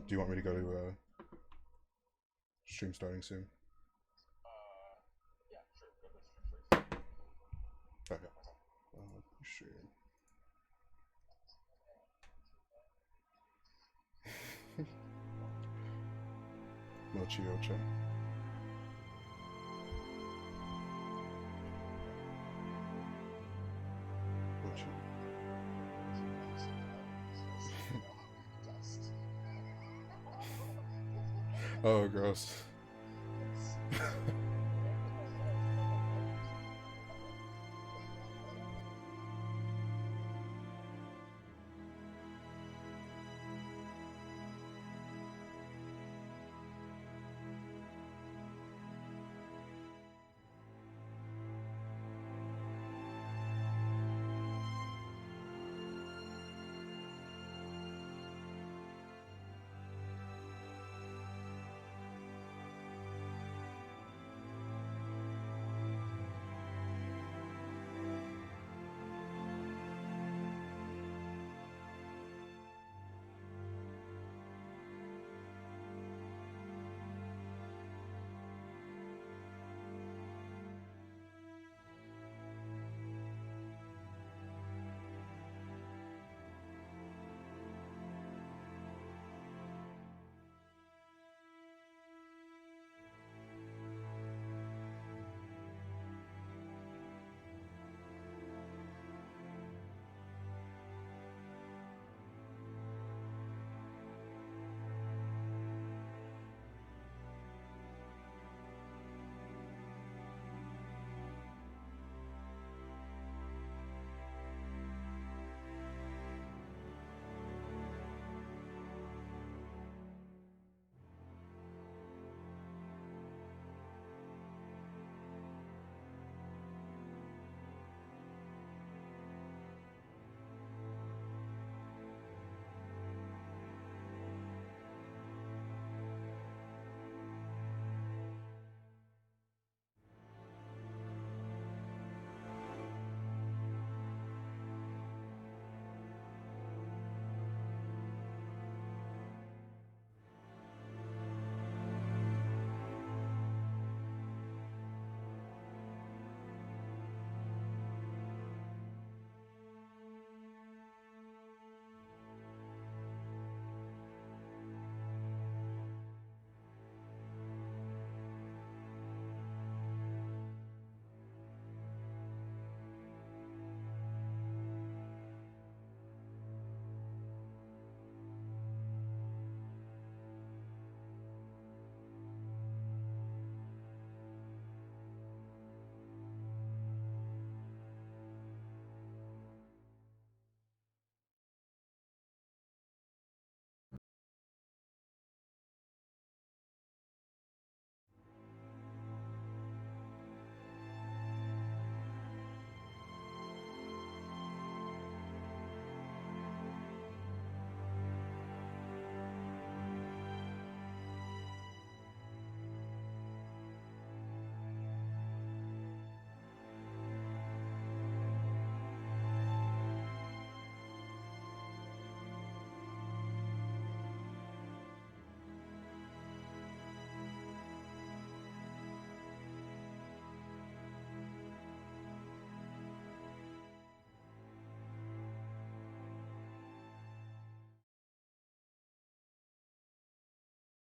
Do you want me to go to stream starting soon? Okay. Stream. Mochi Ocha. Mochi. Oh, gross.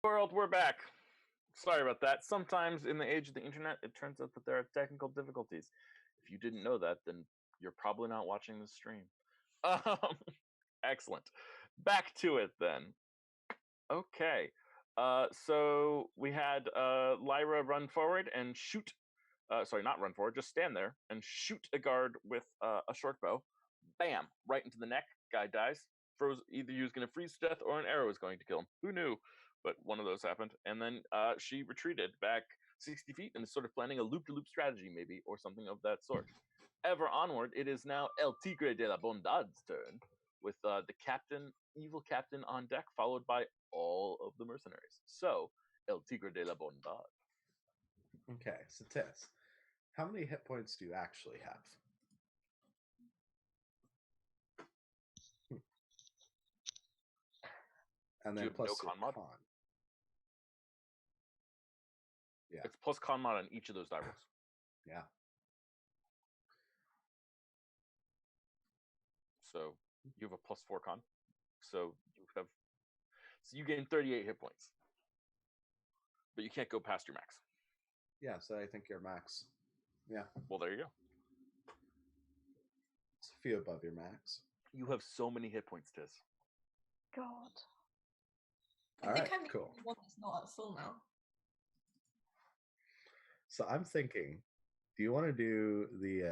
World, we're back. Sorry about that. Sometimes in the age of the internet, it turns out that there are technical difficulties. If you didn't know that, then you're probably not watching the stream. Um, excellent. Back to it then. Okay. So we had Lyra run forward and shoot. Sorry, not run forward. Just stand there and shoot a guard with a short bow. Bam! Right into the neck. Guy dies. Either he was going to freeze to death or an arrow was going to kill him. Who knew? But one of those happened. And then she retreated back 60 feet and is sort of planning a loop-to-loop strategy, maybe, or something of that sort. Ever onward, it is now El Tigre de la Bondad's turn, with the evil captain on deck, followed by all of the mercenaries. So, El Tigre de la Bondad. Okay, so Tess, how many hit points do you actually have? And Do then you have plus no your con mod? Yeah. It's plus con mod on each of those die rolls. Yeah. So you have a +4 con. So you gain 38 hit points. But you can't go past your max. Yeah, so I think you're max. Yeah. Well, there you go. It's a few above your max. You have so many hit points, Tiz. God. All I think right, I'm cool. the one that's not at full now. So I'm thinking, do you want to do the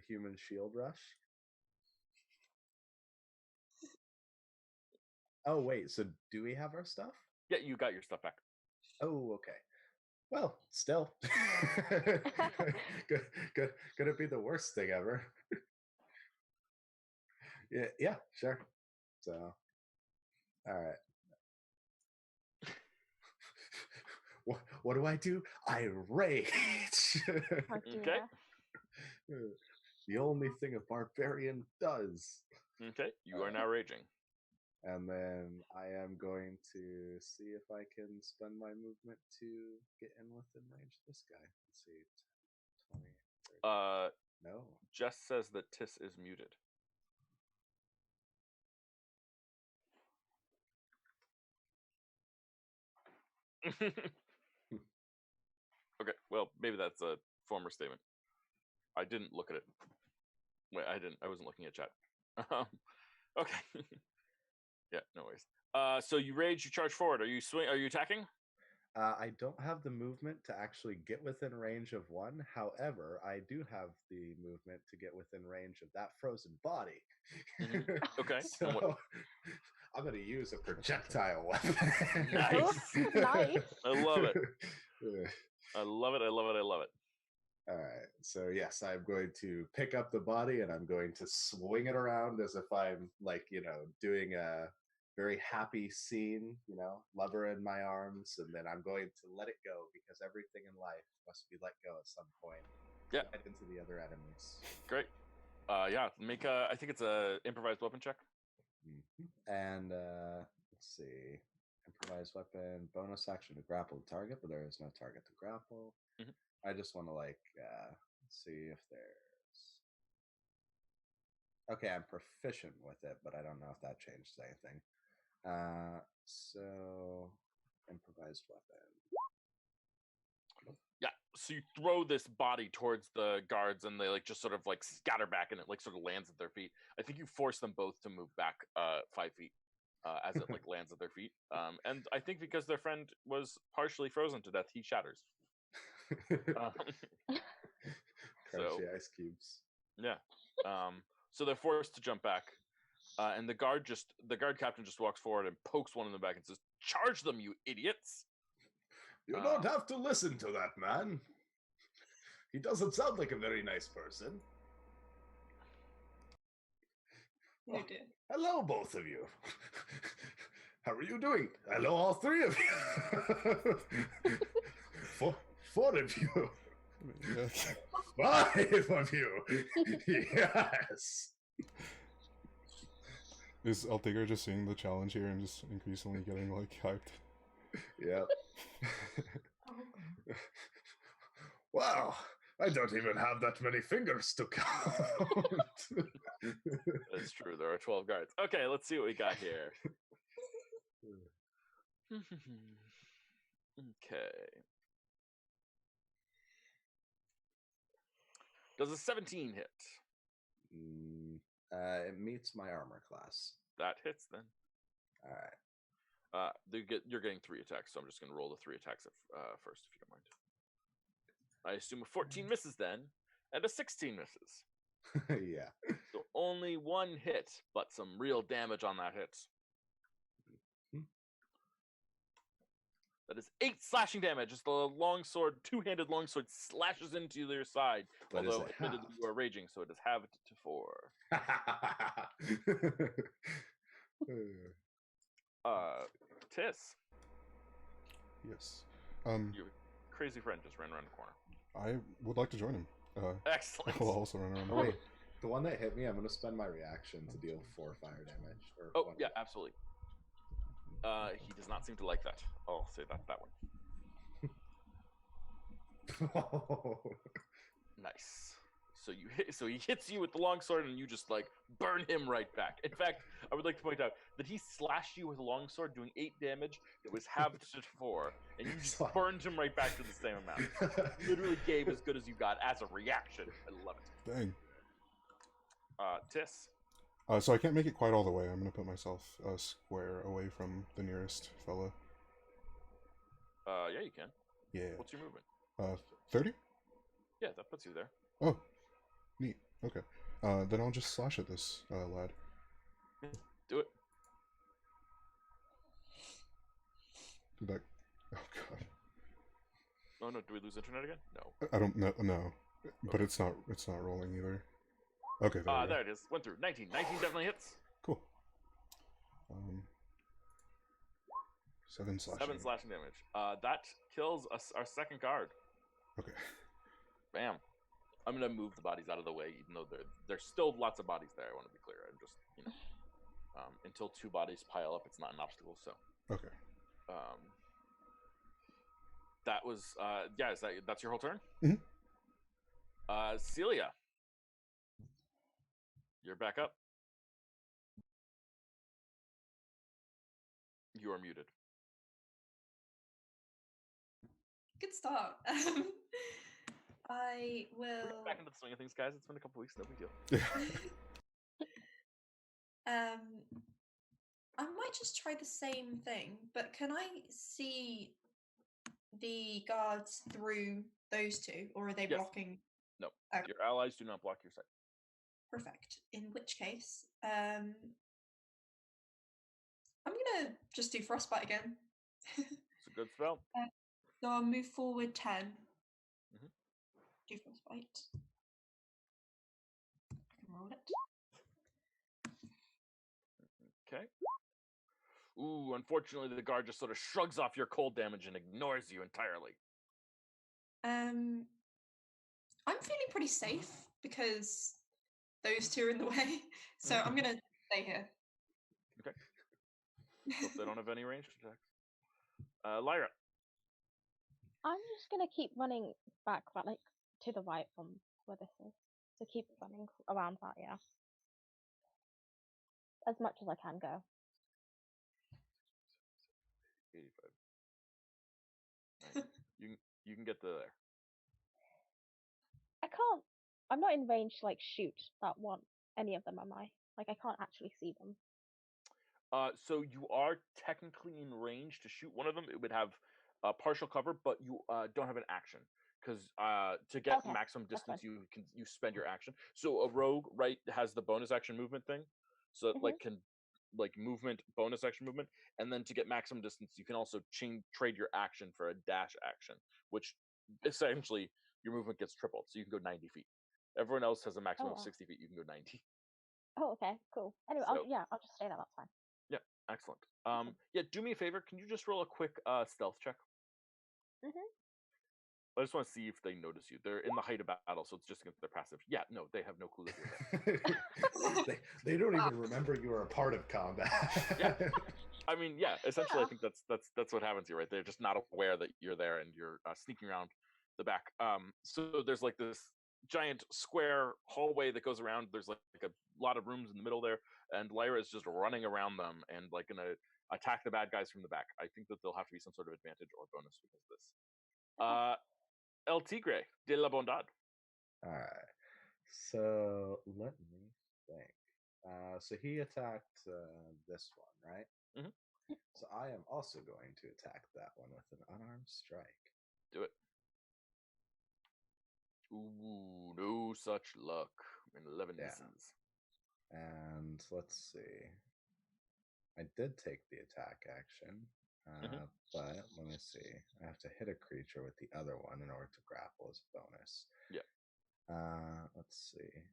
human shield rush? Oh wait, so do we have our stuff? Yeah, you got your stuff back. Oh, okay. Well, still, could it be the worst thing ever? Yeah, sure. So, all right. What do I do? I rage. Okay. The only thing a barbarian does. Okay, you are now raging. And then I am going to see if I can spend my movement to get in within range of this guy. Let's see. 20, 30. No. Jess says that Tis is muted. Okay, well, maybe that's a former statement. I didn't look at it. Wait, I wasn't looking at chat. Okay. Yeah, no worries. So you rage, you charge forward. Are you attacking? I don't have the movement to actually get within range of one. However, I do have the movement to get within range of that frozen body. Okay. So I'm going to use a projectile weapon. Nice. Nice. I love it. I love it. I love it. I love it. All right. So yes, I'm going to pick up the body and I'm going to swing it around as if I'm doing a very happy scene, lover in my arms, and then I'm going to let it go because everything in life must be let go at some point. Yeah. Head into the other enemies. Great. Yeah. Make I think it's a improvised weapon check. Mm-hmm. And let's see. Improvised weapon, bonus action to grapple the target, but there is no target to grapple. Mm-hmm. I just want to see if there's. Okay, I'm proficient with it, but I don't know if that changes anything. So improvised weapon. Yeah. So you throw this body towards the guards, and they just sort of scatter back, and it sort of lands at their feet. I think you force them both to move back 5 feet as it lands at their feet. And I think because their friend was partially frozen to death, he shatters. Crunchy ice cubes. Yeah. So they're forced to jump back, and the guard captain just walks forward and pokes one in the back and says, "Charge them, you idiots!" You don't have to listen to that man. He doesn't sound like a very nice person. You do. Hello, both of you. How are you doing? Hello, all three of you. Four of you. Yeah. 5 of you. Yes. Is Altair just seeing the challenge here and just increasingly getting hyped? Yep. Wow, I don't even have that many fingers to count. That's true. There are 12 guards. Okay, let's see what we got here. Okay. Does a 17 hit? It meets my armor class. That hits then. All right. You're getting 3 attacks, so I'm just going to roll the 3 attacks first, if you don't mind. I assume a 14 misses then, and a 16 misses. Yeah. So only 1 hit, but some real damage on that hit. That is 8 slashing damage as the longsword, 2-handed longsword, slashes into their side. But although, admittedly, you are raging, so it is halved to 4. Tis. Yes. Your crazy friend just ran around the corner. I would like to join him. Excellent. I'll also run around. Oh, wait, the one that hit me, I'm going to spend my reaction to deal 4 fire damage. Oh, yeah, absolutely. He does not seem to like that. I'll say that one. Nice. So he hits you with the longsword, and you just like burn him right back. In fact, I would like to point out that he slashed you with a longsword, doing 8 damage. That was halved to 4, and you just burned him right back to the same amount. Literally gave as good as you got as a reaction. I love it. Dang. Tiss. So I can't make it quite all the way. I'm gonna put myself a square away from the nearest fella. Yeah, you can. Yeah. What's your movement? 30? Yeah, that puts you there. Oh, neat. Okay. Then I'll just slash at this lad. Do it. Did that? Oh god. Oh no, do we lose internet again? No. I don't know. No, but it's not rolling either. Okay. There, we go. There it is. Went through. 19. 19 definitely hits. Cool. 7 slashing. 7 slashing damage. That kills our second guard. Okay. Bam. I'm gonna move the bodies out of the way, even though there's still lots of bodies there. I want to be clear. I'm just until 2 bodies pile up, it's not an obstacle. So. Okay. That was yeah. That's your whole turn. Mm-hmm. Celia, you're back up. You are muted. Good start. I will. We're getting back into the swing of things, guys. It's been a couple weeks. No big deal. I might just try the same thing, but can I see the guards through those 2, or are they blocking? No, Okay. your allies do not block your sight. Perfect. In which case, I'm gonna just do frostbite again. It's a good spell. So I'll move forward 10. Mm-hmm. Do frostbite. I can roll it. Okay. Ooh, unfortunately, the guard just sort of shrugs off your cold damage and ignores you entirely. I'm feeling pretty safe because those 2 are in the way, so I'm gonna stay here. Okay. Hope they don't have any ranged attacks. Lyra. I'm just gonna keep running back, but like to the right from where this is. So keep running around that, yeah. As much as I can go. 85. Nice. You can get to there. I can't. I'm not in range to like shoot that one. Any of them, am I? Like I can't actually see them. So you are technically in range to shoot one of them. It would have partial cover, but you don't have an action because to get maximum distance, you spend your action. So a rogue, right, has the bonus action movement thing, so it can movement, bonus action movement, and then to get maximum distance, you can also trade your action for a dash action, which essentially your movement gets tripled, so you can go 90 feet. Everyone else has a maximum of 60 feet. You can go 90. Oh, okay, cool. Anyway, So, I'll just stay there. That's fine. Yeah, excellent. Yeah, do me a favor. Can you just roll a quick stealth check? I just want to see if they notice you. They're in the height of battle, so it's just against their passive. Yeah, no, they have no clue that you're there. they don't even remember you are a part of combat. Yeah, I mean, yeah. Essentially, I think that's what happens here, right? They're just not aware that you're there and you're sneaking around the back. So there's like this giant square hallway that goes around. There's like a lot of rooms in the middle there, and Lyra is just running around them and like gonna attack the bad guys from the back. I think that there'll have to be some sort of advantage or bonus because of this. El Tigre de la Bondad. All right. So let me think. So he attacked this one, right? Mm-hmm. So I am also going to attack that one with an unarmed strike. Do it. Ooh, no such luck. 11 misses. And let's see. I did take the attack action, but let me see. I have to hit a creature with the other one in order to grapple as a bonus. Yeah. Let's see.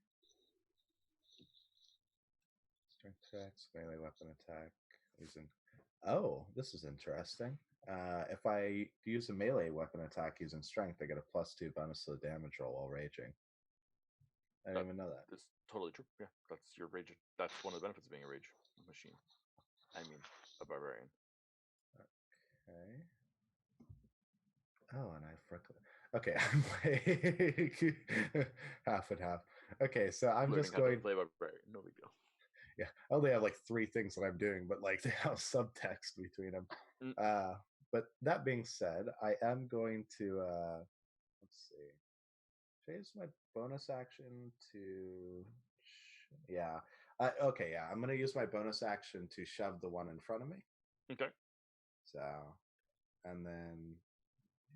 Strength checks, melee weapon attack. Using. Oh, this is interesting. If I use a melee weapon attack using strength, I get a +2 bonus to the damage roll while raging. I didn't even know that. It's totally true. Yeah, that's your rage. That's one of the benefits of being a rage machine. I mean, a barbarian. Oh, and I freckle. Okay, I'm playing half and half. Okay, so I'm Learning just how to going. play barbarian. No big deal. Yeah, I only have like 3 things that I'm doing, but like they have subtext between them. Mm. But that being said, I am going to let's see, change my bonus action to yeah. Okay, yeah, I'm gonna use my bonus action to shove the one in front of me. Okay. So, and then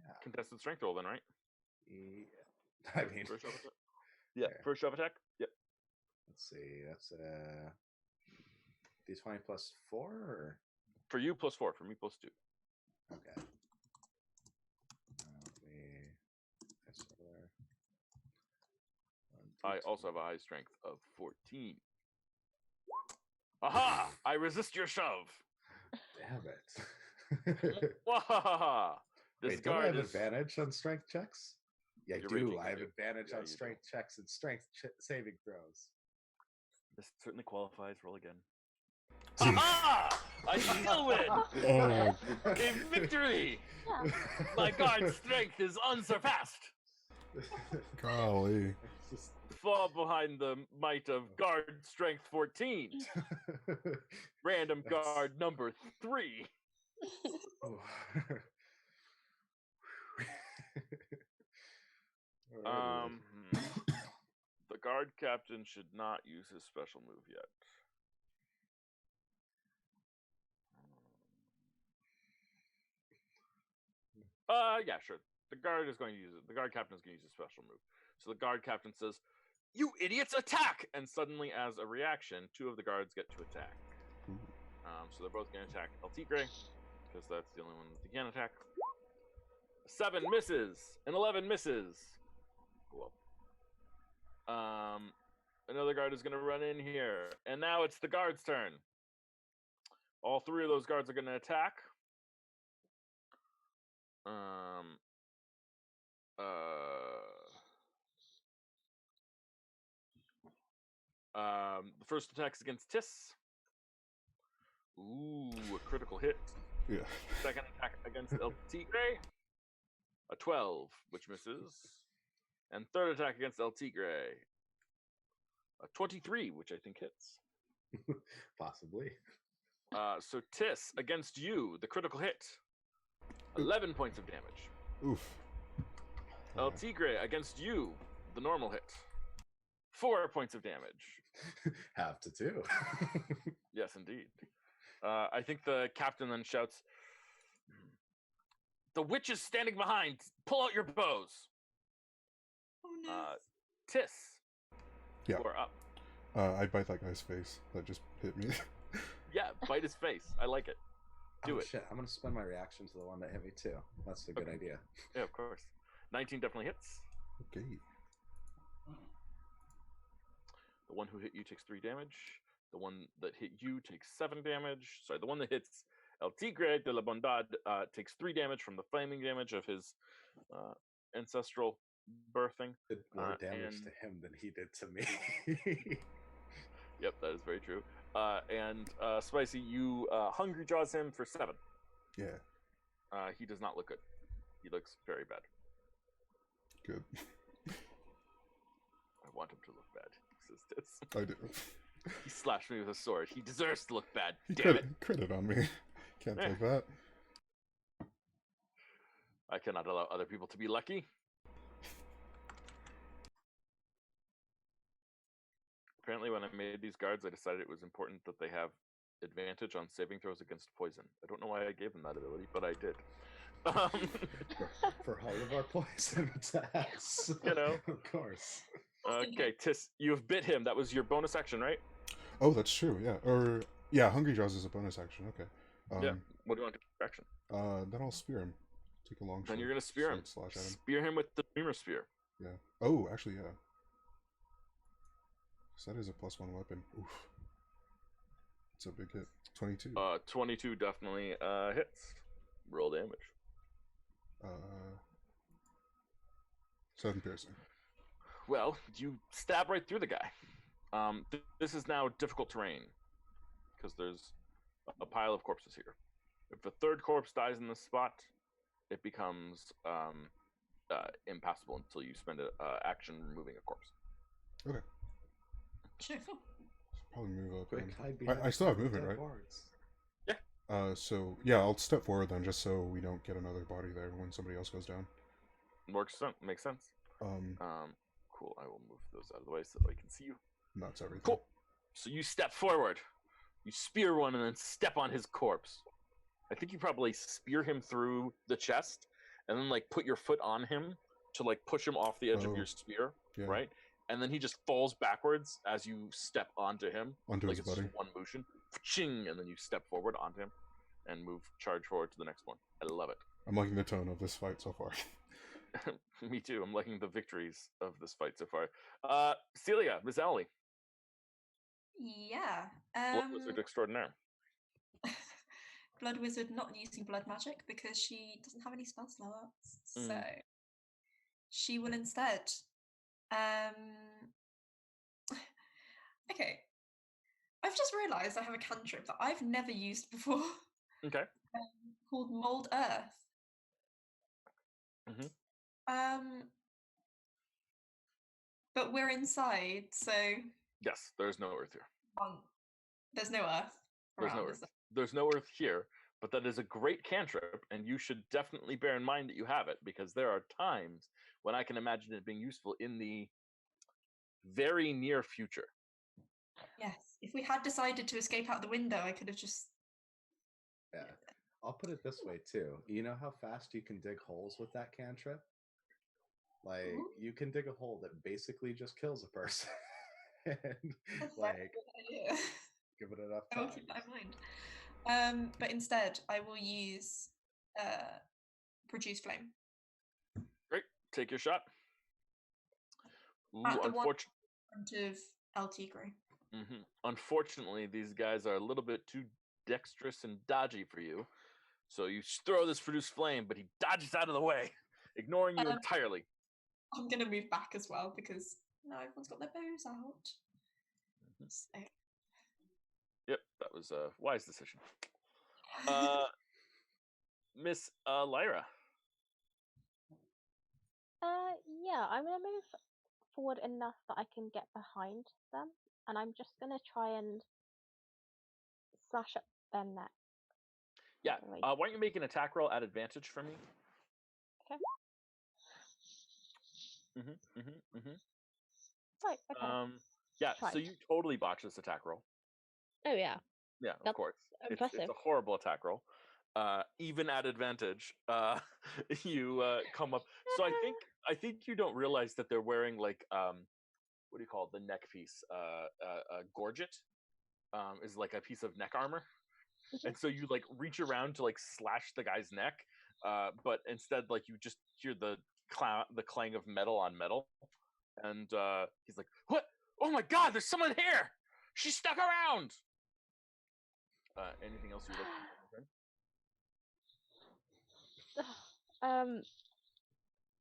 yeah, Contested strength roll then, right? I mean, First shove attack. Yeah, there. first shove attack. Yep. Let's see, that's D20 plus 4 or For you, +4. For me, +2. okay. Let me that's over there. I also have a high strength of 14. Aha! I resist your shove. Damn it. Wahaha! This Wait, don't I guard have is. advantage on strength checks? Yeah, I You're do. raging, I you have do. advantage Yeah, on you do. strength checks and strength saving throws. This certainly qualifies. Roll again. Jeez. Aha! I still win. Oh, A victory. Yeah. My guard strength is unsurpassed. golly. It's just Fall behind the might of guard strength 14. Random That's- guard number 3. Oh. Alrighty. The guard captain should not use his special move yet. Yeah, sure. The guard is going to use it. The guard captain is going to use a special move. So the guard captain says, "You idiots, attack!" And suddenly, as a reaction, 2 of the guards get to attack. So they're both going to attack El Tigre, because that's the only one that they can attack. 7 misses, and 11 misses. Cool. Another guard is going to run in here, and now it's the guard's turn. All 3 of those guards are going to attack. The first attack is against Tis. Ooh, a critical hit. Yeah. Second attack against El Tigre. A 12, which misses. And third attack against El Tigre. A 23, which I think hits. Possibly. So Tis, against you, the critical hit. 11 points of damage. Oof. El Tigre, against you, the normal hit. 4 points of damage. Have to too. Yes, indeed. I think the captain then shouts, "The witch is standing behind. Pull out your bows." Oh no. Tis. Yeah. You are up. I bite that guy's face. That just hit me. Yeah, bite his face. I like it. Do it. Shit, I'm gonna spend my reaction to the one that hit me too. That's a good Okay. idea. Yeah, of course. 19 definitely hits. Okay. The one who hit you takes 3 damage. The one that hit you takes 7 damage. Sorry, the one that hits El Tigre de la Bondad takes 3 damage from the flaming damage of his ancestral birthing. Did more damage and- to him than he did to me. Yep, that is very true. And Spicy, you hungry jaws him for 7. Yeah. He does not look good. He looks very bad. Good. I want him to look bad. Says Tis. I do. He slashed me with a sword. He deserves to look bad. He Damn it. credit on me. Can't Yeah. take that. I cannot allow other people to be lucky. Apparently, when I made these guards, I decided it was important that they have advantage on saving throws against poison. I don't know why I gave them that ability, but I did. For all of our poison attacks. You know. Of course. Okay, Tis, you have bit him. That was your bonus action, right? Oh, that's true. Yeah. Or yeah, Hungry Jaws is a bonus action. Okay. Yeah. What do you want to do for action? Then I'll spear him. Take a long shot. Then you're going to spear him. Slash at him. Spear him with the Dreamer Spear. Yeah. Oh, actually, yeah. So that is a +1 weapon. Oof. It's a big hit. 22. 22 definitely hits. Roll damage. 7 piercing. Well, you stab right through the guy. This is now difficult terrain because there's a pile of corpses here. If the third corpse dies in this spot, it becomes impassable until you spend an action removing a corpse. Okay. Sure. Probably move up. Quick, and- hide behind I still have the movement, dead right? boards. So yeah, I'll step forward then, just so we don't get another body there when somebody else goes down. Makes sense. Um, Cool. I will move those out of the way so that I can see you. that's everything. Cool. So you step forward, you spear one, and then step on his corpse. I think you probably spear him through the chest, and then like put your foot on him to like push him off the edge of Oh, your spear, yeah. right? And then he just falls backwards as you step onto him. Onto Like his it's buddy. just one motion, ching, and then you step forward onto him, and charge forward to the next one. I love it. I'm liking the tone of this fight so far. Me too. I'm liking the victories of this fight so far. Celia, Miss Emily, Yeah. Blood Wizard Extraordinaire. Blood Wizard not using blood magic because she doesn't have any spell slots. So she will instead. Okay. I've just realised I have a cantrip that I've never used before. Okay. Called Mold Earth. But we're inside, so Yes, there's no earth here. there's no earth. There's no around, earth. There's no earth here, but that is a great cantrip, and you should definitely bear in mind that you have it, because there are times when I can imagine it being useful in the very near future. Yes. If we had decided to escape out the window, I could have just. Yeah. I'll put it this way too. You know how fast you can dig holes with that cantrip? Like, you can dig a hole that basically just kills a person. And That's like, a good idea. give it enough I will time. keep that in mind. But instead, I will use Produce Flame. Great. Take your shot. Ooh, At the one unfortunately. in front of LT Grey. Unfortunately, these guys are a little bit too dexterous and dodgy for you. So you throw this Produce Flame, but he dodges out of the way, ignoring you entirely. I'm going to move back as well because now everyone's got their bows out. So. Yep, that was a wise decision. Miss Lyra. Yeah, I'm gonna move forward enough that I can get behind them, and I'm just gonna try and slash up their neck. Yeah. Why don't you make an attack roll at advantage for me? Okay. Right. Okay. Yeah. Try. So you totally botch this attack roll. Oh yeah. Yeah, of That's course. impressive. It's a horrible attack roll. Even at advantage, you come up. So I think you don't realize that they're wearing like what do you call it? The neck piece? Gorget is like a piece of neck armor, and so you like reach around to like slash the guy's neck, but instead like you just hear the clang of metal on metal, and he's like, "What? Oh my God! There's someone here! She stuck around!" Anything else you would like to do?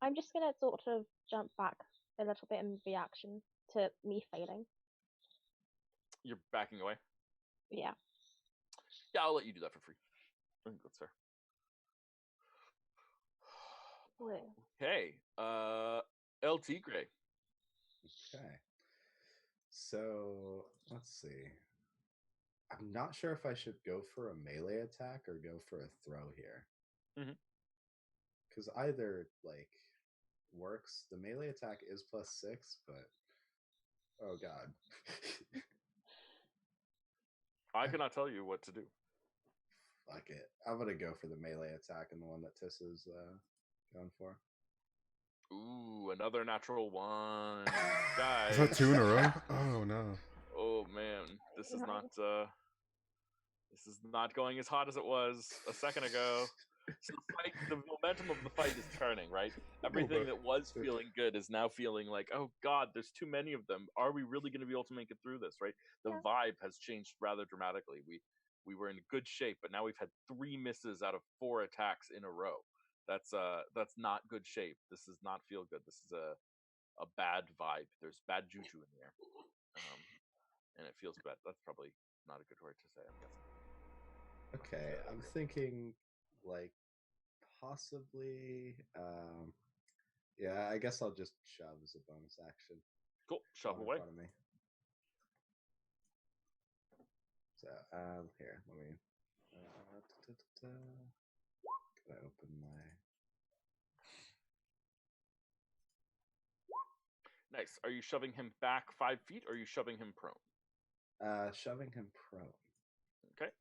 I'm just gonna sort of jump back a little bit in reaction to me failing. You're backing away? Yeah. Yeah, I'll let you do that for free. I think that's fair. Okay. LT Gray. Okay. So let's see. I'm not sure if I should go for a melee attack or go for a throw here. Because either like works. The melee attack is +6, but oh god. I cannot tell you what to do. Fuck it. I'm gonna go for the melee attack and the one that Tiss is going for. Ooh, another natural one. Guys. Is that 2 in a row? Oh no. Oh man, this is not going as hot as it was a second ago. So the momentum of the fight is turning, right? Everything that was feeling good is now feeling like, oh god, there's too many of them. Are we really going to be able to make it through this, right? The vibe has changed rather dramatically. We were in good shape, but now we've had 3 misses out of 4 attacks in a row. That's not good shape. This does not feel good. This is a bad vibe. There's bad juju in the air, and it feels bad. That's probably not a good word to say, I'm guessing. Okay, I'm thinking like possibly. Yeah, I guess I'll just shove as a bonus action. Cool. Shove One in away. front of me. So here, let me. Can I open my? Nice. Are you shoving him back 5 feet, or are you shoving him prone? Shoving him prone. Okay.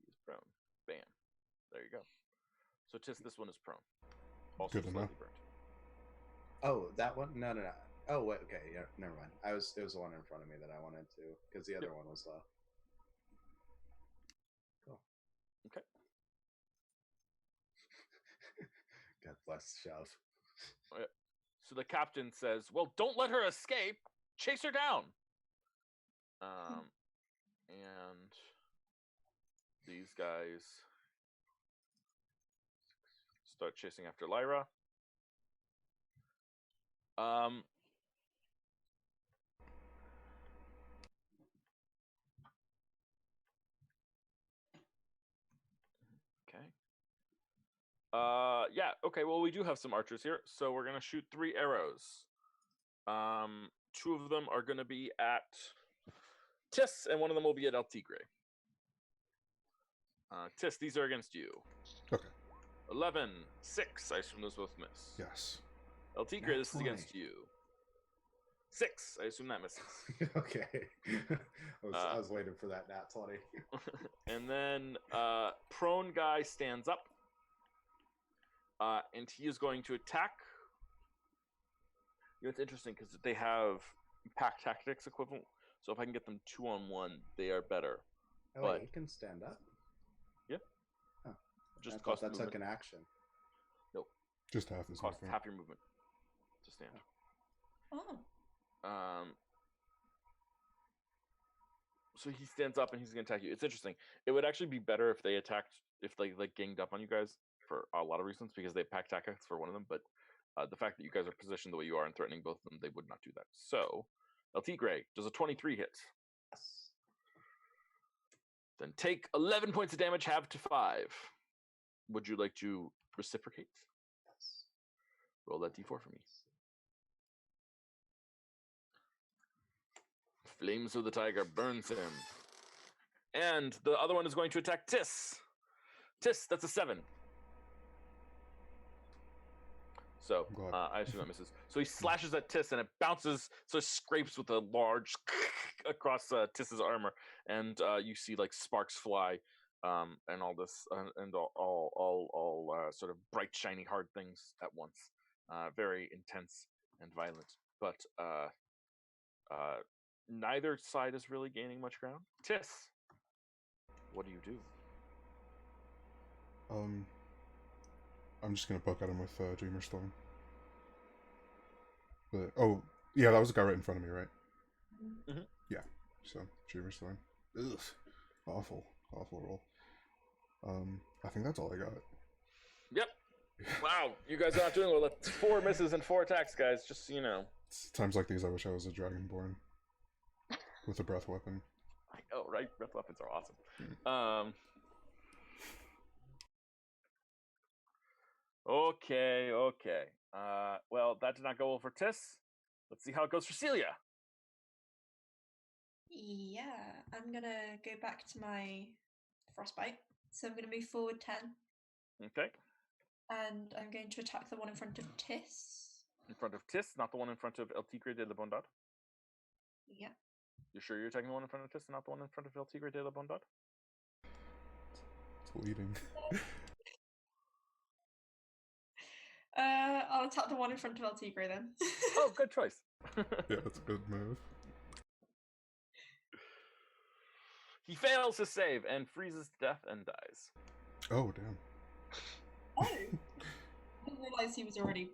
He's prone. Bam. There you go. So Tis, this one is prone. Also Good to know. slightly burnt. Oh, that one? No. Oh, wait. Okay, yeah. Never mind. It was the one in front of me that I wanted to, because the other one was low. Cool. Okay. God bless shove. So the captain says, "Well, don't let her escape. Chase her down." And these guys start chasing after Lyra. Okay. Yeah, okay, well, we do have some archers here, so we're gonna shoot 3 arrows. 2 of them are gonna be at Tis, and one of them will be at El Tigre. Tis, these are against you. Okay. 11, 6, I assume those both miss. Yes. El Tigre, Nat this is 20. against you. 6, I assume that misses. Okay. I was waiting for that nat 20. And then prone guy stands up. And he is going to attack. You know, it's interesting because they have pack tactics equivalent. So if I can get them 2-on-1, they are better. Oh, But- wait, he can stand up? Yeah. Oh. Just I cost thought that took movement. an action. Just half his Cost movement. half your movement to stand. Oh. So he stands up and he's going to attack you. It's interesting. It would actually be better if they attacked, if they like ganged up on you guys for a lot of reasons, because they pack tactics for one of them. But the fact that you guys are positioned the way you are and threatening both of them, they would not do that. So El Tigre does a 23 hit. Yes. Then take 11 points of damage, halved to 5. Would you like to reciprocate? Yes. Roll that d4 for me. Flames of the Tiger burns him. And the other one is going to attack Tis. Tis, that's a 7. So I'm glad. I assume that misses. So he slashes at Tis and it bounces, so it scrapes with a large across Tiss's armor. And you see like sparks fly and all this, and all sort of bright, shiny, hard things at once. Very intense and violent. But neither side is really gaining much ground. Tis, what do you do? I'm just gonna poke at him with Dreamer Storm. But, oh, yeah, that was the guy right in front of me, right? Mhm. Yeah. So Dreamer Storm. Ugh. Awful roll. I think that's all I got. Yep. Wow, you guys are not doing well. That's 4 misses and 4 attacks, guys. Just so you know. It's times like these, I wish I was a Dragonborn with a breath weapon. I know, right? Breath weapons are awesome. Okay. Well, that did not go well for Tis. Let's see how it goes for Celia. Yeah, I'm gonna go back to my frostbite. So I'm gonna move forward 10, Okay. and I'm going to attack the one in front of Tis. In front of Tis, not the one in front of El Tigre de la Bondad. Yeah. You're sure you're attacking the one in front of Tis and not the one in front of El Tigre de la Bondad? It's bleeding. I'll attack the one in front of El Tigre then. Oh, good choice. Yeah, that's a good move. He fails his save and freezes to death and dies. Oh, damn. Oh. I didn't realize he was already.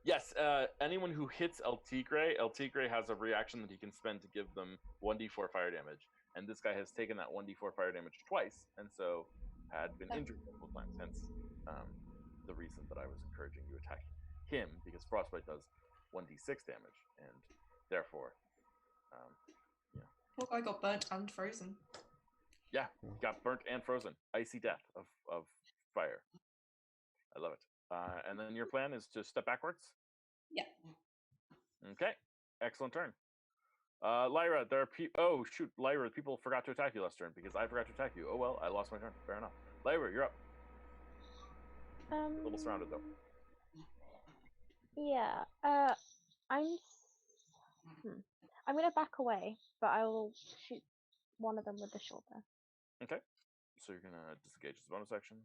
Yes, anyone who hits El Tigre has a reaction that he can spend to give them 1d4 fire damage. And this guy has taken that 1d4 fire damage twice, and so had been injured multiple times. Hence, the reason that I was encouraging you attack him, because Frostbite does 1d6 damage, and therefore, Poor guy got burnt and frozen. Yeah, Yeah. got burnt and frozen. Icy death of fire. I love it. And then your plan is to step backwards? Yeah. Okay. Excellent turn. Lyra, there are oh, shoot. Lyra, people forgot to attack you last turn because I forgot to attack you. Oh, well, I lost my turn. Fair enough. Lyra, you're up. A little surrounded, though. Yeah. I'm gonna back away, but I will shoot one of them with the short bow. Okay. So you're going to disengage as a bonus action.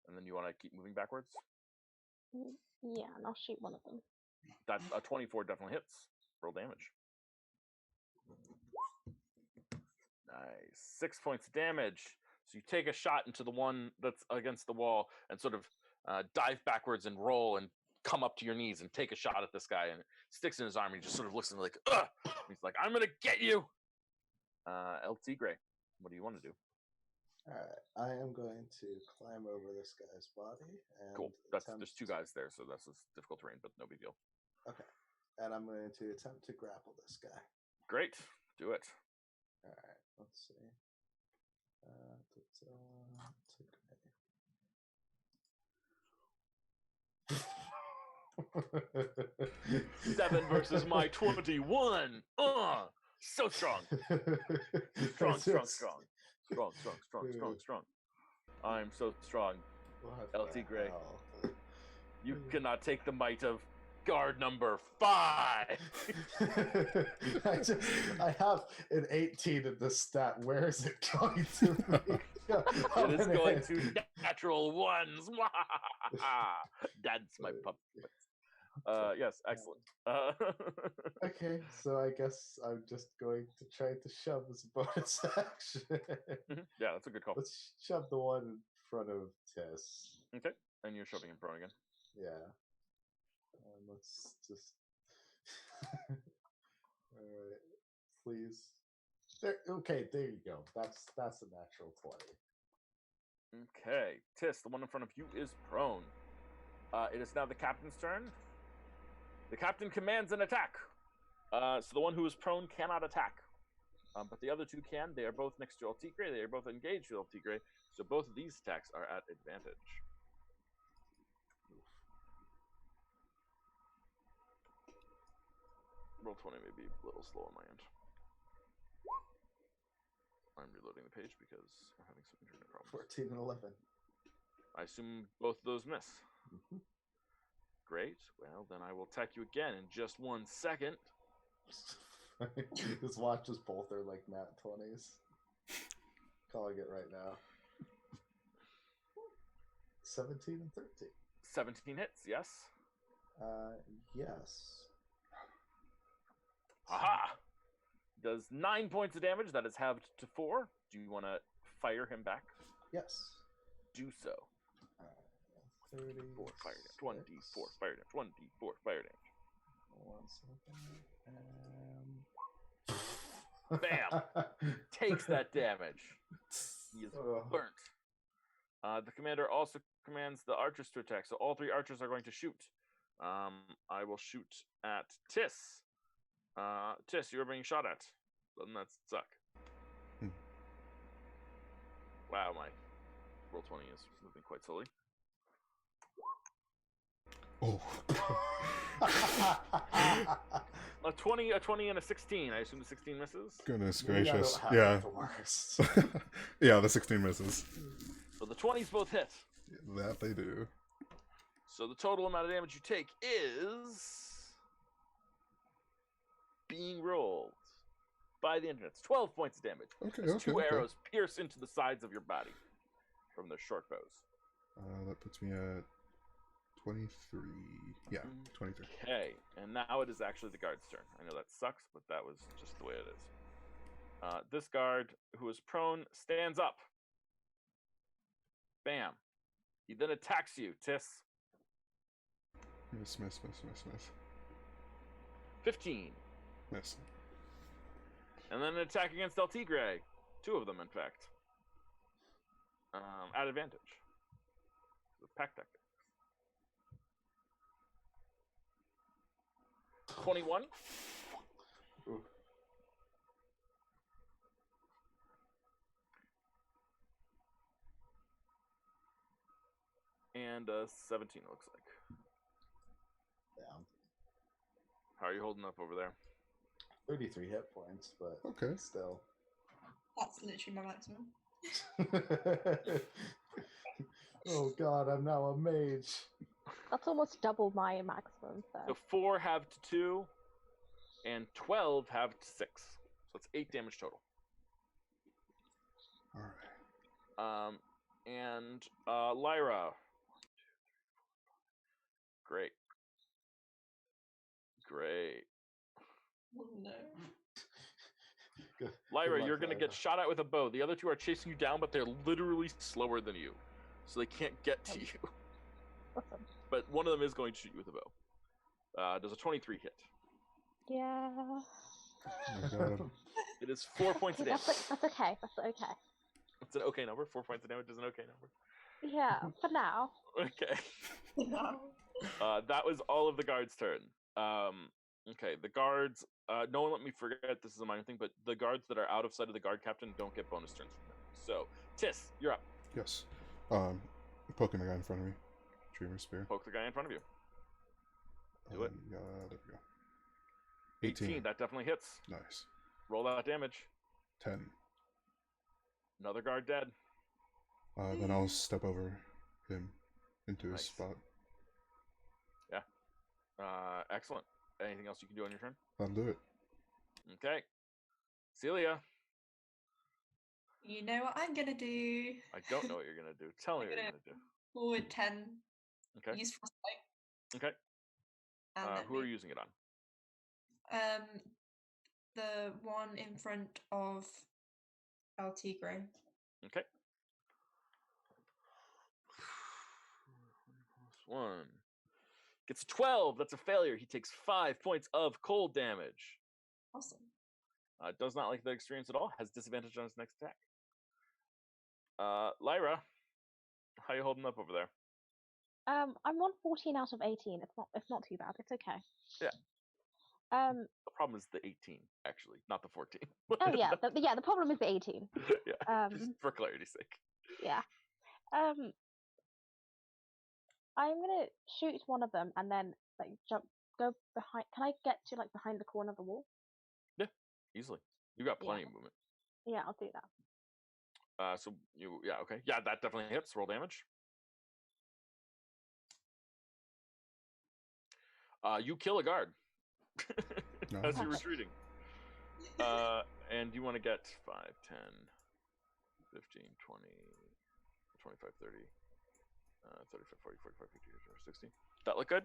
And then you want to keep moving backwards? Yeah, and I'll shoot one of them. That a 24 definitely hits. Roll damage. Nice. 6 points of damage. So you take a shot into the one that's against the wall and sort of dive backwards and roll and come up to your knees and take a shot at this guy, and it sticks in his arm, and he just sort of looks at him like, ugh! He's like, I'm gonna get you! LT Gray, what do you want to do? Alright, I am going to climb over this guy's body and Cool. There's two guys there, so that's difficult terrain, but no big deal. Okay. And I'm going to attempt to grapple this guy. Great. Do it. Alright, let's see. Seven versus my 21. So strong. Strong. I'm so strong. LT Gray. You cannot take the might of guard number 5. I have an 18 in this stat. Where is it going to be? It is going to natural ones. That's my puppet. Yes, excellent. Okay, so I guess I'm just going to try to shove as a bonus action. Yeah, that's a good call. Let's shove the one in front of Tess. Okay, and you're shoving him prone again. Yeah. Let's just. All right, please. There. Okay, there you go. That's a natural 20. Okay, Tis, the one in front of you is prone. It is now the captain's turn. The captain commands an attack. So the one who is prone cannot attack. But the other two can. They are both next to LT Gray. They are both engaged with LT Gray. So both of these attacks are at advantage. Roll 20 may be a little slow on my end. I'm reloading the page because I'm having some internet problems. 14 and 11. I assume both of those miss. Mm-hmm. Great. Well, then I will attack you again in just 1 second. Just watch us both are like nat 20s. Calling it right now. 17 and 13. 17 hits, yes? Yes. Aha! Does 9 points of damage. That is halved to 4. Do you want to fire him back? Yes. Do so. 30. 4 fire damage. 1d4 fire damage. 1d4 fire damage. 1 second. Bam! Takes that damage. He is burnt. The commander also commands the archers to attack, so all 3 archers are going to shoot. I will shoot at Tis. Tis, you're being shot at. Doesn't that suck? Wow, my roll 20 is moving quite slowly. Oh. A 20 and a 16. I assume the 16 misses. Goodness Maybe I gracious. don't have Yeah. the worst. Yeah, the 16 misses. So the 20s both hit. That they do. So the total amount of damage you take is being rolled by the internet. It's 12 points of damage. Okay, As okay. 2 okay. arrows pierce into the sides of your body from their short bows. That puts me at 23. Yeah, 23. Okay, and now it is actually the guard's turn. I know that sucks, but that was just the way it is. This guard, who is prone, stands up. Bam. He then attacks you, Tis. Miss. 15. Miss. And then an attack against LT Gray. 2 of them, in fact. At advantage. The pack tactic. 21. Ooh. and a 17, it looks like. Yeah. How are you holding up over there? 33 hit points, but Okay. still. That's literally my maximum. Oh god, I'm now a mage. That's almost double my maximum. So So 4 have to 2, and 12 have to 6. So it's 8 damage total. All right. And Lyra. Great. Great. Oh, no. Lyra, luck, you're going to get Lyra. shot at with a bow. The other two are chasing you down, but they're literally slower than you. So they can't get to you. awesome. But one of them is going to shoot you with a bow. Does a 23 hit? Yeah. Oh my god. It is 4 points of damage. That's okay. That's okay. It's an okay number. 4 points of damage is an okay number. Yeah, for now. Okay. No. That was all of the guards' turn. Okay, the guards. No one let me forget this is a minor thing, but the guards that are out of sight of the guard captain don't get bonus turns from them. So, Tis, you're up. Yes. Poking the guy in front of me. Dreamer spear. Poke the guy in front of you. Do it. There we go. 18. That definitely hits. Nice. Roll that damage. 10. Another guard dead. Then I'll step over him into his Nice. spot. Excellent. Anything else you can do on your turn? That'll do it. Okay. Celia, You know what I'm gonna do? I don't know what you're gonna do. Tell me I'm what you're gonna- gonna do. Forward 10. Okay. Use frostbite. Okay. And then Who are you using it on? The one in front of El Tigre. Okay. 1. Gets 12. That's a failure. He takes 5 points of cold damage. Awesome. Does not like the experience at all. Has disadvantage on his next attack. Lyra, how you holding up over there? I'm on 14 out of 18. It's not too bad. It's okay. Yeah. The The problem is the 18, actually, not the 14. oh yeah, the problem is the 18. Yeah. Just for clarity's sake. Yeah. I'm gonna shoot one of them and then go behind. Can I get to behind the corner of the wall? Easily. You got plenty Yeah. of movement. Yeah, I'll do that. So okay. Yeah, that definitely hits. Roll damage. You kill a guard as you're Nice. retreating. And you want to get 5, 10, 15, 20, 25, 30, 35, 40, 45, 50, 60. That look good?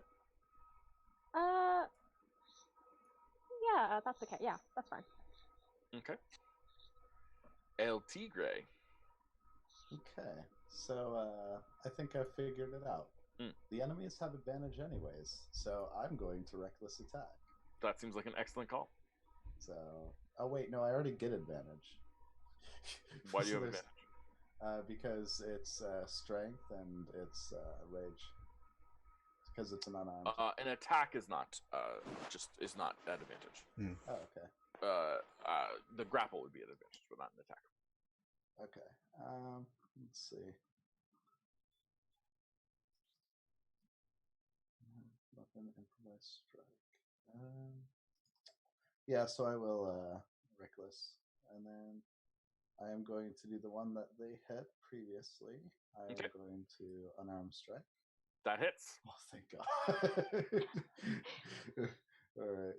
Yeah, that's okay. Yeah, that's fine. Okay. El Tigre. Okay, so I think I figured it out. The enemies have advantage anyways, so I'm going to reckless attack. That seems like an excellent call. So, oh wait, no, I already get advantage. Why do you So have there's- advantage? Because it's strength and it's rage. Because it's an unarmed. An attack is not is not at advantage. Oh, okay. The grapple would be at advantage, but not an attack. Okay. Let's see. Weapon, improvised strike. Yeah, so I will reckless, and then I am going to do the one that they hit previously. I am Okay. going to unarmed strike. That hits. Oh, thank God. All right.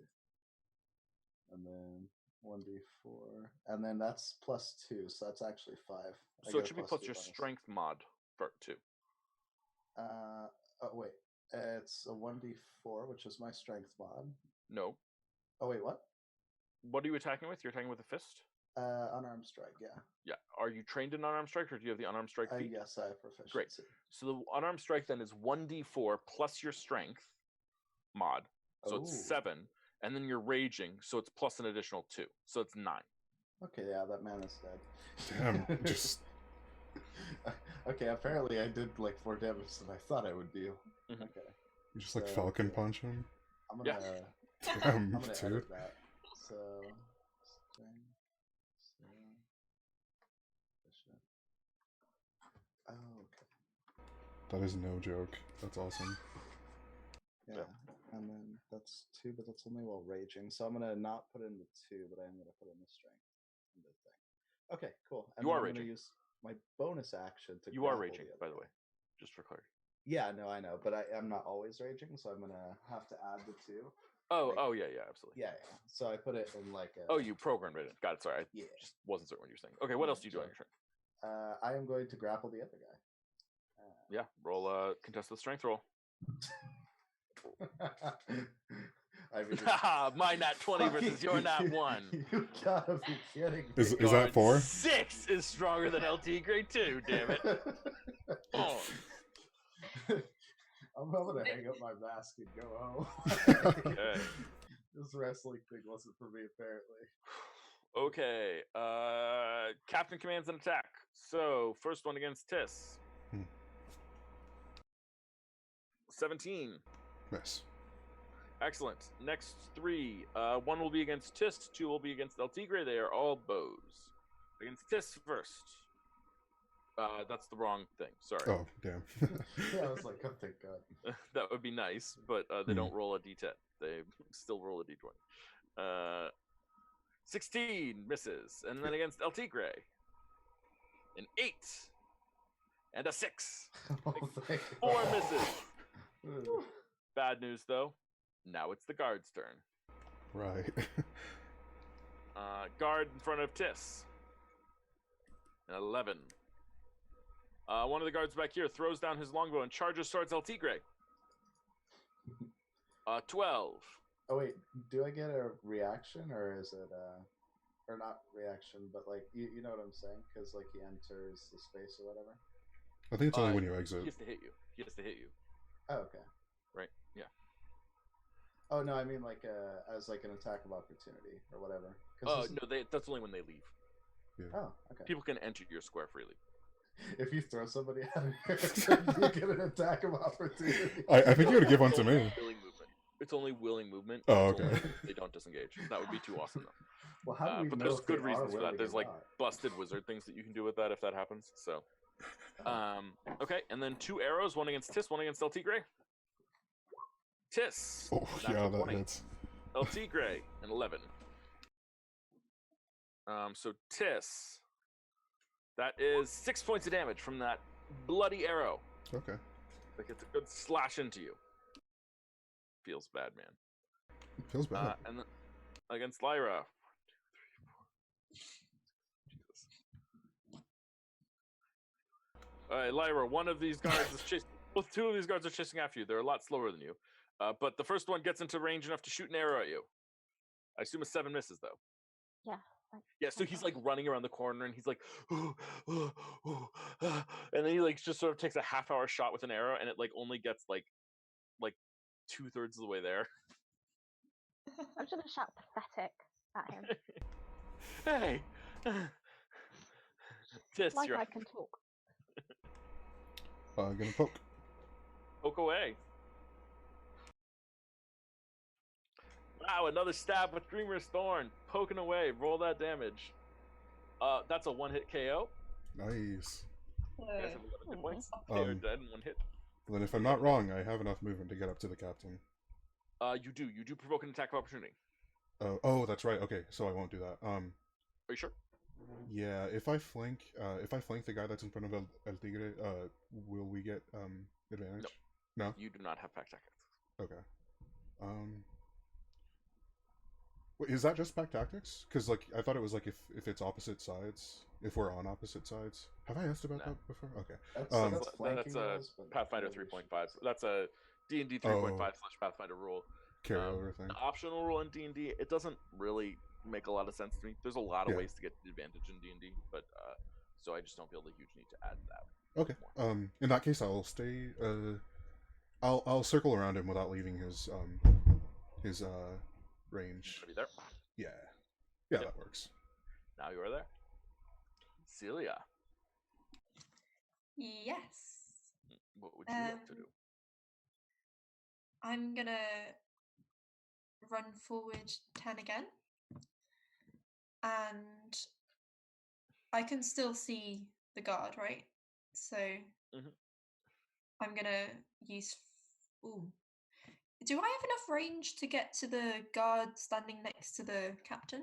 And then 1d4. And then that's +2, so that's actually 5. I So get it should be a plus +2 your bonus. strength mod for 2. Oh, wait. It's a 1d4, which is my strength mod. No. Oh, wait, what? What are you attacking with? You're attacking with a fist? Unarmed strike, yeah. Yeah. Are you trained in unarmed strike, or do you have the unarmed strike feat? Yes, I have proficiency. Great. So the unarmed strike then is 1d4 plus your strength mod, so Oh. it's 7, and then you're raging, so it's plus an additional 2, so it's 9. Okay, yeah, that man is dead. Damn, just Okay, apparently I did like 4 damage than I thought I would do. Mhm. Okay. you just like So, Falcon yeah. Punch him. I'm Yeah. gonna Damn, I'm gonna dude. edit that. So efficient. Oh, okay. That is no joke. That's awesome. Yeah, and then that's 2, but that's only while raging. So I'm gonna not put in the 2, but I am gonna put in the strength and the thing. Okay, cool. And You then are I'm gonna raging. use my bonus action to. You are grapple raging, other by the guy. way, just for clarity. Yeah, no, I know, but I'm not always raging, so I'm gonna have to add the 2. Oh, Like- oh yeah, absolutely. Yeah. So I put it in like a. Oh, you programmed it in. Got it. Sorry, I Yeah. just wasn't certain what you were saying. Okay, what else do you do on your turn? I am going to grapple the other guy. Yeah, roll a contested strength roll. I mean, My nat 20 versus your nat 1. You gotta be kidding me. Is that Guard 4? 6 is stronger than LT grade 2, damn it. Oh. I'm gonna hang up my mask and go home. Okay. This wrestling thing wasn't for me, apparently. Okay. Captain commands an attack. So, first one against Tis. 17. Miss. Excellent. Next 3. 1 will be against Tis, 2 will be against El Tigre. They are all bows. Against Tis first. That's the wrong thing. Sorry. Oh, damn. Yeah, I was like, oh, thank God. That would be nice, but they don't roll a d10. They still roll a d20. 16 misses. And then against El Tigre, an 8 and a 6. Oh, thank 4 God. misses. Bad news, though. Now it's the guard's turn. Right. Guard in front of Tis. An 11. One of the guards back here throws down his longbow and charges towards El Tigre. 12. Oh wait, do I get a reaction, or is it or not reaction, but like you know what I'm saying? Because like he enters the space or whatever. I think it's only when you He exit. has to hit you. He has to hit you. Oh, okay. Right? Yeah. Oh no, I mean like as like an attack of opportunity or whatever. Oh no, that's only when they leave. Yeah. Oh, okay. People can enter your square freely. If you throw somebody out of here, you get an attack of opportunity. I think you would give one to me. Willing movement. It's only willing movement. Oh, It's only okay. if they don't disengage. That would be too awesome, though. Well, how do we But know there's if they good are reasons for willing that. There's or like not? busted wizard things that you can do with that if that happens. So, okay, and then 2 arrows, one against Tis, one against El Tigre. Tis. Oh, yeah, natural that 20. hits. El Tigre, an 11. So Tis. That is 6 points of damage from that bloody arrow. Okay. Like it's a good slash into you. Feels bad, man. Feels bad. And then against Lyra. 1, 2, 3, 4. Jesus. All right, Lyra. One of these guards is chasing. Both 2 of these guards are chasing after you. They're a lot slower than you. But the first one gets into range enough to shoot an arrow at you. I assume a 7 misses though. Yeah. Yeah, so he's like running around the corner and he's like, and then he like just sort of takes a half-hour shot with an arrow and it like only gets like 2/3 of the way there. I'm just gonna shout pathetic at him. Hey, Tis, Like you're I can talk. Gonna poke. poke away. Wow, another stab with Dreamer's Thorn, poking away. Roll that damage. That's a 1-hit KO. Nice. You guys have 11 hit points. They are dead in 1 hit. Then if I'm not wrong, I have enough movement to get up to the captain. You do provoke an attack of opportunity. Oh, that's right. Okay, so I won't do that. Are you sure? Yeah, if I flank the guy that's in front of El Tigre, will we get advantage? No. You do not have pack tactics. Okay. Wait, is that just pack tactics? Because like I thought it was like if it's opposite sides, if we're on opposite sides. Have I asked about No. that before? Okay. That's flanking That's a rolls, but Pathfinder 3.5. That's a D&D 3.5/Pathfinder rule. Carryover thing. The optional rule in D&D, it doesn't really make a lot of sense to me. There's a lot of Yeah. ways to get advantage in D&D, but so I just don't feel the huge need to add that. Okay. In that case, I'll stay. I'll circle around him without leaving his range. Are you there? Yeah. Yep. Yeah, that works. Now you are there. Celia, Yes. what would you like to do? I'm gonna run forward 10 again. And I can still see the guard, right? So I'm gonna use. Ooh. Do I have enough range to get to the guard standing next to the captain?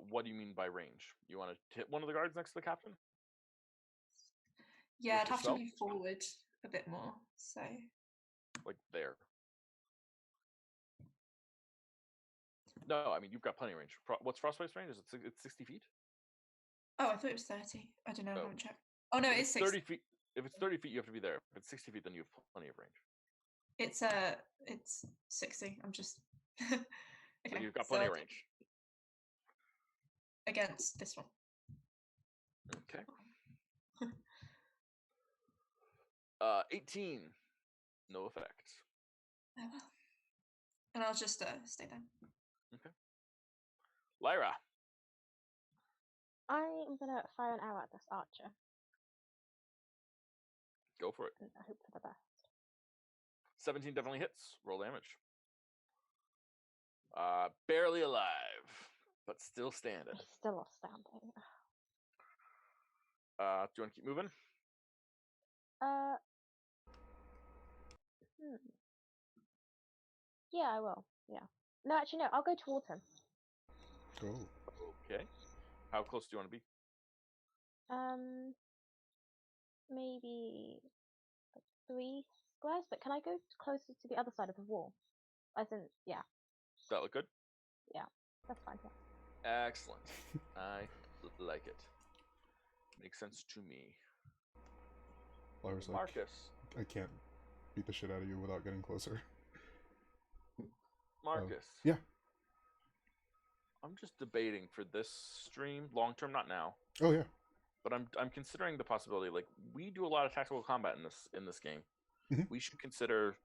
What do you mean by range? You want to hit one of the guards next to the captain? Yeah, With I'd your have to spell? move forward a bit more. So Like there. No, I mean you've got plenty of range. What's Frostbite's range? Is it it's 60 feet? I thought it was 30. I don't know. I Oh. haven't checked. Oh no, If it's it's 60. 30 feet. If it's 30 feet, you have to be there. If it's 60 feet, then you have plenty of range. It's 60. I'm just okay. So you've got so plenty I of do- range. against this one. Okay. 18. No effect. Oh well. And I'll just stay there. Lyra. I'm gonna fire an arrow at this archer Go for it. and I hope for the best. 17 definitely hits. Roll damage. Barely alive, but still standing. It's still astounding. Do you want to keep moving? Yeah, I will. Yeah. No, actually, no. I'll go towards him. Go. Okay. How close do you want to be? Maybe like 3 squares. But can I go closer to the other side of the wall? As in, yeah, Does that look good? that's fine. Yeah. Excellent. I like it. Makes sense to me. Lyra's like, Marcus. I can't beat the shit out of you without getting closer. Marcus. Yeah. I'm just debating for this stream, long term, not now, Oh yeah. but I'm considering the possibility. Like we do a lot of tactical combat in this game. Mhm. We should consider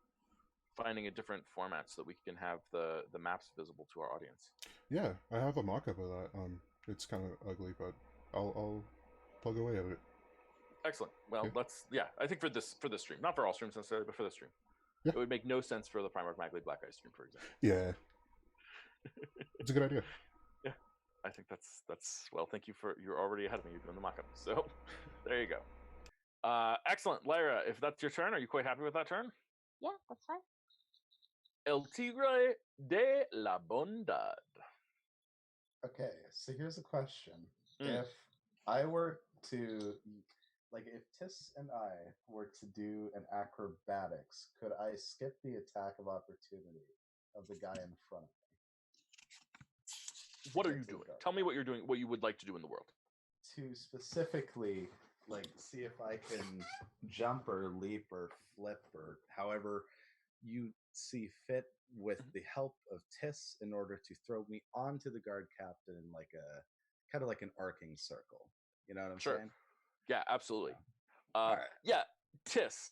finding a different format so that we can have the maps visible to our audience. Yeah, I have a mock-up of that. It's kind of ugly, but I'll plug away at it. Excellent. Well, Yeah. I think for this stream, not for all streams necessarily, but for this stream, Yeah. it would make no sense for the Primarch Magley Black Eye stream, for example. Yeah. It's a good idea. Yeah, I think that's well. Thank you for you're already ahead of me. You're doing the mock-up, so there you go. Excellent, Lyra. If that's your turn, are you quite happy with that turn? Yeah, that's fine. El Tigre de la Bondad. Okay, so here's a question. Mm. If I were to, like, if Tiss and I were to do an acrobatics, could I skip the attack of opportunity of the guy in front of me? What are Get you to the doing? guard? Tell me what you're doing. What you would like to do in the world. To specifically, like, see if I can jump or leap or flip or however you see fit with the help of Tiss in order to throw me onto the guard captain in like a kind of like an arcing circle. You know what I'm Sure. saying? Yeah, absolutely. Alright. Yeah, Tis.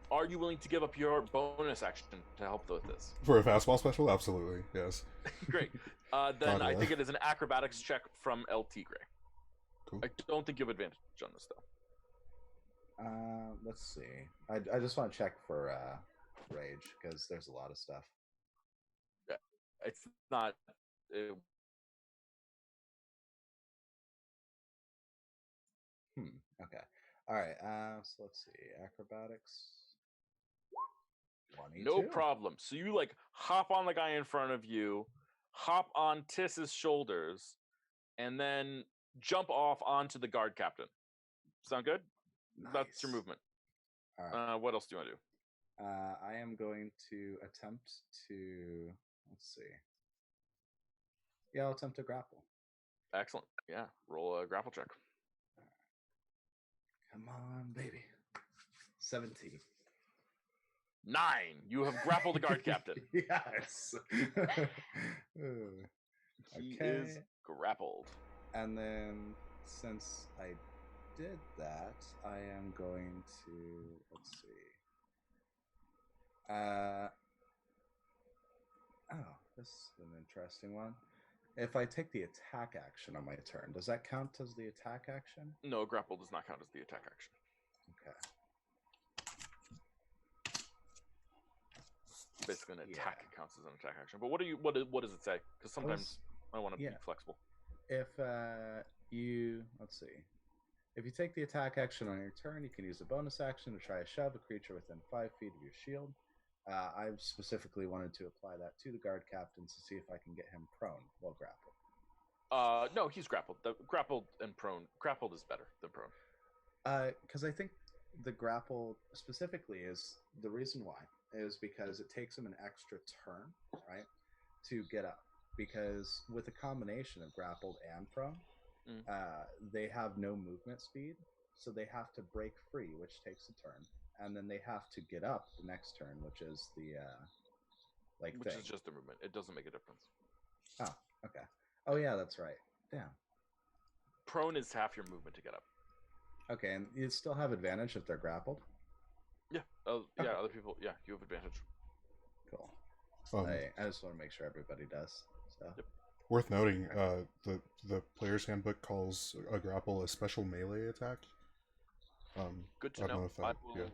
Are you willing to give up your bonus action to help with this? For a fastball special, absolutely, yes. Great. Then God, I yeah. think it is an acrobatics check from El Tigre. Cool. I don't think you have advantage on this though. Let's see. I just want to check for rage because there's a lot of stuff. It's not. Okay. All right. So let's see. Acrobatics. 22. No problem. So you like hop on the guy in front of you, hop on Tiss's shoulders, and then jump off onto the guard captain. Sound good? That's your Nice. movement. All right. What else do you want to do? I am going to attempt to. Let's see. Yeah, I'll attempt to grapple. Excellent. Yeah. Roll a grapple check. Come on, baby. 17. 9. You have grappled the guard captain. Yes. He Okay. is grappled. And then since I did that, I am going to let's see. This is an interesting one. If I take the attack action on my turn, does that count as the attack action? No, grapple does not count as the attack action. Okay. Basically, an attack Yeah. counts as an attack action. But what does it say? Because sometimes I want to be yeah. flexible. If you let's see. If you take the attack action on your turn, you can use a bonus action to try to shove a creature within 5 feet of your shield. I've specifically wanted to apply that to the guard captain to see if I can get him prone while grappled. No, he's grappled. The grappled and prone. Grappled is better than prone. Because I think the grapple specifically is the reason why is because it takes him an extra turn, right, to get up. Because with a combination of grappled and prone, they have no movement speed, so they have to break free, which takes a turn, and then they have to get up the next turn, which is the which is just the movement. It doesn't make a difference. Oh, okay. Oh yeah, that's right. Damn. Prone is half your movement to get up. Okay, and you still have advantage if they're grappled? Yeah. Okay. Yeah, other people, yeah, you have advantage. Cool. I just want to make sure everybody does. So. Yep. Worth noting, the player's handbook calls a grapple a special melee attack. Good to know. I will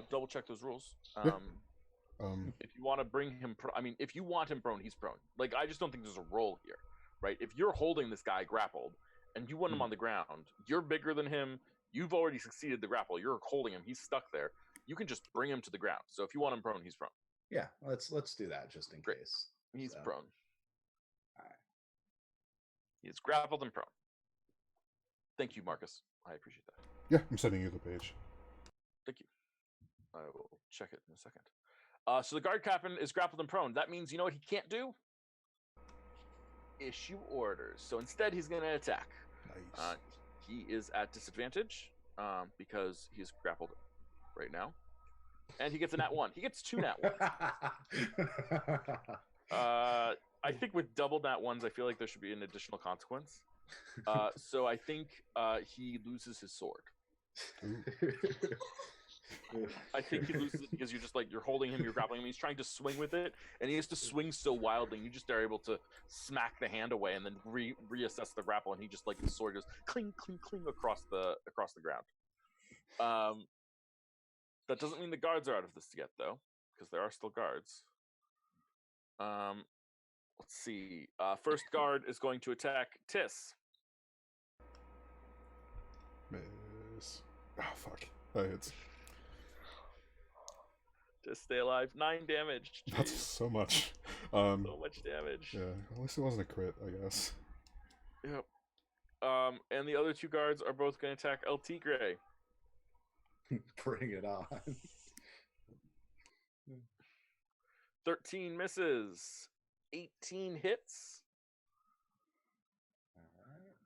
double check those rules. If you want to bring him, if you want him prone, he's prone. Like, I just don't think there's a role here, right? If you're holding this guy grappled and you want him on the ground, you're bigger than him. You've already succeeded the grapple. You're holding him. He's stuck there. You can just bring him to the ground. So if you want him prone, he's prone. Yeah, let's do that just in case. He's prone. All right. He's grappled and prone. Thank you, Marcus. I appreciate that. Yeah, I'm sending you the page. Thank you. I will check it in a second. So the guard captain is grappled and prone. That means, you know what he can't do? Issue orders. So instead, he's going to attack. Nice. He is at disadvantage because he's grappled right now. And he gets a nat 1. He gets 2 nat 1s. I think with double nat 1s, I feel like there should be an additional consequence. So I think he loses his sword. I think he loses it because you're holding him, you're grappling him, he's trying to swing with it, and he has to swing so wildly, and you just are able to smack the hand away and then reassess the grapple, and he just, like, the sword goes cling, cling, cling across the ground. That doesn't mean the guards are out of this yet, though, because there are still guards. Let's see. First guard is going to attack Tis. Miss. Oh, fuck. That hits. Just stay alive. 9 damage. Jeez. That's so much. So much damage. Yeah, at least it wasn't a crit, I guess. Yep. And the other 2 guards are both going to attack El Tigre. Bring it on. 13 misses. 18 hits. All right.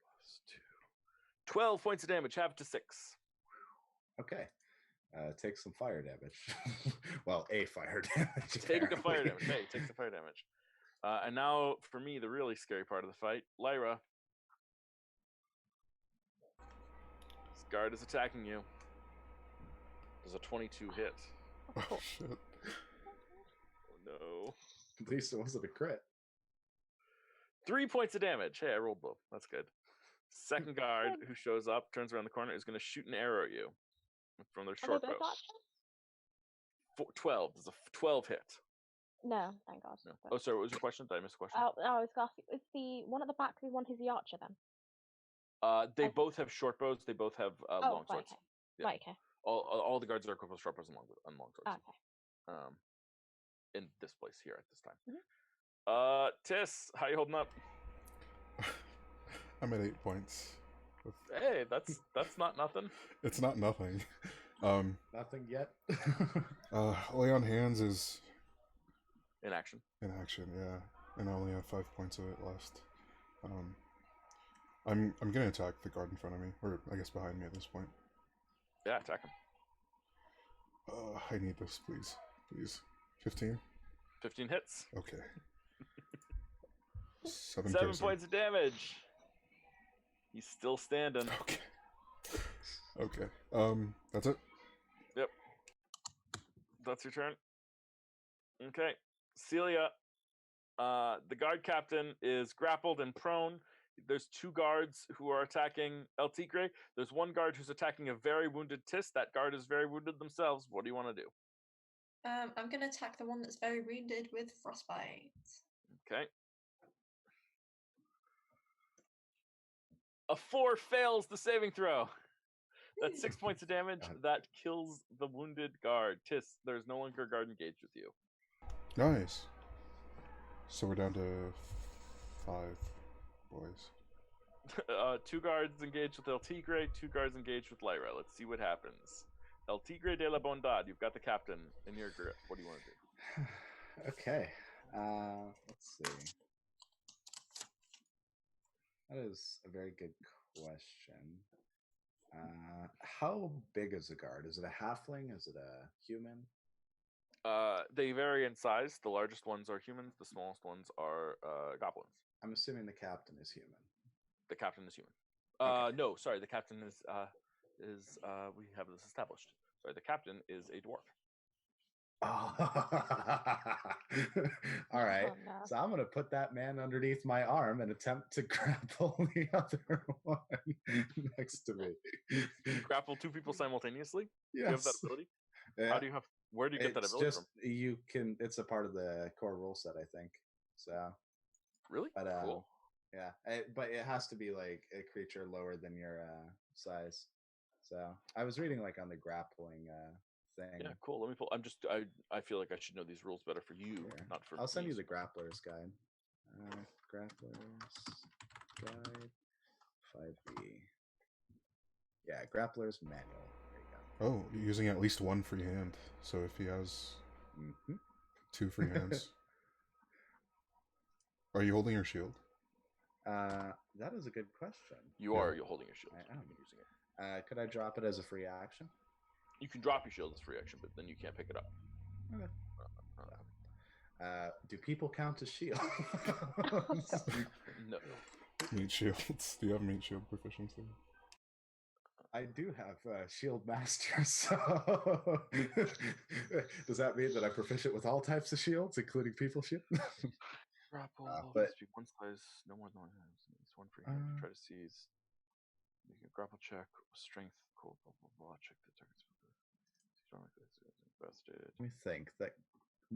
Plus 2. 12 points of damage. Half to 6. Okay. Take some fire damage. Well, a fire damage. Take the fire damage. Hey, take the fire damage. And now, for me, the really scary part of the fight. Lyra. This guard is attacking you. Does a 22 hit. Oh, shit. Oh, no. At least it wasn't a crit. 3 points of damage. Hey, I rolled low. That's good. Second guard who shows up, turns around the corner, is going to shoot an arrow at you from their short bow. 12. There's a 12 hit. No, thank God. No. Oh, sorry. What was your question? Did I miss a question? I was asking, is the one at the back the one who's the archer then? They both have short bows. They both have long swords. Okay. Yeah. Right, okay. All the guards are equipped with short bows and long swords. Okay. In this place here at this time. Mm-hmm. Tis, how you holding up? I'm at 8 points. Hey, that's not nothing. It's not nothing. Nothing yet. Lay on hands is in action. In action, yeah, and I only have 5 points of it left. I'm gonna attack the guard in front of me, or I guess behind me at this point. Yeah, attack him. I need this, please. 15. 15 hits. Okay. 7 points of damage. He's still standing. Okay. Okay. That's it. Yep. That's your turn. Okay. Celia. The guard captain is grappled and prone. There's 2 guards who are attacking El Tigre. There's 1 guard who's attacking a very wounded Tis. That guard is very wounded themselves. What do you want to do? I'm going to attack the one that's very wounded with frostbite. Okay. A 4 fails the saving throw. That's 6 points of damage. That kills the wounded guard. Tis, there's no longer guard engaged with you. Nice. So we're down to 5 boys. 2 guards engaged with El Tigre, 2 guards engaged with Lyra. Let's see what happens. El Tigre de la Bondad, you've got the captain in your grip. What do you want to do? Okay. Let's see. That is a very good question. How big is a guard? Is it a halfling? Is it a human? They vary in size. The largest ones are humans. The smallest ones are goblins. I'm assuming the captain is human. The captain is human. Okay. No, sorry. The captain is we have this established. Sorry, the captain is a dwarf. Oh. All right. Oh, no. So I'm going to put that man underneath my arm and attempt to grapple the other one next to me. Grapple 2 people simultaneously? Yes. Do you have that ability? Yeah. How do you have? Where do you get that It's ability just from? you can. It's a part of the core rule set, I think. So, Really? but Cool. yeah, but it has to be like a creature lower than your size. So I was reading like on the grappling thing. Yeah, cool. Let me pull. I feel like I should know these rules better for you, Here. not for. I'll send me. you the Grappler's Guide. Grappler's Guide 5e. Yeah, Grappler's Manual. There you Oh, you're using at least 1 free hand. So if he has go. 2 free hands. Are you holding your shield? That is a good question. You Yeah. are. You're holding your shield. I so am. you've been using it. Could I drop it as a free action? You can drop your shield as free action, but then you can't pick it up. Okay. Do people count as shields? No. Meat shields. Do you have meat shield proficiency? I do have Shield Master, so does that mean that I'm proficient with all types of shields, including people shield? Grapple but- must be one size, no more than one hand. It's one free hand. Try to seize. You can grapple check, strength, cool, blah blah blah. Check the target's strong like this. Invested. Let me think. That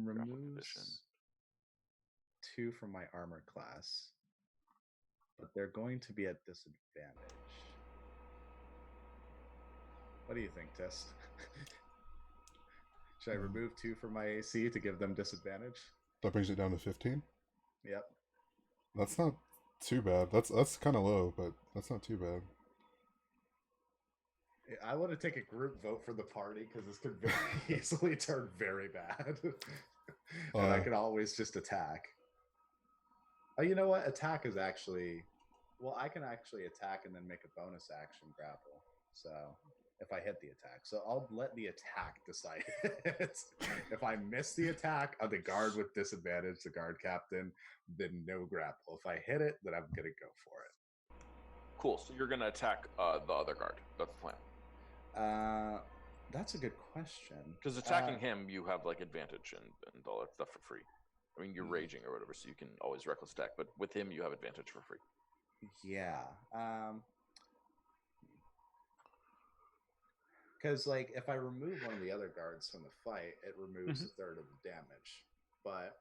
Grapple condition. removes 2 from my armor class, but they're going to be at disadvantage. What do you think, Test? Should I remove 2 from my AC to give them disadvantage? That brings it down to 15? Yep. That's not too bad. That's kind of low, but that's not too bad. I want to take a group vote for the party because this could very easily turn very bad. And I can always just attack. Oh, you know what? Attack is actually... Well, I can actually attack and then make a bonus action grapple. So, if I hit the attack. So, I'll let the attack decide it. If I miss the attack on the guard with disadvantage, the guard captain, then no grapple. If I hit it, then I'm going to go for it. Cool. So you're gonna attack the other guard. That's the plan. That's a good question. Because attacking him, you have like advantage and all that stuff for free. I mean, you're raging or whatever, so you can always reckless attack. But with him, you have advantage for free. Yeah. Because, like, if I remove one of the other guards from the fight, it removes a third of the damage. But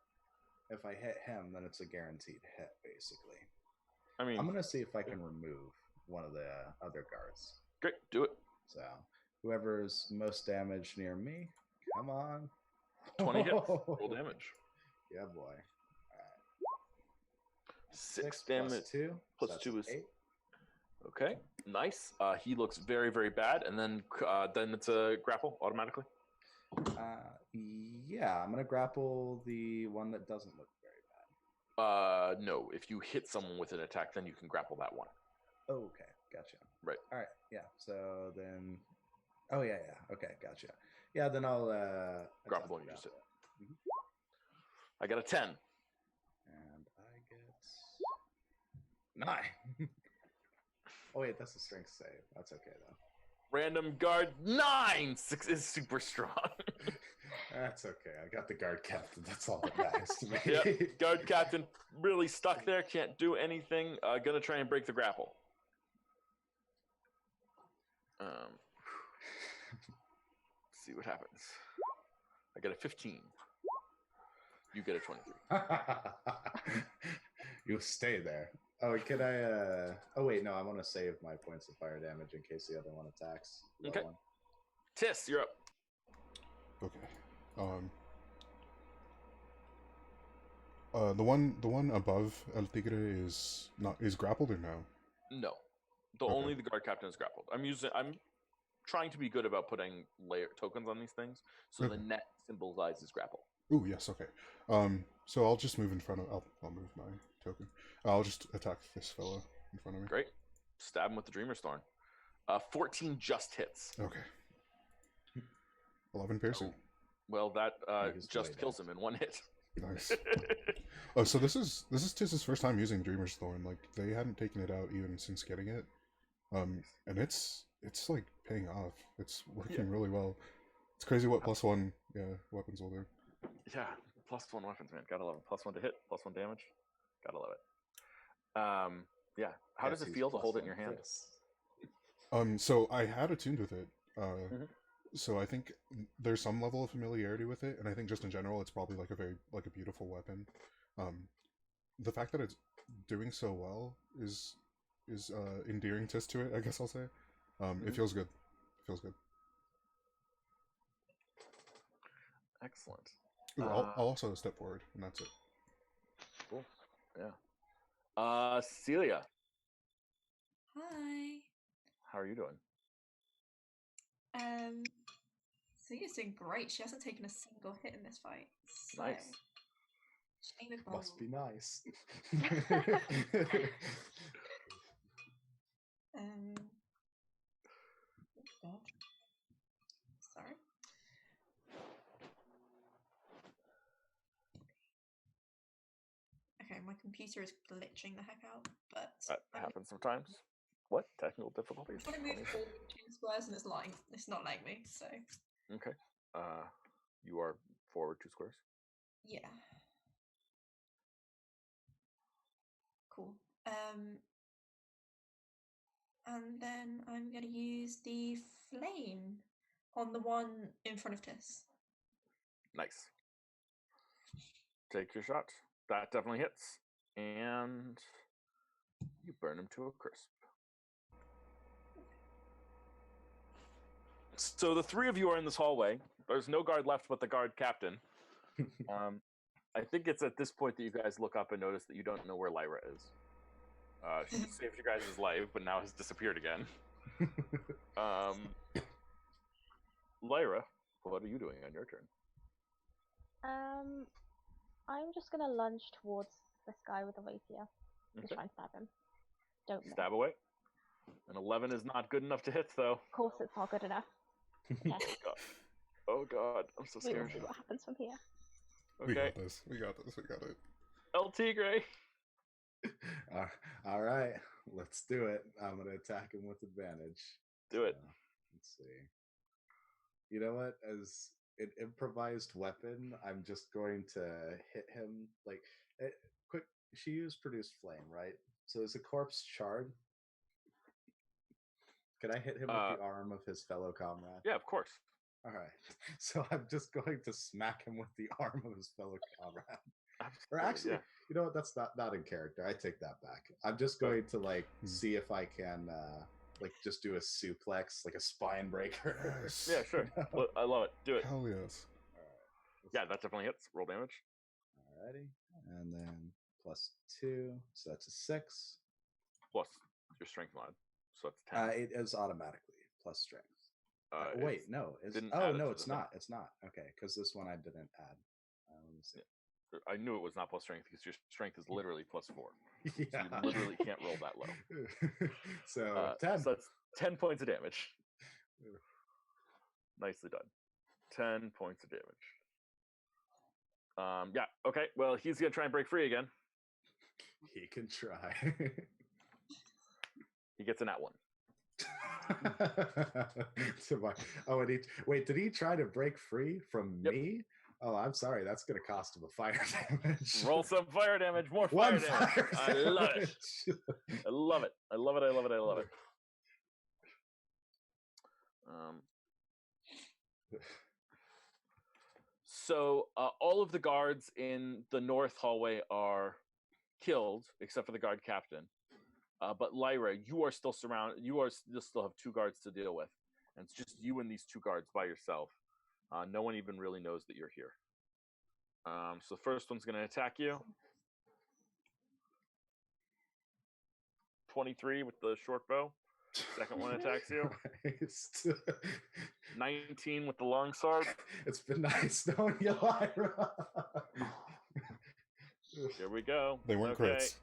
if I hit him, then it's a guaranteed hit, basically. I mean, I'm going to see if I can remove one of the other guards. great. Do it. So, whoever's most damaged near me, come on. 20 hits. Roll damage. Yeah, boy. 6 plus damage. 2. Plus so that's 2 is 8. Okay, nice. He looks very, very bad, and then it's a grapple automatically. Yeah, I'm gonna grapple the one that doesn't look very bad. No. If you hit someone with an attack, then you can grapple that one. Oh, okay, gotcha. Right. All right. Yeah. So then. Oh yeah. Okay, gotcha. Yeah. Then I'll Grapple the one you just hit. I got a 10. And I get 9. Oh wait, that's a strength save. That's okay though. Random guard 9. 6 is super strong. That's okay. I got the guard captain. That's all that matters to me. Yep. Guard captain really stuck there. Can't do anything. Gonna try and break the grapple. Let's see what happens. I got a 15. You get a 23. You stay there. Oh, can I? Oh wait, no. I want to save my points of fire damage in case the other one attacks. The Okay. low one. Tis, you're up. Okay. The one above El Tigre is grappled or no? No, the Okay. only the guard captain is grappled. I'm trying to be good about putting layer tokens on these things, so the Okay. net symbolizes grapple. Ooh, yes. Okay. So I'll just move in front of. I'll move my token. I'll just attack this fellow in front of me. Great. Stab him with the Dreamer's Thorn. 14 just hits. Okay. 11 piercing. Well, that He's just way kills dead. him in one hit. Nice. Oh, so this is Tiz's first time using Dreamer's Thorn. Like they hadn't taken it out even since getting it. And it's like paying off. It's working really well. It's crazy what +1 weapons will do. Yeah, +1 weapons, man. Gotta love it. +1 to hit, +1 damage. Gotta love it. Yeah. How does it feel to hold it in your hand? So I had attuned with it. Mhm. So I think there's some level of familiarity with it, and I think just in general, it's probably like a beautiful weapon. The fact that it's doing so well is endearing to it, I guess I'll say. It feels good. Feels good. Excellent. Ooh, I'll also step forward, and that's it. Cool. Yeah. Celia, Hi. how are you doing? Celia's doing great. She hasn't taken a single hit in this fight. So, Nice. aim it Must be bold. nice. Oh God. Sorry. Okay, my computer is glitching the heck out, but That happens sometimes. What? Technical difficulties? I'm trying to move forward 2 squares and it's not letting me, so Okay. You are forward 2 squares. yeah. Cool. And then I'm gonna use the flame on the one in front of Tis. Nice. Take your shot. That definitely hits. And you burn him to a crisp. So the 3 of you are in this hallway. There's no guard left but the guard captain. I think it's at this point that you guys look up and notice that you don't know where Lyra is. She just saved you guys' life, but now has disappeared again. Lyra, what are you doing on your turn? I'm just gonna lunge towards this guy with a rapier and Okay. try and stab him. Don't miss. Stab away. An 11 is not good enough to hit, though. Of course, it's not good enough. Okay. Oh god, I'm so We will scared. see what happens from here. We Okay, got this. We got this. We got it. El Tigre. All right, let's do it. I'm gonna attack him with advantage. Do it. Let's see. You know what? As an improvised weapon, I'm just going to hit him. Like, quick. She used produce flame, right? So is a corpse charred? Could I hit him with the arm of his fellow comrade? Yeah, of course. All right. So I'm just going to smack him with the arm of his fellow comrade. Or actually, yeah. you know what? That's not in character. I take that back. I'm just going to like see if I can like just do a suplex, like a spine breaker. Yes. Yeah, sure. Well, I love it. Do it. Hell yes. All right. Yeah, that definitely hits. Roll damage. Alrighty. And then +2. So that's a 6. Plus your strength mod. So that's 10. It is automatically plus strength. Wait, no. didn't Oh, add it no, to it's the thing. not. It's not. Okay, because this one I didn't add. Let me see. I knew it was not plus strength because your strength is literally +4. Yeah. So you literally can't roll that low. So 10. So that's 10 points of damage. Nicely done. 10 points of damage. Yeah, okay. Well, he's going to try and break free again. He can try. He gets an @1. Oh, and wait, did he try to break free from Yep. me? Oh, I'm sorry. That's going to cost him a fire damage. Roll some fire damage. More fire One damage. fire I love it. damage. I love it. I love it. I love it. I love it. So all of the guards in the north hallway are killed, except for the guard captain. But Lyra, you are still surrounded. You still have 2 guards to deal with, and it's just you and these 2 guards by yourself. No one even really knows that you're here. So the first one's going to attack you. 23 with the short bow. Second one attacks you. 19 with the long sword. It's been nice knowing you, Lyra. Here we go. They weren't crits.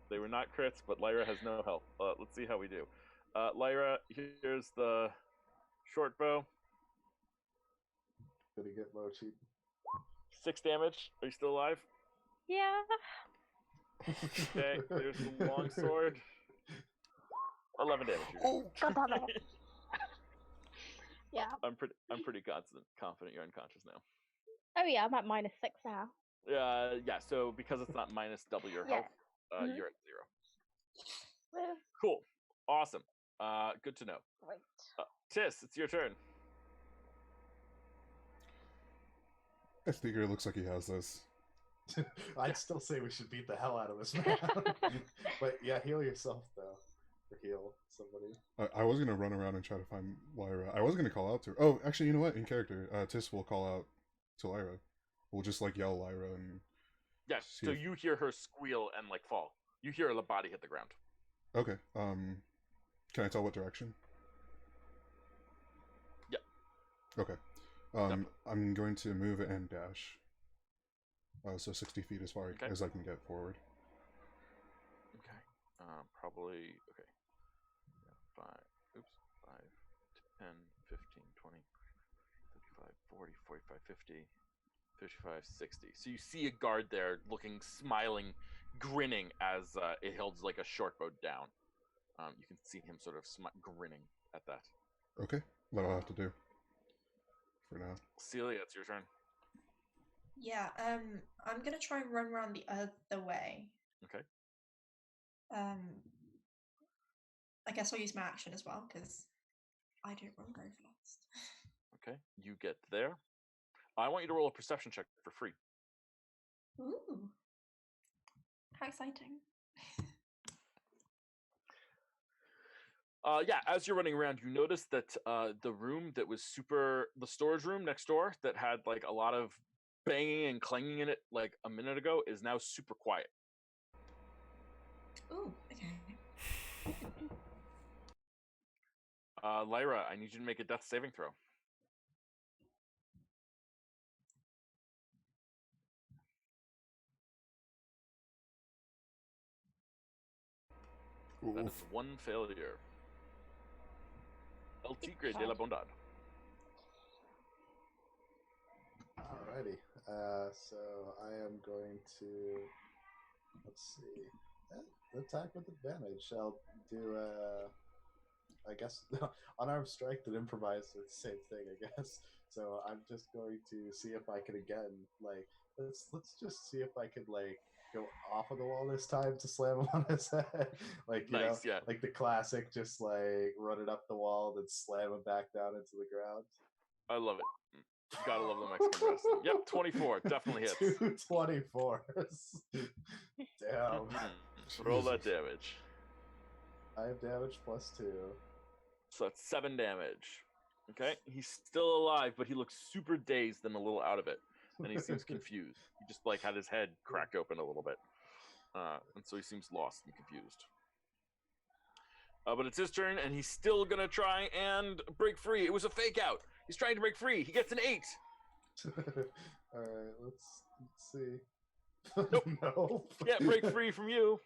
They were not crits, but Lyra has no health. Let's see how we do. Lyra, here's the short bow. Did he get low cheat? 6 damage. Are you still alive? Yeah. Okay, there's the long sword. 11 damage. Oh, God damn it. Yeah. I'm pretty confident you're unconscious now. Oh yeah, I'm at -6 now. Yeah. So because it's not minus double your Yeah. health, you're at 0. Well, Cool. Awesome. Good to know. Great. Tis, it's your turn. Oh. I think it looks like he has this. I'd still say we should beat the hell out of this man. But yeah, heal yourself though. Or heal somebody. I was gonna run around and try to find Lyra. I was gonna call out to her. Oh, actually, you know what? In character, Tis will call out to Lyra. We'll just like yell Lyra and. Yeah. See So if- you hear her squeal and like fall. You hear her body hit the ground. Okay. Can I tell what direction? Yeah. Okay. I'm going to move and dash. So 60 feet as far Okay. as I can get forward. Okay. Probably. Okay. Yeah, 5, 10, 15, 20, 35, 40, 45, 50, 55, 60. So you see a guard there looking, smiling, grinning as it holds like a short bow down. You can see him sort of grinning at that. Okay. That'll have to do. For now. Celia, it's your turn. Yeah, I'm gonna try and run around the other way. Okay. I guess I'll use my action as well, because I don't run very fast. Okay. You get there. I want you to roll a perception check for free. Ooh. How exciting. Yeah, as you're running around, you notice that the room that was the storage room next door that had like a lot of banging and clanging in it like a minute ago is now super quiet. Ooh, okay. Lyra, I need you to make a death saving throw. That is Oof. 1 failure. El Tigre de la Bondad. Alrighty. So I am going to, let's see, attack with advantage. I'll do I guess unarmed strike that improvise. It's the same thing, I guess. So I'm just going to see if I can again, like, let's just see if I could like go off of the wall this time to slam him on his head. Like, you know, Nice, yeah. like the classic, just like run it up the wall, then slam him back down into the ground. I love it. You gotta love the Mexican wrestling. Yep, 24. Definitely hits. 2 24s. Damn. Roll that damage. I have damage +2. So that's 7 damage. Okay, he's still alive, but he looks super dazed and a little out of it, and he seems confused. He just like had his head cracked open a little bit, and so he seems lost and confused. But it's his turn, and he's still gonna try and break free. It was a fake out. He's trying to break free. He gets an 8. All right, let's see. Nope. No. Can't break free from you.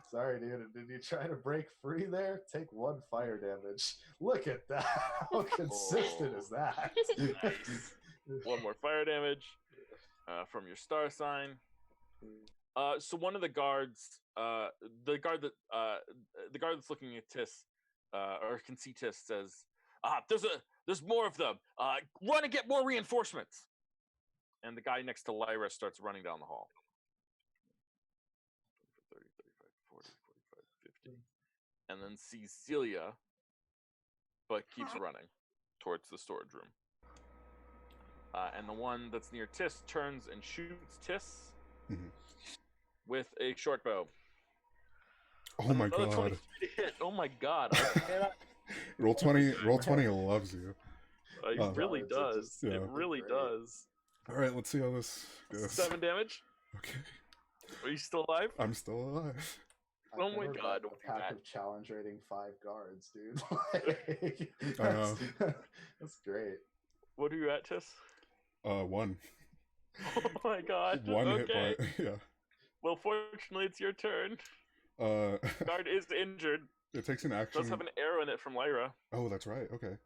Sorry, dude. Did you try to break free there? Take 1 fire damage. Look at that. How consistent is that? Nice. 1 more fire damage from your star sign. So one of the guards, the guard that's looking at Tis, or can see Tis, says, there's more of them. Run and get more reinforcements. And the guy next to Lyra starts running down the hall. 30, 35, 40, 45, 50. And then sees Celia, but keeps running towards the storage room. And the one that's near Tis turns and shoots Tis. Mhm. with a short bow. Oh my Another god. 23 to hit. Oh my god. I cannot. Roll 20. Roll 20 loves you. It really Guards are does. just It Yeah. really great. does. All right, let's see how this goes. 7 damage. Okay, Are you still alive? I'm still alive. I've Oh my never God, met a pack Matt. of challenge rating 5 guards, dude. I know. That's great. What are you at, Tis? 1. Oh my god. 1 hit Okay. point. Yeah. Well, fortunately, it's your turn. Guard is injured. It takes an Does action. have an arrow in it from Lyra. Oh, that's right. Okay.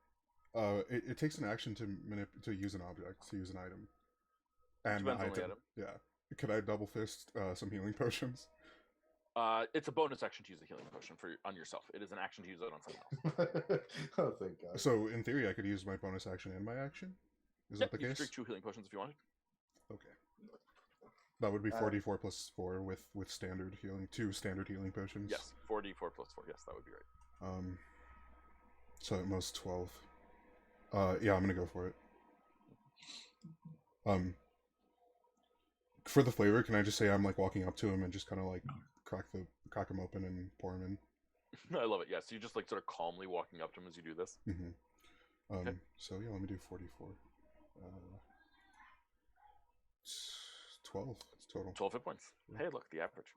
It takes an action to use an object, to use an item. And Depends on the item. item. Yeah. Could I double fist some healing potions? It's a bonus action to use a healing potion on yourself. It is an action to use it on someone else. Oh, thank God. So in theory, I could use my bonus action and my action. Is that the You can case? drink 2 healing potions if you wanted. Okay. That would be Uh, 4d4 plus 4 with standard healing, 2 standard healing potions. Yes, 4d4 plus 4. Yes, that would be right. So at most 12. Yeah, I'm gonna go for it. For the flavor, can I just say I'm like walking up to him and just kind of like crack him open and pour him in? I love it. Yeah, so you just like sort of calmly walking up to him as you do this. Mm-hmm. Okay. So yeah, let me do 44. 12. It's total. 12 hit points. Hey, look, the average.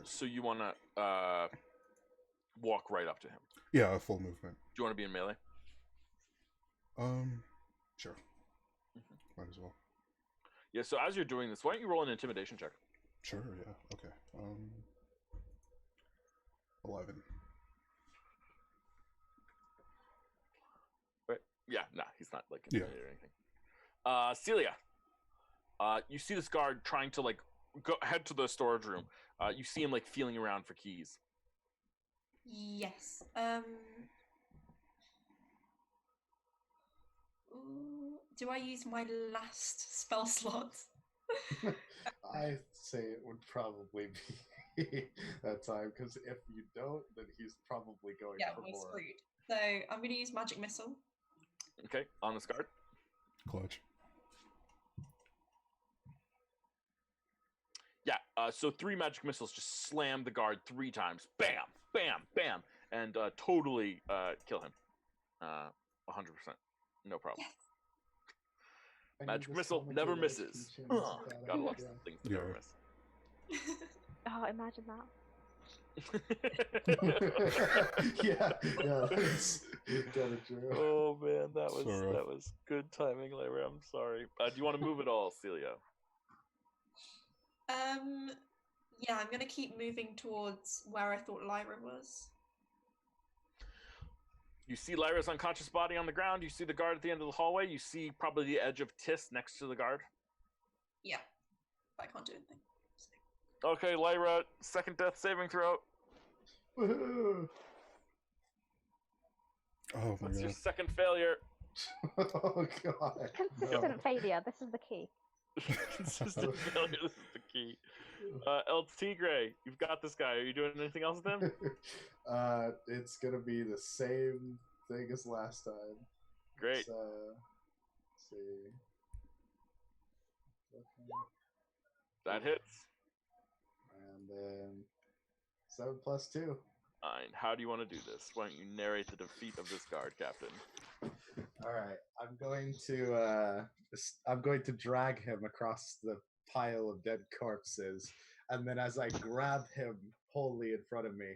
So you want to walk right up to him. Yeah, a full movement. Do you want to be in melee? Sure. Might as well. Yeah, so as you're doing this, why don't you roll an intimidation check? Sure, yeah. Okay. 11. Right? Yeah, nah, he's not like Yeah. intimidated or anything. Celia, you see this guard trying to like head to the storage room. You see him like feeling around for keys. Yes. Do I use my last spell slot? I say it would probably be that time, because if you don't, then he's probably going Yeah, for we're more. screwed. So I'm going to use magic missile. Okay, on this guard. Clutch. Yeah, so 3 magic missiles just slam the guard 3 times. Bam, bam, bam, and totally kill him. 100%. No problem. Yes. I need Magic this missile comic never book misses. keychain, Ugh, it's a bad God loves idea. things that Yeah. never miss. Oh, imagine that. yeah, that's kind of true. Oh man, that So rough. was good timing, Lyra. I'm sorry. Do you want to move at all, Celia? Yeah, I'm going to keep moving towards where I thought Lyra was. You see Lyra's unconscious body on the ground. You see the guard at the end of the hallway. You see probably the edge of Tis next to the guard. Yeah, but I can't do anything. Okay, Lyra, second death saving throw. Woohoo! Oh my What's your god. second failure? Oh god. Consistent failure. This is the key. Consistent failure. This is the key. El Tigre, you've got this guy. Are you doing anything else with him? It's gonna be the same thing as last time. Great. Let's see. That hits. And then 7 plus 2. Fine. How do you want to do this? Why don't you narrate the defeat of this guard, Captain? All right, I'm going to drag him across the pile of dead corpses, and then as I grab him wholly in front of me,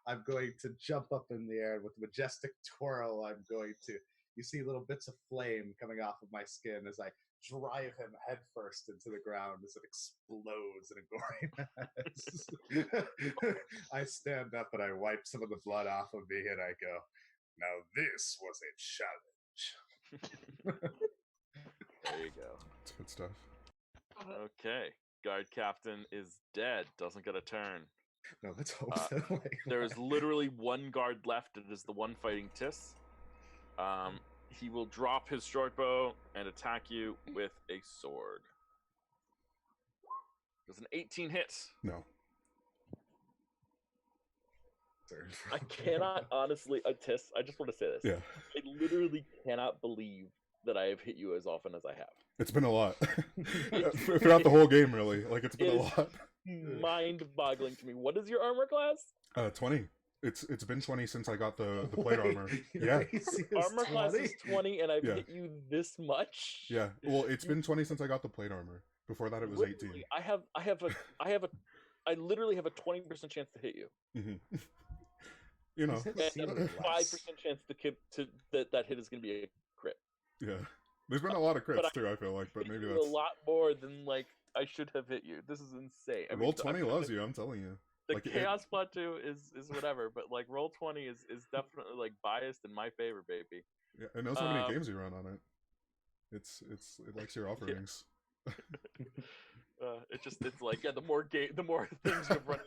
I'm going to jump up in the air with majestic twirl. You see little bits of flame coming off of my skin as I drive him headfirst into the ground as it explodes in a gory mess. I stand up and I wipe some of the blood off of me, and I go, "Now this was a challenge." There you go. It's good stuff. Okay. Guard captain is dead. Doesn't get a turn. No, let's hope that There is literally one guard left. It is the one fighting Tis. He will drop his short bow and attack you with a sword. Does an 18 hit? No. I cannot honestly, Tis, I just want to say this. Yeah. I literally cannot believe that I have hit you as often as I have. It's been a lot. Throughout the whole game, really. Like, it's been It a is lot. mind-boggling to me. What is your armor class? 20. It's been 20 since I got the plate armor. Your Yeah. AC is Armor class 20? is 20, and I've Yeah. hit you this much. Yeah. Well, it's been 20 since I got the plate armor. Before that, it was 18. Literally, I literally have a 20% chance to hit you, Mm-hmm. You know. He's hit and a ceiling less. 5% chance that hit is going to be a crit. Yeah. There's been a lot of But crits too, I feel like, but Hit maybe you that's... a lot more than like I should have hit you. This is insane. I mean, Roll 20 loves you, I'm telling you. The Like, chaos plateau is whatever, but like roll 20 is definitely like biased in my favor, baby. Yeah, I know so many Um, games you run on it. It likes your offerings. It's like the more things you've run,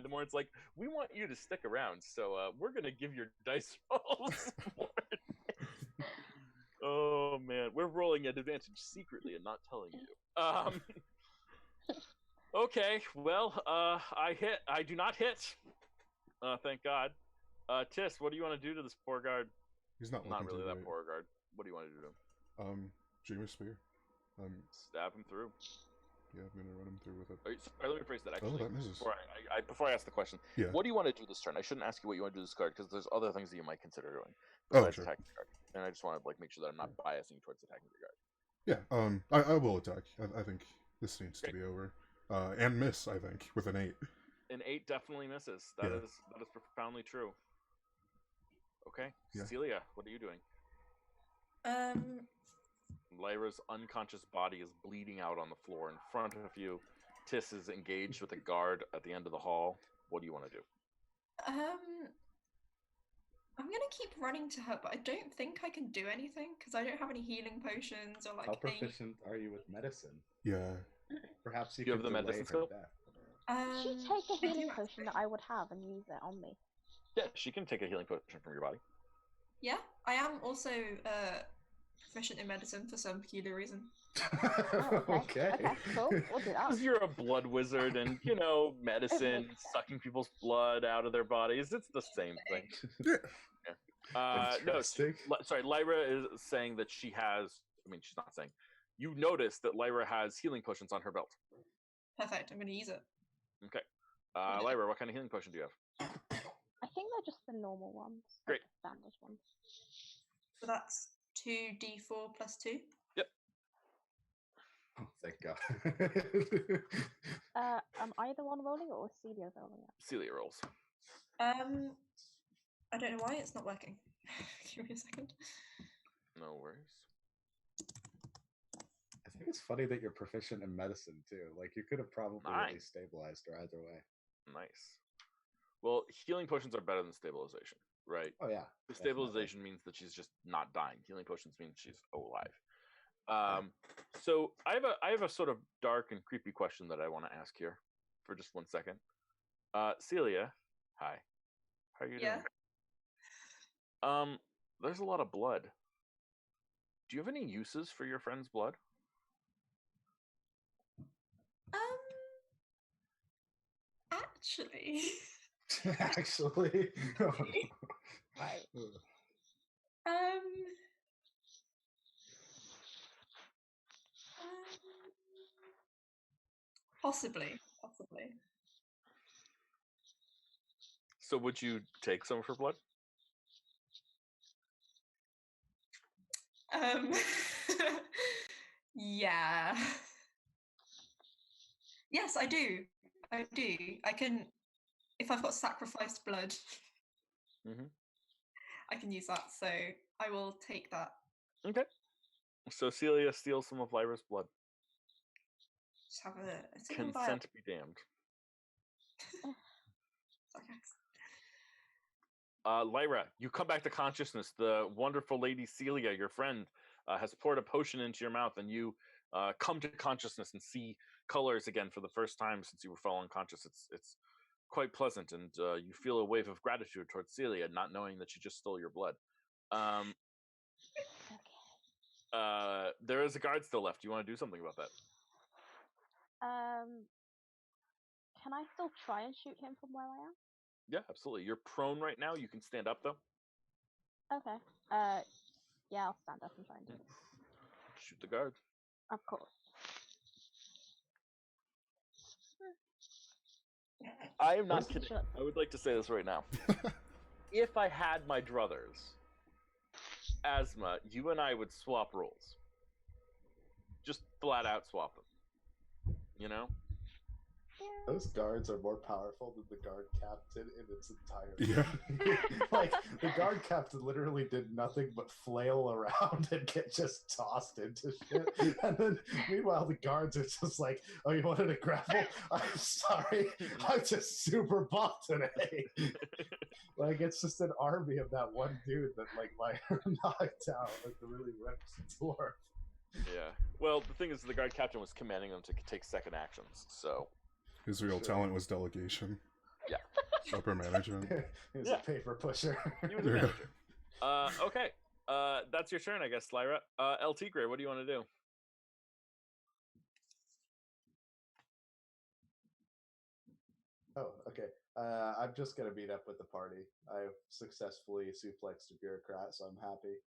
the more it's like we want you to stick around, so we're gonna give your dice rolls more. Oh man, we're rolling at advantage secretly and not telling you. Okay, well, I do not hit. Thank God. Tis, what do you want to do to this poor guard? He's not Not looking really too that great. poor guard. What do you want to do to him? Dreamer Spear. Stab him through. Yeah, I'm gonna run him through with it. Let me rephrase that actually. Oh, that misses. Before I ask the question, Yeah. what do you want to do this turn? I shouldn't ask you what you want to do this card because there's other things that you might consider doing Oh, besides sure. attacking the guard, and I just want to like make sure that I'm not biasing you towards attacking the guard. Yeah, I will attack. I think this needs to be over. And miss, I think, with an 8. An 8 definitely misses. That Yeah. is profoundly true. Okay, Yeah. Celia, what are you doing? Lyra's unconscious body is bleeding out on the floor in front of you. Tis is engaged with a guard at the end of the hall. What do you want to do? I'm gonna keep running to her, but I don't think I can do anything because I don't have any healing potions or like How any. proficient are you with medicine? Yeah. Perhaps you You could have the delay medicine her skill? death. She take a I do healing have potion that I would have and use it on me. Yeah, she can take a healing potion from your body. Yeah, I am also proficient in medicine for some peculiar reason. Oh, okay. Okay, cool. We'll do that. Because you're a blood wizard and, you know, medicine, sucking people's blood out of their bodies, it's the same thing. No, Interesting. sorry, Lyra is saying that she has, I mean, she's not saying. You notice that Lyra has healing potions on her belt. Perfect, I'm gonna use it. Okay. Lyra, what kind of healing potion do you have? I think they're just the normal ones. Great. The standard ones. So that's 2d4 plus 2. Oh, thank God. Am I the one rolling or was Celia rolling it? Celia rolls. I don't know why it's not working. Give me a second. No worries. I think it's funny that you're proficient in medicine too. Like you could have probably really Nice. stabilized her either way. Nice. Well, healing potions are better than stabilization, right? Oh yeah. The definitely. stabilization means that she's just not dying. Healing potions mean she's alive. So I have a sort of dark and creepy question that I want to ask here for just 1 second. Celia, hi. How are you Yeah. doing? There's a lot of blood. Do you have any uses for your friend's blood? Actually. Actually. Right. Possibly. So would you take some of her blood? Yeah. Yes, I do. I can, if I've got sacrificed blood, Mhm. I can use that. So I will take that. Okay. So Celia steals some of Lyra's blood. Just have a single vial. Consent be damned. Okay. Lyra, you come back to consciousness. The wonderful lady Celia, your friend, has poured a potion into your mouth, and you come to consciousness and see colors again for the first time since you were fallen unconscious. It's quite pleasant, and you feel a wave of gratitude towards Celia, not knowing that she just stole your blood. There is a guard still left. Do you want to do something about that? Can I still try and shoot him from where I am? Yeah, absolutely. You're prone right now. You can stand up though. Okay. Yeah, I'll stand up and try and do it. Shoot the guard. Of course. I am not Where's the kidding. shot? I would like to say this right now. If I had my druthers, Asthma, you and I would swap roles. Just flat out swap them. You know? Those guards are more powerful than the guard captain in its entirety. Yeah. Like, the guard captain literally did nothing but flail around and get just tossed into shit. And then, meanwhile, the guards are just like, oh, you wanted to grapple? I'm sorry. I'm just super buff today. Like, it's just an army of that one dude that, like, knocked out, like, the really ripped dwarf. Yeah. Well, the thing is, the guard captain was commanding them to take second actions, so... His real talent was delegation. Yeah. Upper management. He was Yeah. a paper pusher. He was a manager. Okay. That's your turn, I guess, Lyra. El Tigre, what do you want to do? Oh, okay. I'm just gonna meet up with the party. I've successfully suplexed a bureaucrat, so I'm happy.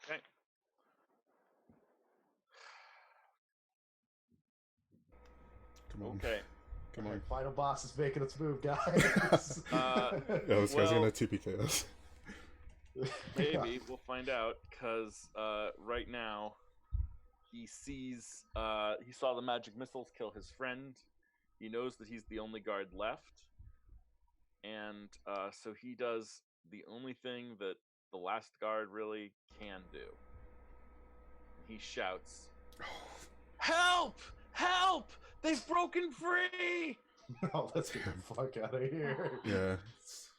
Okay. Come on. Okay. Come Okay, on. final boss is making its move, guys. Yeah, this guy's Well- gonna TPK us. Maybe. We'll find out, because right now, he sees... he saw the magic missiles kill his friend. He knows that he's the only guard left. And so he does the only thing that the last guard really can do. He shouts, "Help! Help! They've broken free!" No, let's get the fuck out of here. Yeah. It's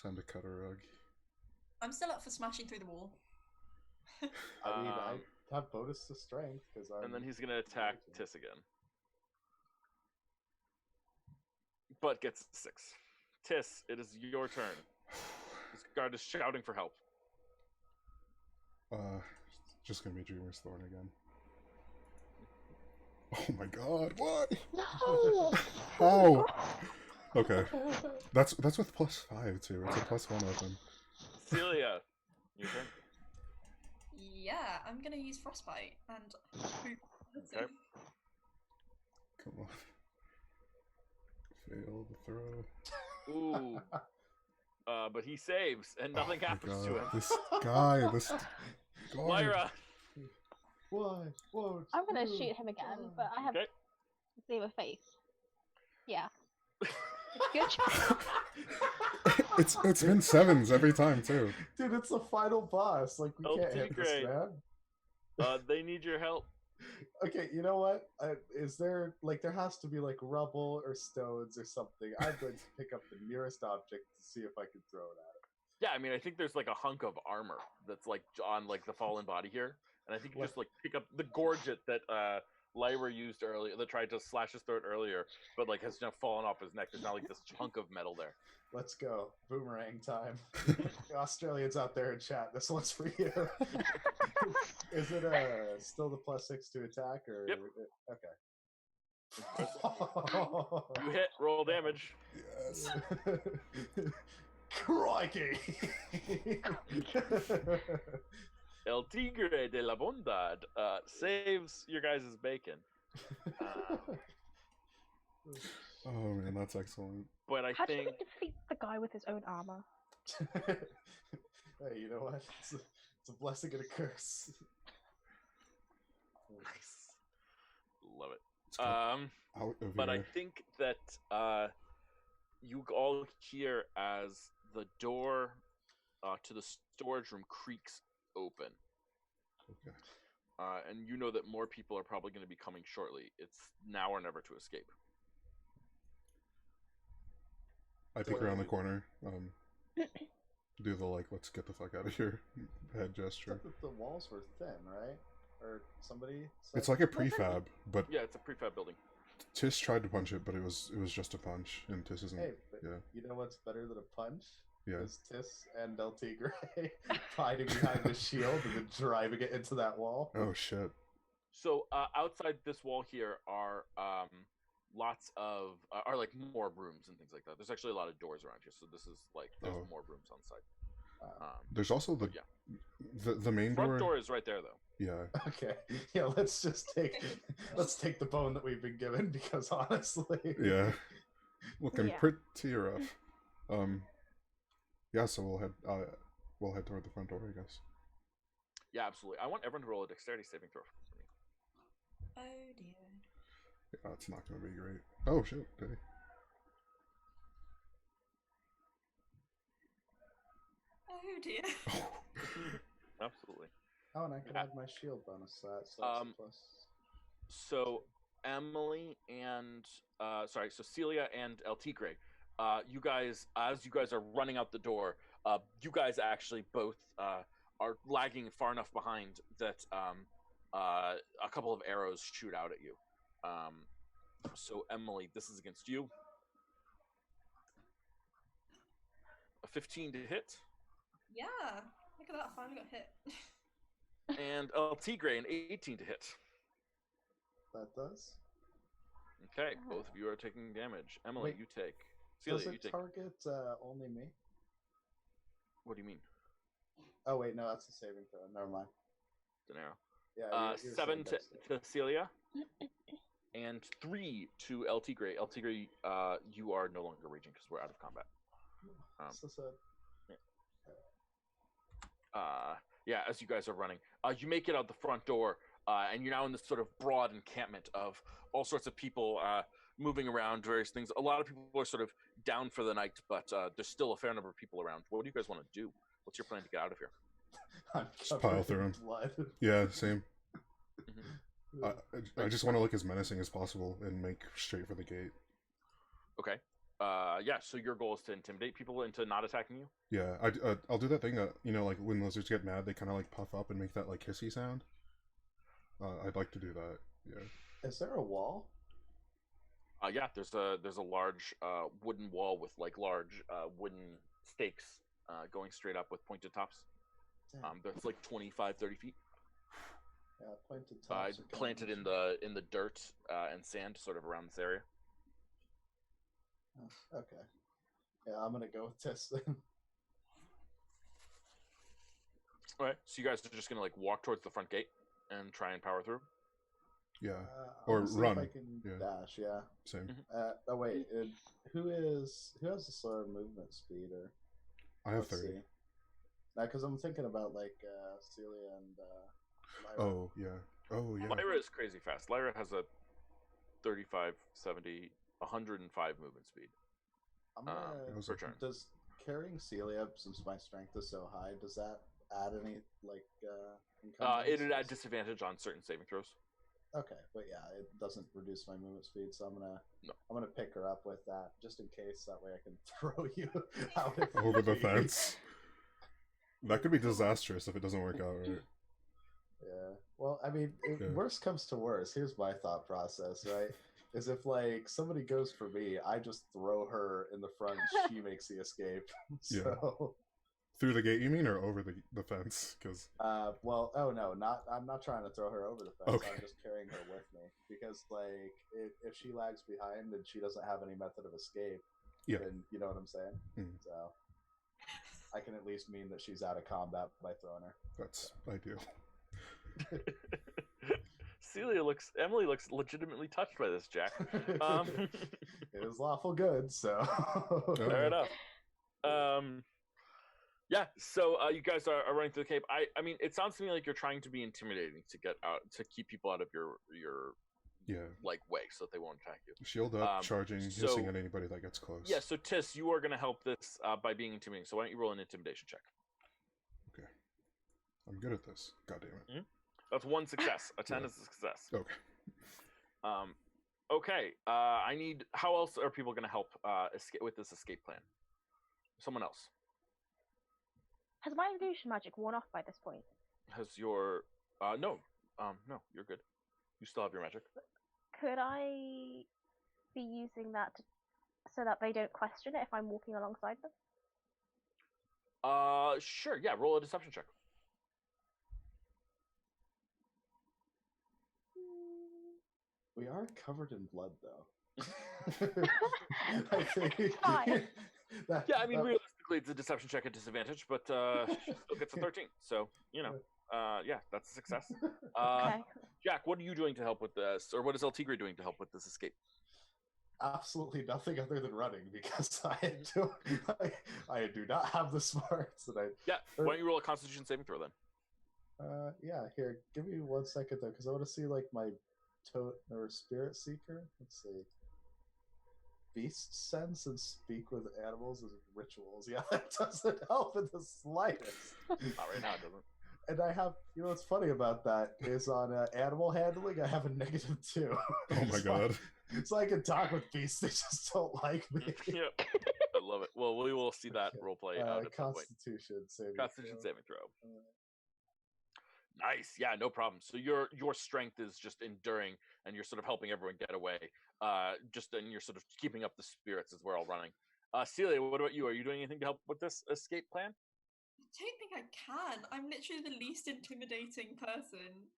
time to cut a rug. I'm still up for smashing through the wall. I mean, I Um, have bonus to strength because I'm. And then he's going to attack Tiss again. But gets 6. Tiss, it is your turn. This guard is shouting for help. Just gonna be Dreamer's Thorn again. Oh my god, what? No! How? Okay. That's with +5 too. It's a +1 weapon. Celia, your turn. Yeah, I'm gonna use Frostbite and hope. Okay. Come on. Fail the throw. Ooh. But he saves, and nothing Oh my happens to God, him. This guy, this guard. Lyra, Why? Won't I'm gonna you shoot him again, die? but I have okay. zero faith. Yeah. Good job. It's been 7s every time too. Dude, it's the final boss. Like, we Oh, can't hit this, great. man. They need your help. Okay, you know what? Is there, like, there has to be, like, rubble or stones or something. I'm going to pick up the nearest object to see if I can throw it at it. Yeah, I mean, I think there's like a hunk of armor that's like on like the fallen body here, and I think you just like pick up the gorget that Lyra used earlier, that tried to slash his throat earlier, but like has now fallen off his neck. There's now like this chunk of metal there. Let's go. Boomerang time. The Australians out there in chat, this one's for you. Is it still the +6 to attack? Or Yep. Okay. You hit, roll damage. Yes. Crikey! El Tigre de la Bondad saves your guys' bacon. Oh man, that's excellent. But I How did think we defeat the guy with his own armor? Hey, you know what? It's a blessing and a curse. nice. Love it. It's out of But I here. think that you all hear as the door to the storage room creaks open. Okay. And you know that more people are probably going to be coming shortly. It's now or never to escape. I peek around the corner. Do the like, let's get the fuck out of here head gesture. Except that the walls were thin, right? Or somebody said... It's like a prefab, but Yeah, it's a prefab building. Tiss tried to punch it, but it was just a punch, and Tiss isn't. Hey, but Yeah. you know what's better than a punch? Yeah. Is Tiss and Del Tigre hiding behind the shield and then driving it into that wall. Oh shit. So outside this wall here are lots of are like more rooms and things like that. There's actually a lot of doors around here, so this is like there's Oh. more rooms on site. There's also the yeah. the main Front door. door is right there though. Yeah. Okay. Yeah, let's take the bone that we've been given because honestly. Yeah. Looking Yeah. pretty rough. Yeah, so we'll head toward the front door, I guess. Yeah, absolutely. I want everyone to roll a dexterity saving throw for me. Oh dear. Yeah, it's not gonna be great. Oh shit, did he? Oh dear. Absolutely. Oh, and I can add my shield bonus to that, so that's a plus. So Emily and so Celia and El Tigre, you guys, as you guys are running out the door, you guys actually both are lagging far enough behind that a couple of arrows shoot out at you. So Emily, this is against you. A 15 to hit. Yeah. Look at that. I finally got hit. And El Tigre, an 18 to hit. That does. Okay, both of you are taking damage. Emily, Wait, you take. Does Celia, it you take. target only me? What do you mean? Oh wait, no, that's a saving throw. Never mind. Denaro. Yeah, you're 7 saying to Celia, and 3 to El Tigre. El Tigre, you are no longer raging because we're out of combat. So sad. Yeah, as you guys are running, you make it out the front door, and you're now in this sort of broad encampment of all sorts of people moving around, various things. A lot of people are sort of down for the night, but there's still a fair number of people around. What do you guys want to do? What's your plan to get out of here? I'm Just pile covered through in 'em. blood. Yeah, same. Mhm. I just want to look as menacing as possible and make straight for the gate. Okay. Yeah. So your goal is to intimidate people into not attacking you. Yeah, I'll do that thing. You know, like when lizards get mad, they kind of like puff up and make that like hissy sound. I'd like to do that. Yeah. Is there a wall? Yeah. There's a large wooden wall with like large wooden stakes going straight up with pointed tops. Damn. That's like 25, 30 feet. Yeah, pointed tops. are Planted kinda in the dirt and sand, sort of around this area. Oh, okay. Yeah, I'm gonna go with this then. All right. So you guys are just gonna like walk towards the front gate and try and power through. Yeah. I'm Or gonna see run. If I can Yeah. dash. Yeah. Same. Oh wait, who has the slower movement speed? Or I have let's 30. see. Now, because I'm thinking about like Celia and Lyra. Oh yeah. Oh yeah. Lyra is crazy fast. Lyra has a 35, 70, 105 movement speed. I'm gonna. Per turn. Does carrying Celia, since my strength is so high, does that add any like It'd add encumbrances? disadvantage on certain saving throws. Okay, but yeah, it doesn't reduce my movement speed, so No. I'm gonna pick her up with that just in case. That way, I can throw you out if Over the need be. fence. That could be disastrous if it doesn't work out right. Yeah. Well, I mean, if Yeah. worst comes to worst, here's my thought process, right? Is if like somebody goes for me, I just throw her in the front. She makes the escape. So. Through the gate, you mean, or over the fence? Because Well, oh no, I'm not trying to throw her over the fence. Okay. I'm just carrying her with me because, like, if she lags behind and she doesn't have any method of escape, Yeah. then you know what I'm saying. Mm. So I can at least mean that she's out of combat by throwing her. that's ideal. Emily looks legitimately touched by this, Jack. It is lawful good, so Fair enough. Yeah, so you guys are running through the cave. I mean, it sounds to me like you're trying to be intimidating to get out, to keep people out of your Yeah. like way, so that they won't attack you. Shield up, charging, so- hissing at anybody that gets close. Yeah, so Tis, you are going to help this by being intimidating. So why don't you roll an intimidation check? Okay. I'm good at this. God damn it. That's one success. A 10 Yeah. is a success. Okay. Okay. I need. How else are people going to help escape with this escape plan? Someone else. Has my illusion magic worn off by this point? Has your no, no, you're good. You still have your magic. Could I be using that so that they don't question it if I'm walking alongside them? Sure. Yeah, roll a deception check. we are covered in blood, though. I think Fine. Yeah, I mean, realistically, it's a deception check at disadvantage, but she still gets a 13. So, yeah, that's a success. Okay. Jack, what are you doing to help with this? Or what is El Tigre doing to help with this escape? absolutely nothing other than running because I do not have the smarts that I. Yeah, why don't you roll a Constitution saving throw then? Yeah, here, give me 1 second though, because I want to see like my or spirit seeker. Let's see. Beast sense and speak with animals as rituals. Yeah, that doesn't help in the slightest. Not right now, it doesn't. And I have, what's funny about that is on animal handling, I have a -2. Oh my god. So I can talk with beasts, they just don't like me. Yep. I love it. Well, we will see that role play out at some point. Constitution saving Constitution throw. saving throw. Nice. Yeah, no problem. So your strength is just enduring, and you're sort of helping everyone get away. And you're sort of keeping up the spirits as we're all running. Celia, what about you? Are you doing anything to help with this escape plan? I don't think I can. I'm literally the least intimidating person.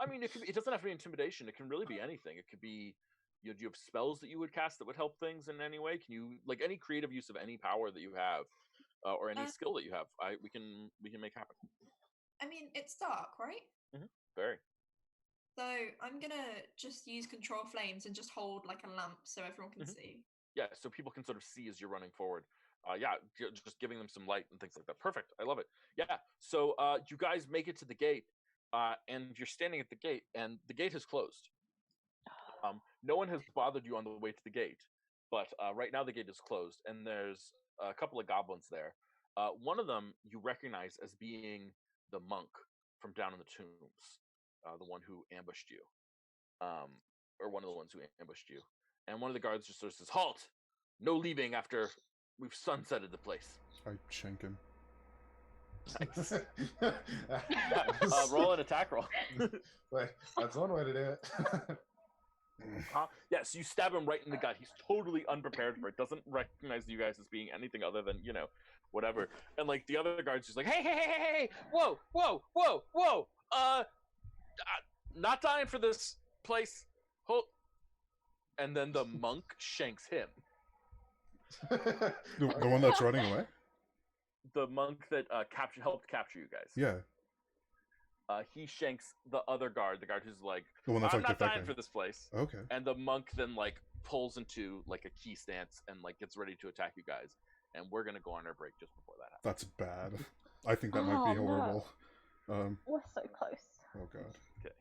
I mean, it doesn't have to be intimidation. It can really be anything. It could be, do you have spells that you would cast that would help things in any way? Can you, like, any creative use of any power that you have, or any skill that you have? We can make happen. I mean, it's dark, right? Very. So I'm gonna just use control flames and just hold like a lamp so everyone can see. Yeah, so people can sort of see as you're running forward. Just giving them some light and things like that. Perfect. I love it. Yeah. So you guys make it to the gate, and you're standing at the gate, and the gate is closed. No one has bothered you on the way to the gate, but right now the gate is closed, and there's a couple of goblins there. One of them you recognize as being the monk from down in the tombs, the one who ambushed you, or one of the ones who ambushed you. And one of the guards just sort of says, "Halt! No leaving after we've sunsetted the place." I shank him. Nice. Roll an attack roll. Wait, that's one way to do it. Yeah, so you stab him right in the gut. He's totally unprepared for it. Doesn't recognize you guys as being anything other than, whatever. And like the other guard's just like, hey, whoa, not dying for this place. Hold. And then the monk shanks him. The one that's running away? The monk that helped capture you guys. Yeah. He shanks the other guard, the guard who's like, The one that's I'm like not dying defecting. for this place. Okay. And the monk then like pulls into like a key stance and like gets ready to attack you guys. And we're gonna go on our break just before that happens. That's bad. I think that might be Oh, no. horrible. We're so close. Oh god. Okay.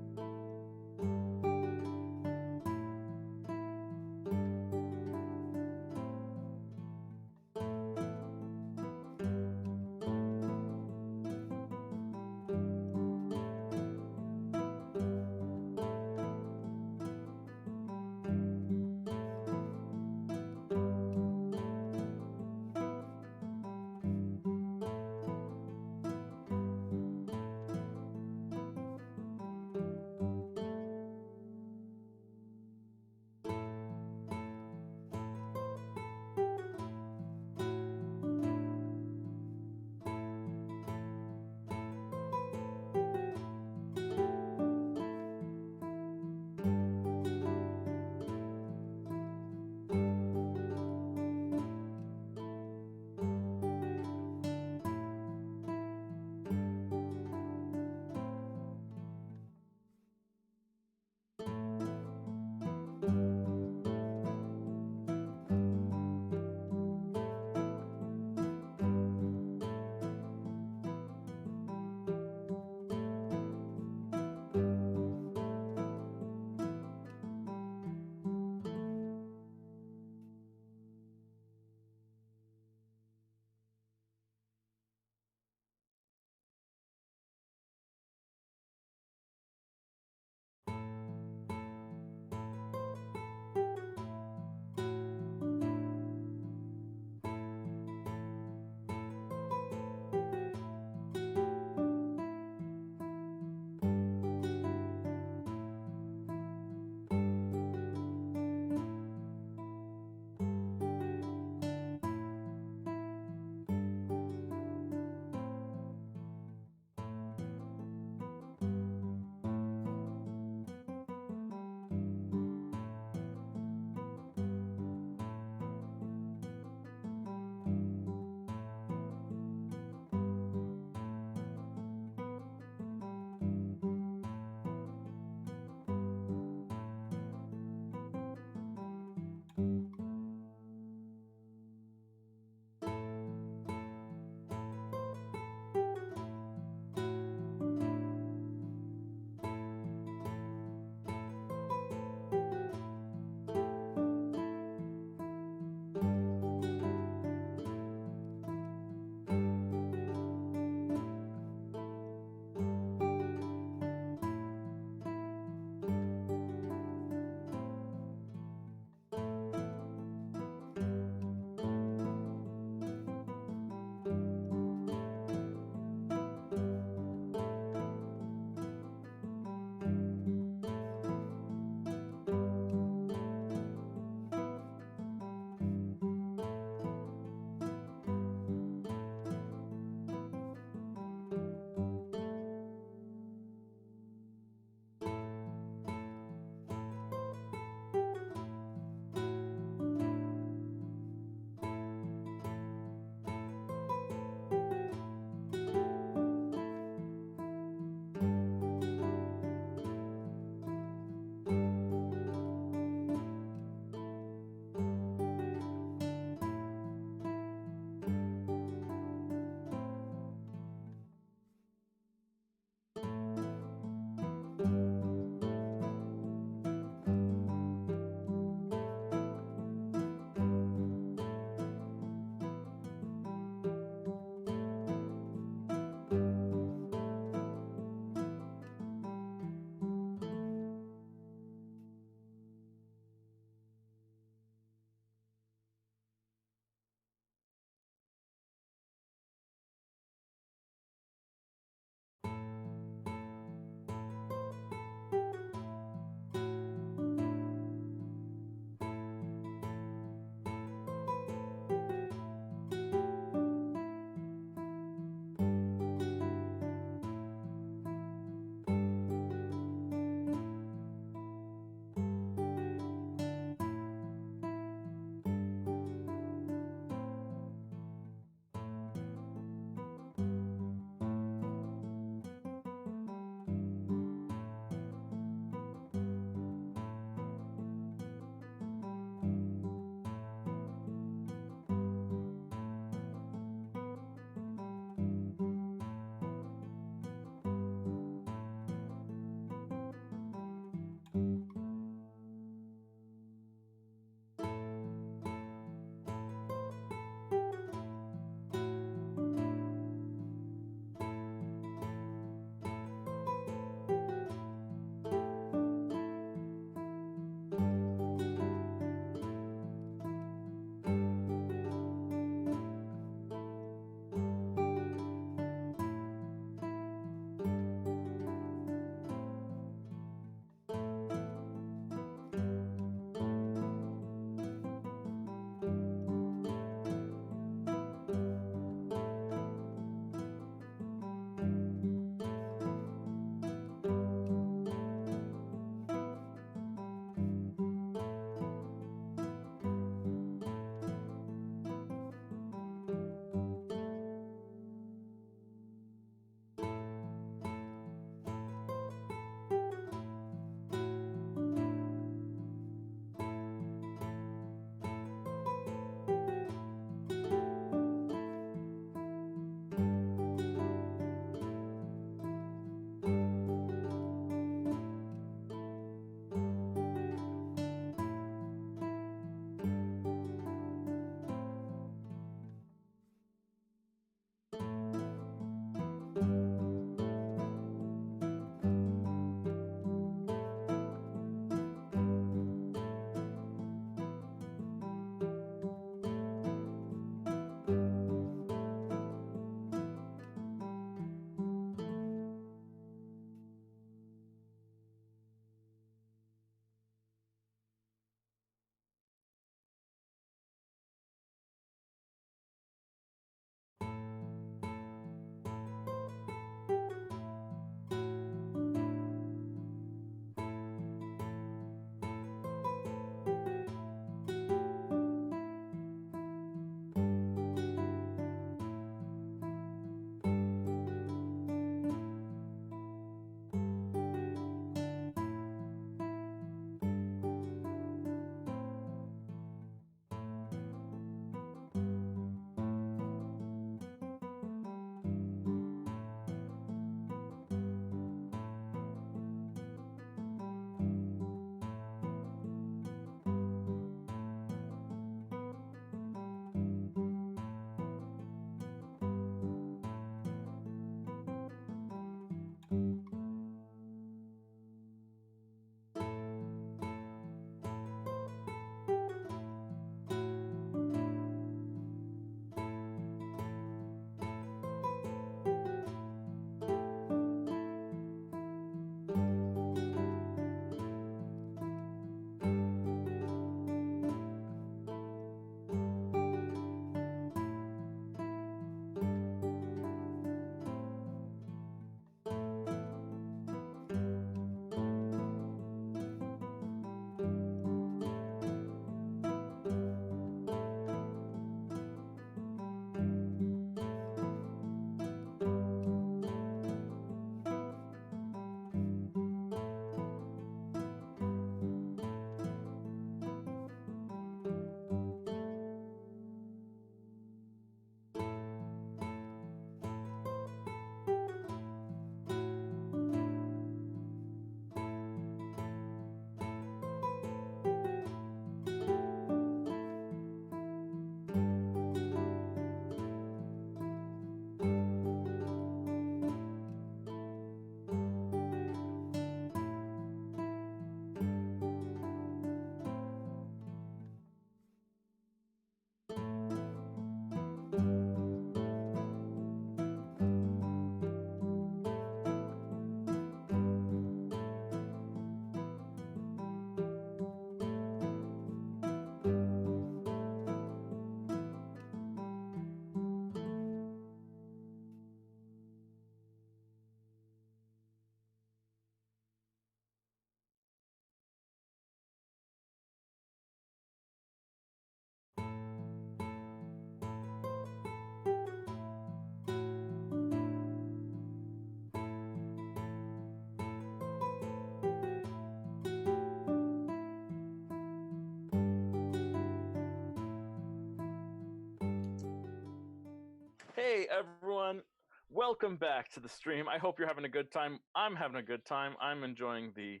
Hey everyone, welcome back to the stream. I hope you're having a good time. I'm having a good time. I'm enjoying the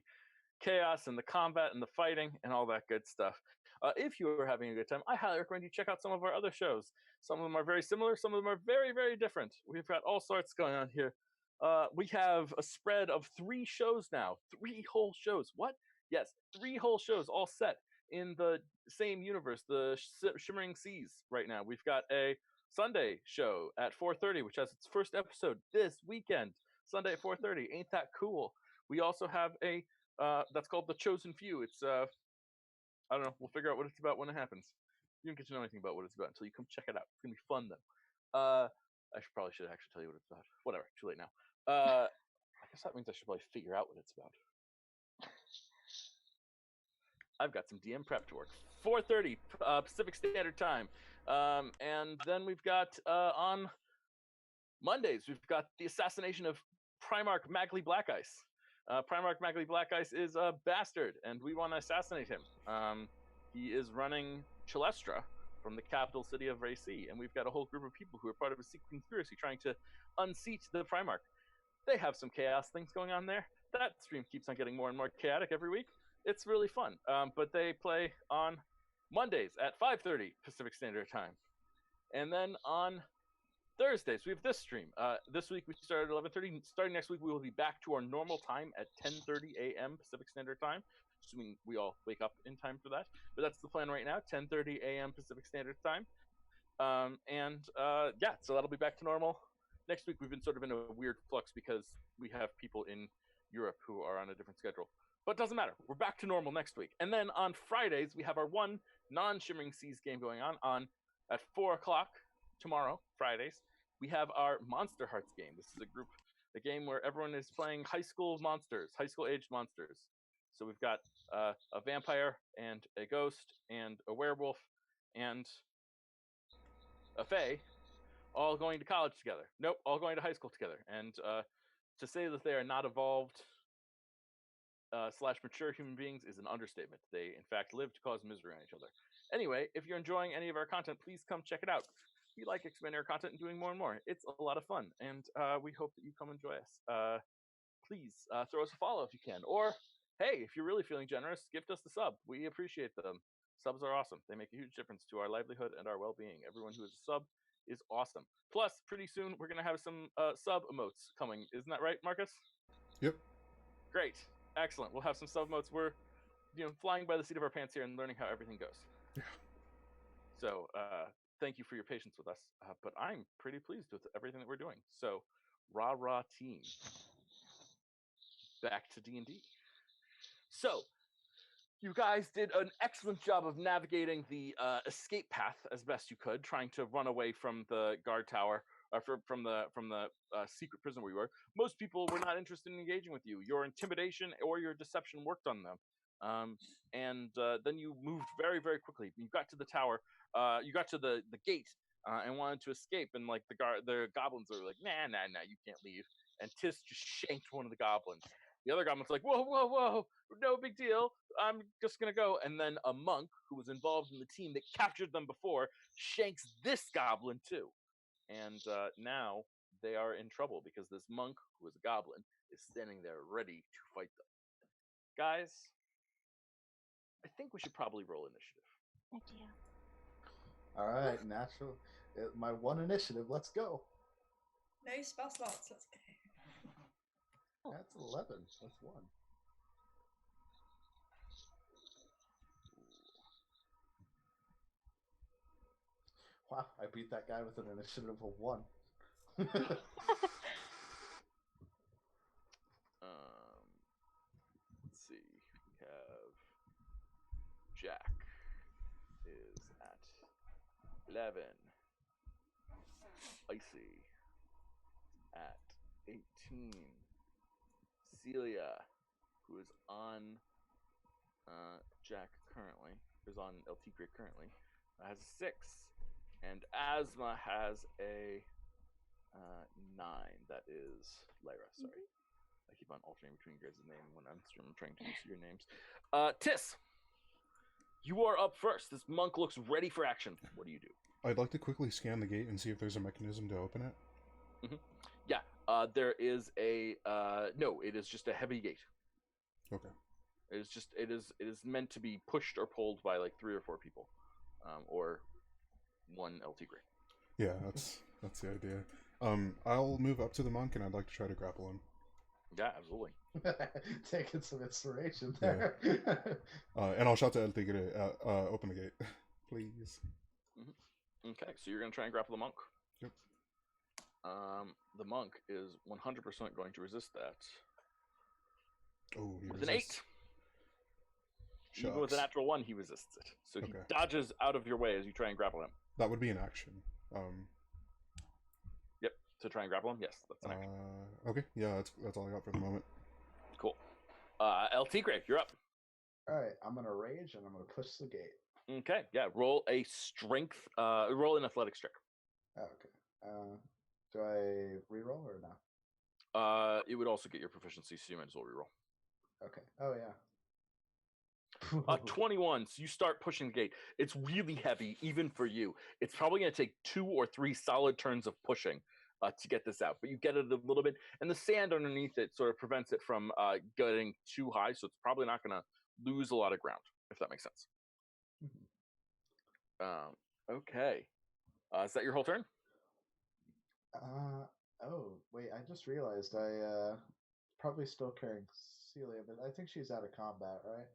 chaos and the combat and the fighting and all that good stuff. If you are having a good time, I highly recommend you check out some of our other shows. Some of them are very similar, some of them are very, very different. We've got all sorts going on here. We have a spread of 3 shows now. 3 whole shows. What? Yes, 3 whole shows all set in the same universe, the Shimmering Seas right now. We've got a Sunday show at 4:30, which has its first episode this weekend. Sunday at 4:30. Ain't that cool? We also have a that's called The Chosen Few. It's I don't know. We'll figure out what it's about when it happens. You don't get to know anything about what it's about until you come check it out. It's gonna be fun though. I probably should actually tell you what it's about. Whatever. Too late now. I guess that means I should probably figure out what it's about. I've got some DM prep to work. 4:30 Pacific Standard Time. And then we've got on Mondays, we've got the assassination of Primarch Magley Black Ice. Primarch Magley Black Ice is a bastard, and we want to assassinate him. He is running Chalestra from the capital city of Racy, and we've got a whole group of people who are part of a secret conspiracy trying to unseat the Primarch. They have some chaos things going on there. That stream keeps on getting more and more chaotic every week. It's really fun. But they play on Mondays at 5:30 Pacific Standard Time. And then on Thursdays, we have this stream. This week we started at 11:30. Starting next week, we will be back to our normal time at 10:30 a.m. Pacific Standard Time, assuming we all wake up in time for that. But that's the plan right now, 10:30 a.m. Pacific Standard Time. Yeah, so that'll be back to normal. Next week, we've been sort of in a weird flux because we have people in Europe who are on a different schedule. But it doesn't matter. We're back to normal next week. And then on Fridays, we have our one non-Shimmering Seas game going on at 4 o'clock tomorrow, Fridays. We have our Monster Hearts game. This is a game where everyone is playing high school monsters, high school aged monsters. So we've got a vampire and a ghost and a werewolf and a fae all going to college together. Nope, all going to high school together. And to say that they are not evolved / mature human beings is an understatement. They, in fact, live to cause misery on each other. Anyway, if you're enjoying any of our content, please come check it out. We like expanding our content and doing more and more. It's a lot of fun, and we hope that you come enjoy us. Please throw us a follow if you can. Or, hey, if you're really feeling generous, gift us the sub. We appreciate them. Subs are awesome. They make a huge difference to our livelihood and our well-being. Everyone who is a sub is awesome. Plus, pretty soon, we're going to have some sub emotes coming. Isn't that right, Marcus? Yep. Great. Excellent. We'll have some sub emotes. We're flying by the seat of our pants here and learning how everything goes. Yeah. So, thank you for your patience with us, but I'm pretty pleased with everything that we're doing. So, rah team, back to D&D. So, you guys did an excellent job of navigating the escape path as best you could, trying to run away from the guard tower, from the secret prison where you were. Most people were not interested in engaging with you. Your intimidation or your deception worked on them. And then you moved very, very quickly. You got to the tower. You got to the gate and wanted to escape. And like the goblins are like, nah, you can't leave. And Tis just shanked one of the goblins. The other goblin's like, whoa, no big deal. I'm just gonna go. And then a monk who was involved in the team that captured them before shanks this goblin too. And now they are in trouble because this monk, who is a goblin, is standing there ready to fight them. Guys, I think we should probably roll initiative. Oh dear. All right, natural. My one initiative. Let's go. No spell slots. Let's go. That's 11. That's 1. Wow, I beat that guy with an initiative of 1. Let's see. We have Jack is at 11. Icy at 18. Celia, who is on Jack currently, is on LT grade currently, has a 6. And Asthma has a 9. That is Lyra, sorry. I keep on alternating between your guys' name when I'm trying to use your names. Tis, you are up first. This monk looks ready for action. What do you do? I'd like to quickly scan the gate and see if there's a mechanism to open it. Yeah, there is a no. It is just a heavy gate. Okay. It is meant to be pushed or pulled by like 3 or 4 people, or 1 LT Gray. Yeah, that's the idea. I'll move up to the monk and I'd like to try to grapple him. Yeah, absolutely. Taking some inspiration Yeah. there. And I'll shout to El Tigre, open the gate, please. Okay, so you're gonna try and grapple the monk. Yep. The monk is 100% going to resist that Oh, he with an resists. 8. Even with a Shucks. natural 1, he resists it. So he Okay. dodges out of your way as you try and grapple him. That would be an action. Yep. To try and grapple him, yes, that's an action. Okay, yeah, that's all I got for the moment. Cool. LT Gray, you're up. All right, I'm gonna rage and I'm gonna push the gate. Okay, yeah. Roll a strength. Roll an athletics check. Oh, okay. Do I reroll or no? It would also get your proficiency, so you might as well reroll. Okay. Oh yeah. 21. So you start pushing the gate. It's really heavy, even for you. It's probably going to take 2 or 3 solid turns of pushing to get this out. But you get it a little bit, and the sand underneath it sort of prevents it from getting too high. So it's probably not going to lose a lot of ground, if that makes sense. Okay. Is that your whole turn? Oh wait, I just realized I probably still carrying Celia, but I think she's out of combat, right?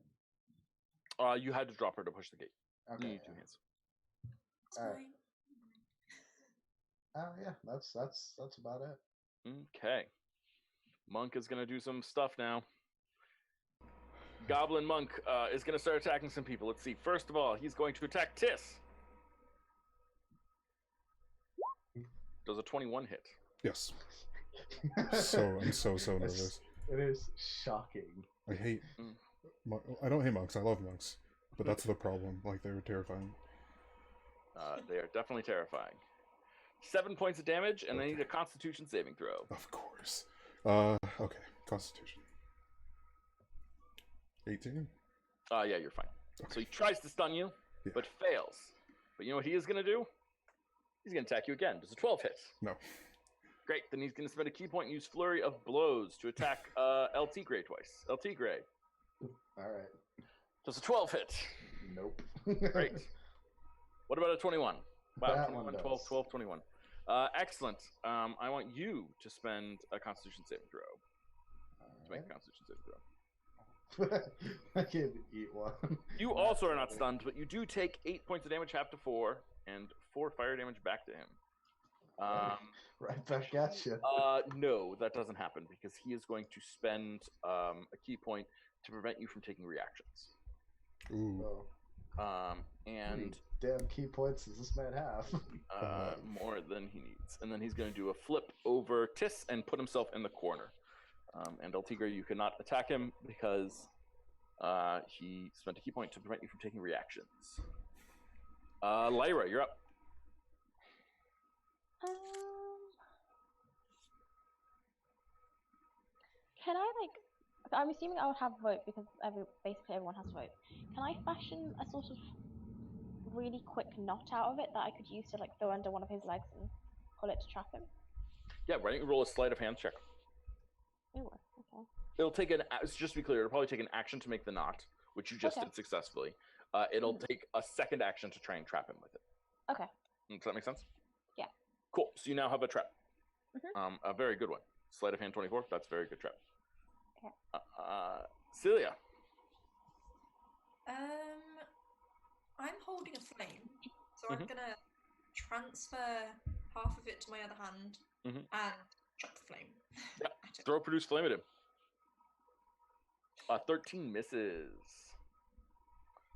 You had to drop her to push the gate. You Okay. need 2 hands. It's All right. fine. Yeah, that's about it. Okay. Monk is going to do some stuff now. Goblin Monk is going to start attacking some people. Let's see. First of all, he's going to attack Tis. Does a 21 hit? Yes. I'm so nervous. It is shocking. I hate. I don't hate monks. I love monks, but that's the problem. Like, they're terrifying. They are definitely terrifying. 7 points of damage, and I need a Constitution saving throw. Of course. Okay. Constitution. 18. Yeah, you're fine. Okay. So he tries to stun you, Yeah. but fails. But you know what he is going to do? He's going to attack you again. Does a 12 hit? No. Great. Then he's going to spend a key point and use Flurry of Blows to attack LT Gray twice. LT Gray. All right. Does a 12 hit? Nope. Great. What about a 21? Wow, That 21, one 12, does. 12, 21. Excellent. I want you to spend a Constitution saving throw. To make a Constitution saving throw. I can eat one. You also are not stunned, but you do take 8 points of damage, half to 4, and 4 fire damage back to him. Right back at you. No, that doesn't happen because he is going to spend a key point to prevent you from taking reactions. Ooh. Oh, how And many damn key points does this man have? more than he needs. And then he's going to do a flip over Tis and put himself in the corner. And El Tigre, you cannot attack him because he spent a key point to prevent you from taking reactions. Lyra, you're up. Can I I'm assuming I would have a vote because basically everyone has a vote. Can I fashion a sort of really quick knot out of it that I could use to throw under one of his legs and pull it to trap him? Yeah, why don't you roll a sleight of hand check? Ooh, okay. It'll take just to be clear, it'll probably take an action to make the knot, which you just Okay. did successfully. It'll take a second action to try and trap him with it. Okay. Does that make sense? Yeah. Cool. So you now have a trap. Mhm. A very good one. Sleight of hand 24. That's a very good trap. Okay. Celia. I'm holding a flame, so I'm gonna transfer half of it to my other hand and chuck the flame. Yeah. at it. Throw produce flame at him. 13 misses.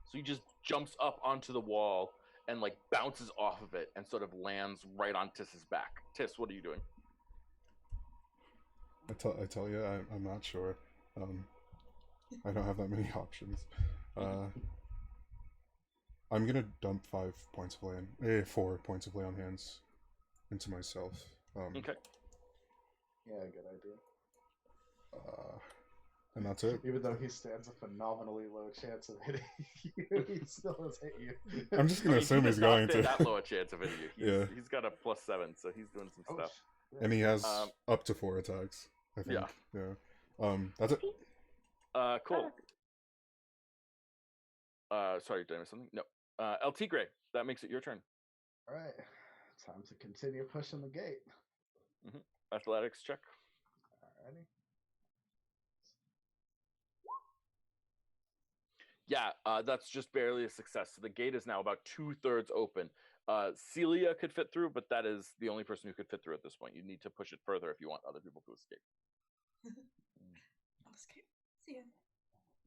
So he just jumps up onto the wall and bounces off of it and sort of lands right on Tiss's back. Tiss, what are you doing? I tell you, I'm not sure. I don't have that many options. I'm gonna dump 4 points of lay on hands into myself. Okay. Yeah, good idea. And that's it. Even though he stands a phenomenally low chance of hitting you, he still has hit you. I'm just gonna assume he he's does not going stand to. that low a chance of hitting you. Yeah. He's got a +7, so he's doing some stuff. shit. And he has Um, up to 4 attacks, I think. Yeah. That's it. Cool. Sorry, did I miss something? No. El Tigre, that makes it your turn. All right, time to continue pushing the gate. Athletics check. Alrighty. Yeah, that's just barely a success. So the gate is now about 2/3 open. Celia could fit through, but that is the only person who could fit through at this point. You need to push it further if you want other people to escape. I'll escape. See ya.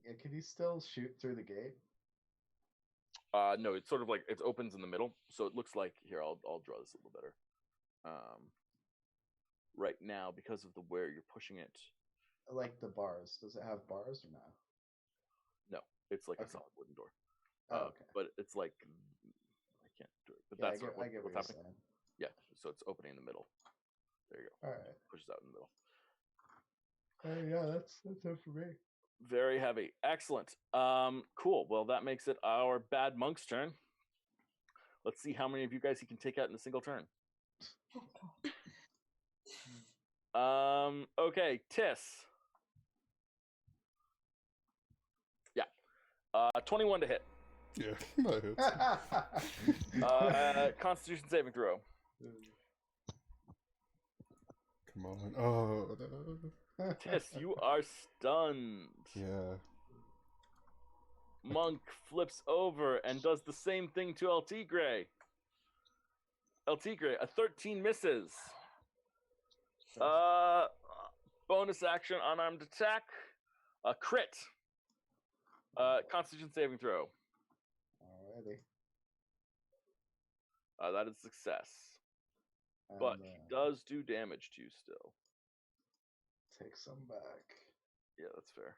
Yeah, can you still shoot through the gate? No, it's sort of like it opens in the middle, so it looks like here. I'll draw this a little better. Right now, because of the where you're pushing it, Like the bars. Does it have bars or no? no, it's like a Okay. solid wooden door. Oh, okay. But it's like I can't do it. But Yeah, that's I what's get what you're happening. saying. Yeah, so it's opening in the middle. There you go. All right. Pushes out in the middle. Yeah, that's it for me. Very heavy. Excellent. Cool. Well, that makes it our bad monk's turn. Let's see how many of you guys he can take out in a single turn. Okay, Tiss. Yeah. 21 to hit. Yeah, that hits. Constitution saving throw. Come on. Oh, no. Tiss, you are stunned. Yeah. Monk flips over and does the same thing to El Tigre. El Tigre, a 13 misses. Bonus action, unarmed attack. A crit. Constitution saving throw. Alrighty. That is success. And, But he does do damage to you still. take some back. Yeah, that's fair.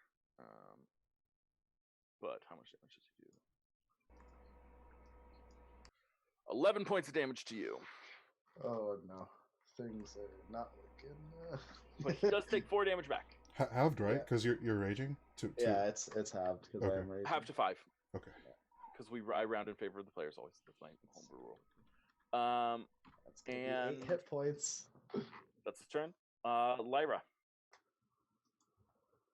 But how much damage does he do? 11 points of damage to you. Oh no, things are not looking. But he does take 4 damage back. Halved, right? Yeah. Because you're raging. Yeah, it's halved because Okay. I'm raging. Half to 5. Okay. Because I round in favor of the players always. The playing homebrew rule. That's gonna be and 8 hit points. That's his turn. Lyra.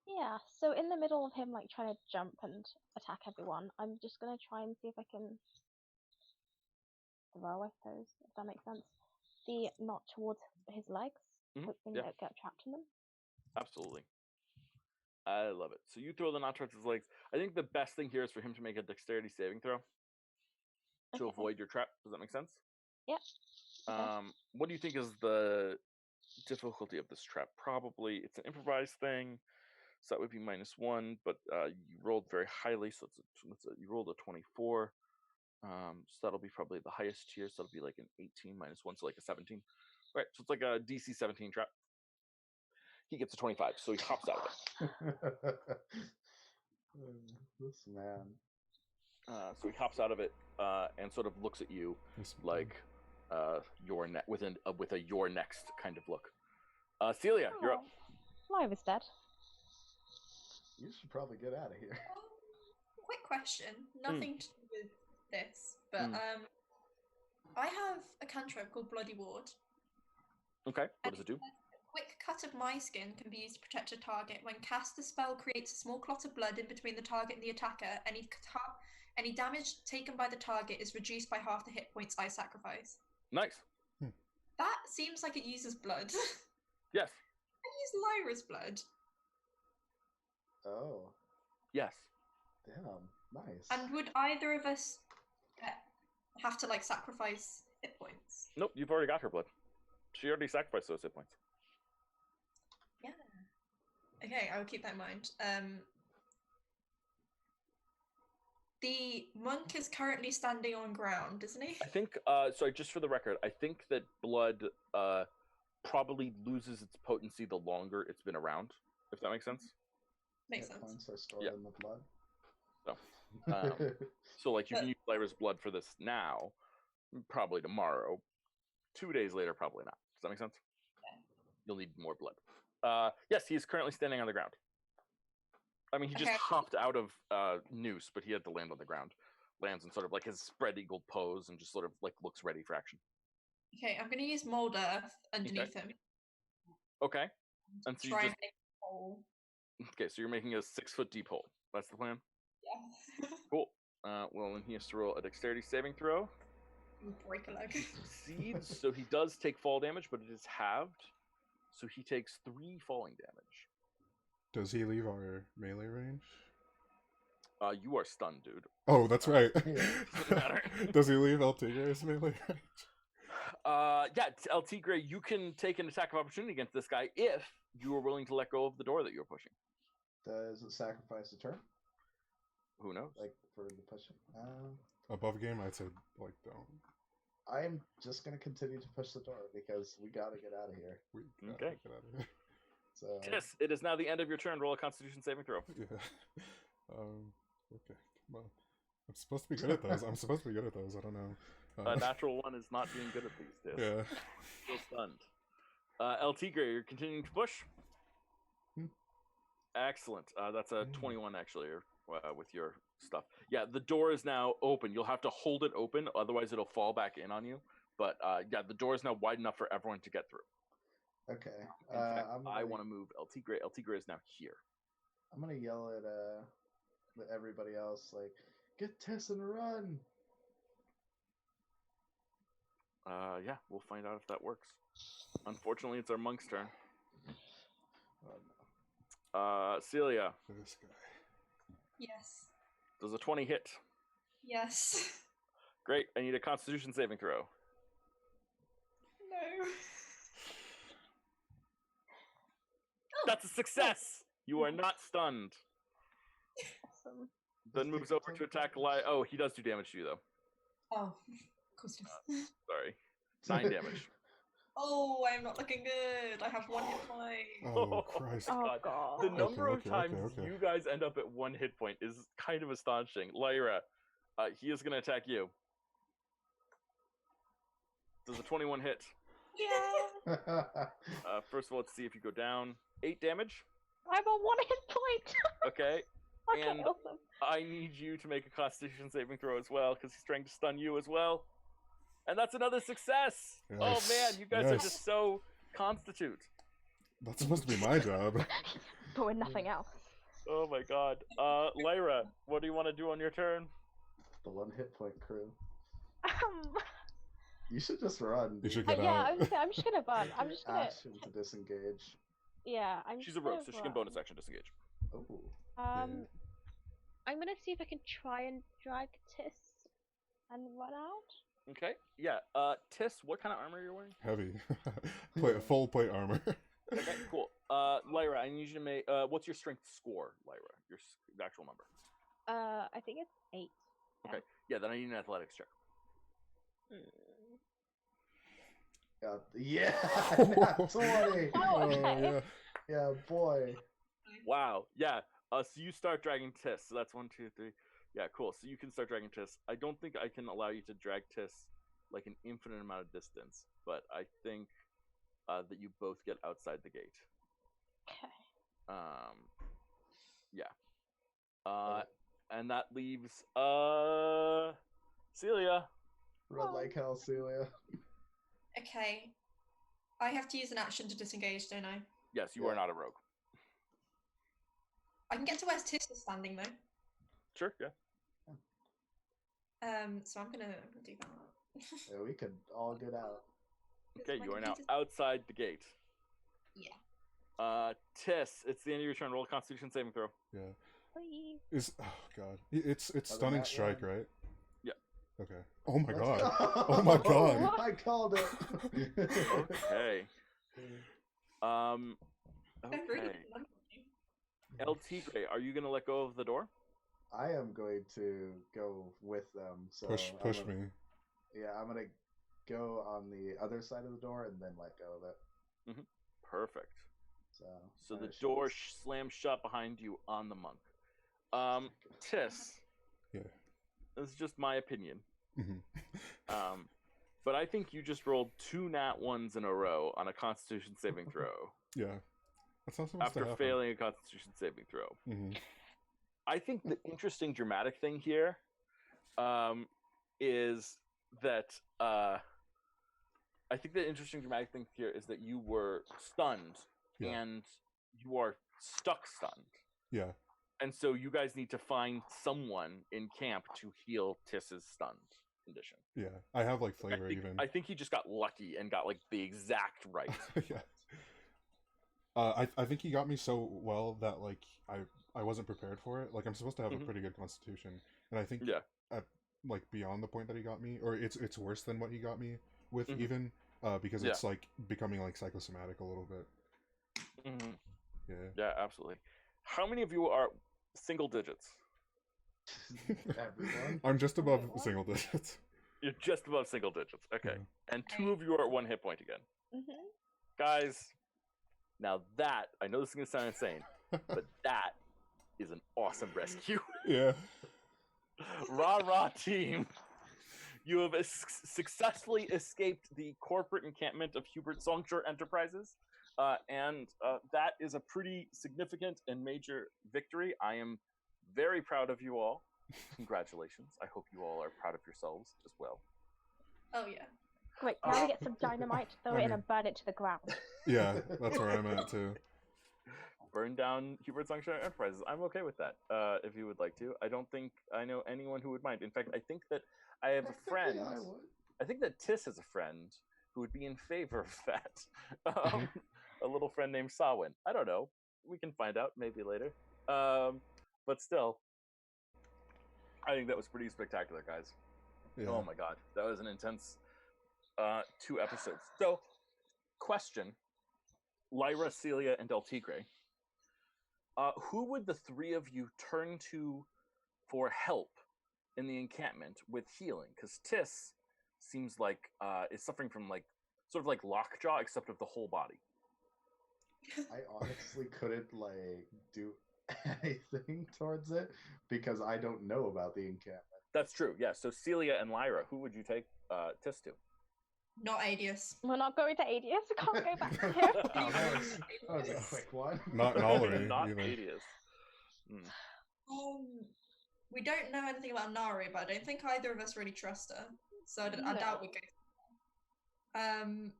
Yeah, so in the middle of him like trying to jump and attack everyone, I'm just gonna try and see if I can throw, I suppose, if that makes sense. The knot towards his legs, hoping yeah. I don't get trapped in them. Absolutely. I love it. So you throw the knot towards his legs. I think the best thing here is for him to make a dexterity saving throw to Okay. avoid your trap. Does that make sense? Yep. Okay. What do you think is the difficulty of this trap? Probably it's an improvised thing, so that would be -1. But you rolled very highly, so you rolled a 24. So that'll be probably the highest tier. So that'll be like an 18 -1, so like a 17. Right. So it's like a DC 17 trap. He gets a 25, so he hops out of it. This man. So he hops out of it and sort of looks at you like you're with a you're next kind of look. Celia, you're up. Lyra's dead. You should probably get out of here. Quick question, nothing to do with this, but I have a cantrip called Bloody Ward. Okay, what does it do? A quick cut of my skin can be used to protect a target. When cast, the spell creates a small clot of blood in between the target and the attacker. Any damage taken by the target is reduced by half the hit points I sacrifice. Nice. That seems like it uses blood. Yes. I use Lyra's blood. Oh, Yes. damn, nice. And would either of us have to like sacrifice hit points? Nope, you've already got her blood. She already sacrificed those hit points. Yeah. Okay, I will keep that in mind. The monk is currently standing on ground, isn't he? I think, sorry, just for the record, I think that blood probably loses its potency the longer it's been around, if that makes sense. Makes Hit sense. points are stored Yeah. in the blood. So, like, you can use Lyra's blood for this now, probably tomorrow. 2 days later, probably not. Does that make sense? Yeah. You'll need more blood. Yes, he is currently standing on the ground. I mean, he just Okay. hopped out of noose, but he had to land on the ground. Lands in sort of like his spread eagle pose and just sort of like looks ready for action. Okay, I'm gonna use mold earth underneath him. Okay. And so you Try just and make a hole. okay. So you're making a 6-foot deep hole. That's the plan. Yeah. Cool. Well, then he has to roll a dexterity saving throw. Break a leg. Succeeds, so he does take fall damage, but it is halved. So he takes 3 falling damage. Does he leave our melee range? You are stunned, dude. Oh, that's right. Doesn't matter. Does he leave El Tigre's melee range? Yeah, El Tigre, you can take an attack of opportunity against this guy if you are willing to let go of the door that you're pushing. Does it sacrifice a turn? Who knows? Like, for the pushing? Above game, I'd say, like, don't. I'm just going to continue to push the door because we got to get out of here. We gotta Okay. get out of here. So, Yes, it is now the end of your turn. Roll a Constitution saving throw. Yeah. Okay. Come on. I'm supposed to be good at those. I don't know. A natural 1 is not being good at these days. Yeah. Still stunned. El Tigre, you're continuing to push. Excellent. That's a 21 actually, with your stuff. Yeah, the door is now open. You'll have to hold it open, otherwise it'll fall back in on you. But yeah, the door is now wide enough for everyone to get through. okay. In fact, I'm I gonna- want to move El Tigre. El Tigre is now here. I'm going to yell at everybody else, like, get Tess and run! Yeah, we'll find out if that works. Unfortunately, it's our monk's turn. Oh, no. Celia, This guy. Yes. does a 20 hit? Yes. Great. I need a Constitution saving throw. No. That's a success. You are not stunned. Awesome. Then moves over to attack Oh, he does do damage to you though. Oh, of course he does. Sorry, 9 damage. Oh, I'm not looking good. I have 1 hit point. Oh, Christ. Oh God. god. The number of okay, times okay. you guys end up at 1 hit point is kind of astonishing. Lyra, he is going to attack you. Does a 21 hit? Yeah. First of all, let's see if you go down. 8 damage. I'm on 1 hit point. Okay. Okay, And awesome. I need you to make a Constitution saving throw as well, because he's trying to stun you as well. And that's another success. Oh Yes, man, you guys are yes. just so constitute. That's supposed to be my job. But with nothing else. Oh my god. Lyra, what do you want to do on your turn? The 1 hit point crew. Um, You should just run. You should get yeah, out. I'm just gonna run. I'm just gonna. Action to disengage. Yeah, I'm. She's just a rogue, gonna so she can run. bonus action disengage. Oh. I'm gonna see if I can try and drag Tis and run out. Okay. Yeah. Tiss, what kind of armor are you wearing? Heavy. Full plate armor. Okay, cool. Lyra, I need you to make. What's your strength score, Lyra? Your the actual number. I think it's 8. Okay. Yeah, then I need an athletics check. Yeah, nat 20. Oh, Oh, okay. yeah. Yeah, boy. Wow. Yeah. So you start dragging Tiss. So that's 1, 2, 3. Yeah, cool. So you can start dragging Tiss. I don't think I can allow you to drag Tiss like an infinite amount of distance, but I think that you both get outside the gate. Okay. Yeah. And that leaves Celia. Run like hell, Celia. Okay. I have to use an action to disengage, don't I? Yes, you are Yeah. not a rogue. I can get to where Tis is standing though. Sure. Yeah. So I'm gonna do that. Yeah, we could all get out. Okay, My you are now computer's- outside the gate. Yeah. Tiss, it's the end of your turn. Roll a Constitution saving throw. Yeah. Please. Oh god. It's Other stunning than strike, that, right? Yeah. Okay. Oh my Let's god. go. Oh my god. What? I called it. Okay. I really Okay. love you. El Tigre, are you gonna let go of the door? I am going to go with them. So Push I'm gonna- me. Yeah, I'm gonna go on the other side of the door and then let go of it. Perfect. So I the should door just- slams shut behind you on the monk. Tiss, Yeah. this is just my opinion. hmm But I think you just rolled 2 nat 1s in a row on a Constitution saving throw. Yeah. That's not supposed to after happen. failing a Constitution saving throw. Hmm. I think the interesting dramatic thing here is that you were stunned Yeah. and you are stunned. Yeah. And so you guys need to find someone in camp to heal Tiss's stunned condition. Yeah. I have like flavor even. I think he just got lucky and got like the exact right. Yeah. I think he got me so well that like I wasn't prepared for it. Like I'm supposed to have a pretty good constitution, and I think at like beyond the point that he got me, or it's worse than what he got me with even, because it's like becoming like psychosomatic a little bit. Yeah. Yeah, absolutely. How many of you are single digits? Everyone. I'm just above single digits. You're just above single digits. Okay. Yeah. And 2 of you are at 1 hit point again. Guys, now that, I know this is going to sound insane, but that is an awesome rescue. Yeah. Rah team. You have successfully escaped the corporate encampment of Hubert Songshore Enterprises. And that is a pretty significant and major victory. I am very proud of you all. Congratulations. I hope you all are proud of yourselves as well. Oh, yeah. Great, now we get some dynamite, throw it in and burn it to the ground. Yeah, that's where I'm at too. Burn down Hubert Songshore Enterprises. I'm okay with that, if you would like to. I don't think I know anyone who would mind. In fact, I think that I have a friend. I think that Tiss has a friend who would be in favor of that. A little friend named Sawin. I don't know. We can find out maybe later. But still, I think that was pretty spectacular, guys. Yeah. Oh my god, that was an intense 2 episodes. So, question: Lyra, Celia, and Del Tigre. Who would the 3 of you turn to for help in the encampment with healing? Because Tiss seems like is suffering from like sort of like lockjaw, except of the whole body. I honestly couldn't like do anything towards it because I don't know about the encampment. That's true. Yeah. So Celia and Lyra, who would you take Tiss to? Not Adius. We're not going to Adius. We can't go back to him. Oh, that was a quick one. Not Nollery Not either. Adius. We don't know anything about Nari, but I don't think either of us really trust her. So I No. doubt we'd go. And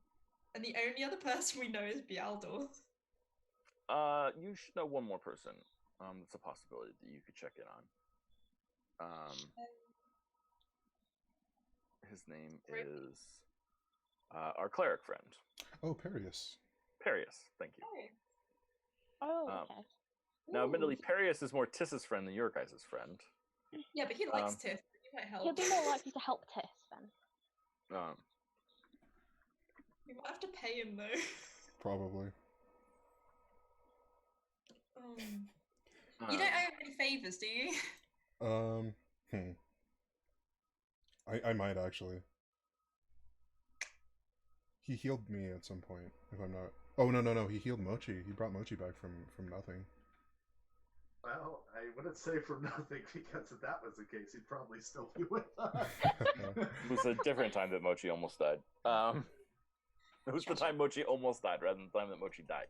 the only other person we know is Bialdor. You should know one more person. It's a possibility that you could check in on. His name is our cleric friend. Oh, Perius. Perius. Thank you. Oh, okay. Now, admittedly, Perius is more Tiss's friend than your guys' friend. Yeah, but he likes Tiff. He might help. He'll be more likely to help Tiss then. We might have to pay him though. Probably. You don't owe any favors, do you? I might actually. He healed me at some point, if I'm not. Oh no! He healed Mochi. He brought Mochi back from nothing. Well, I wouldn't say from nothing because if that was the case, he'd probably still be with us. It was a different time that Mochi almost died. It was the time Mochi almost died rather than the time that Mochi died.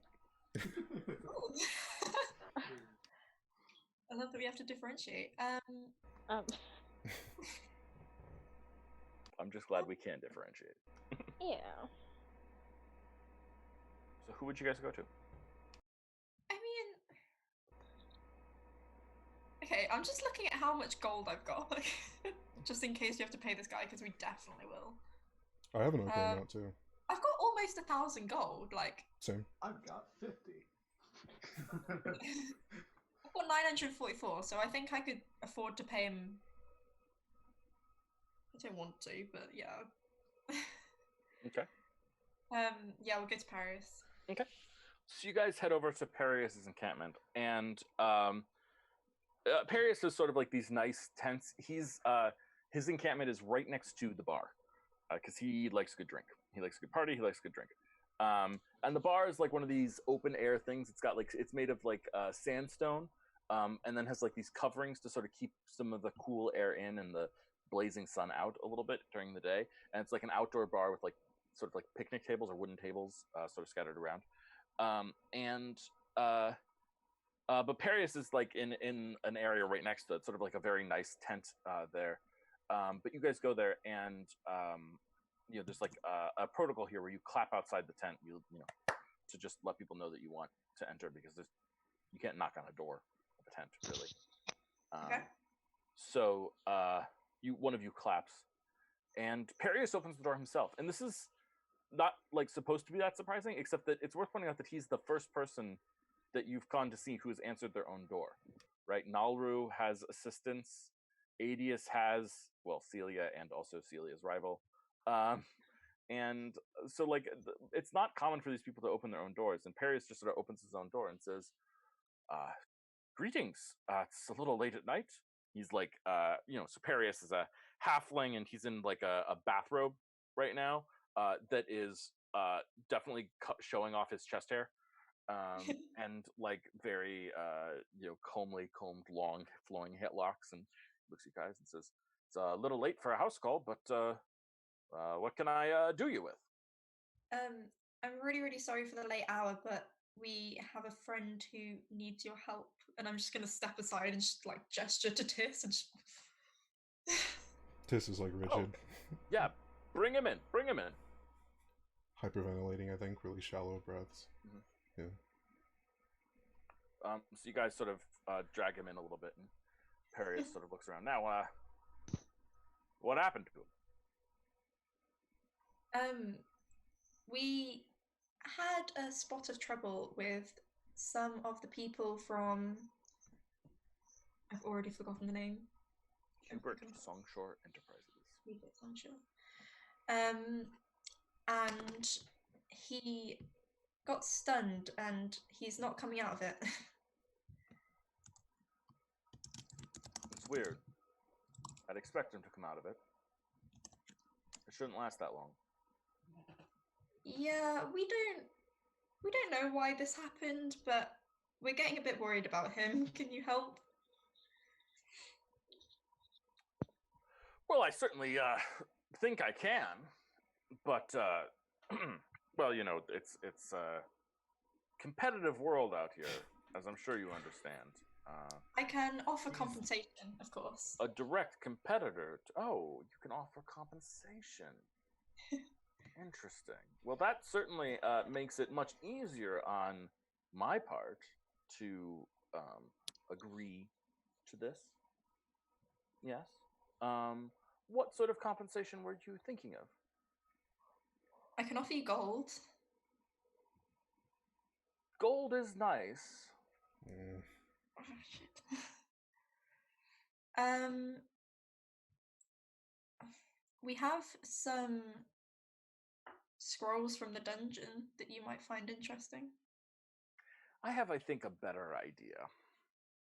I love that we have to differentiate. I'm just glad we can differentiate. Yeah. So who would you guys go to? I mean, okay, I'm just looking at how much gold I've got, like, just in case you have to pay this guy, because we definitely will. I have an okay amount too. I've got almost 1,000 gold, like. Same. I've got 50. I've got 944, so I think I could afford to pay him. I don't want to, but yeah. Okay. Yeah, we'll go to Paris. Okay. So you guys head over to Perius's encampment, and Perius is sort of like these nice tents. He's his encampment is right next to the bar, because he likes a good drink. He likes a good party. He likes a good drink. And the bar is like one of these open air things. It's got like it's made of like sandstone, and then has like these coverings to sort of keep some of the cool air in and the blazing sun out a little bit during the day. And it's like an outdoor bar with like sort of like picnic tables or wooden tables sort of scattered around. And But Perius is like in an area right next to it, sort of like a very nice tent there. But you guys go there, and there's like a protocol here where you clap outside the tent, you know, to just let people know that you want to enter, because you can't knock on a door of a tent really. Okay. So one of you claps, and Perius opens the door himself, and this is not like supposed to be that surprising, except that it's worth pointing out that he's the first person that you've gone to see who has answered their own door, right? Nalru has assistants. Adius has, well, Celia and also Celia's rival. And so, like, it's not common for these people to open their own doors. And Perius just sort of opens his own door and says, greetings. It's a little late at night. He's like, so Perius is a halfling, and he's in like a bathrobe right now that is definitely showing off his chest hair. And like very calmly combed long flowing locks, and looks at you guys and says, it's a little late for a house call, but what can I do you with? I'm really, really sorry for the late hour, but we have a friend who needs your help, and I'm just gonna step aside and just like gesture to Tis and just Tis is like rigid. Yeah, bring him in. Hyperventilating, I think, really shallow breaths. Mm-hmm. Yeah. So you guys sort of drag him in a little bit, and Perius sort of looks around. Now, what happened to him? We had a spot of trouble with some of the people from... I've already forgotten the name. Hubert Songshore Enterprises. Hubert Songshore. And he got stunned, and he's not coming out of it. It's weird. I'd expect him to come out of it. It shouldn't last that long. Yeah, we don't know why this happened, but we're getting a bit worried about him. Can you help? Well, I certainly think I can, but well, it's a competitive world out here, as I'm sure you understand. I can offer compensation, of course. A direct competitor. You can offer compensation. Interesting. Well, that certainly makes it much easier on my part to agree to this. Yes. What sort of compensation were you thinking of? I can offer you gold. Gold is nice. Oh, shit. We have some scrolls from the dungeon that you might find interesting. I have, I think, a better idea.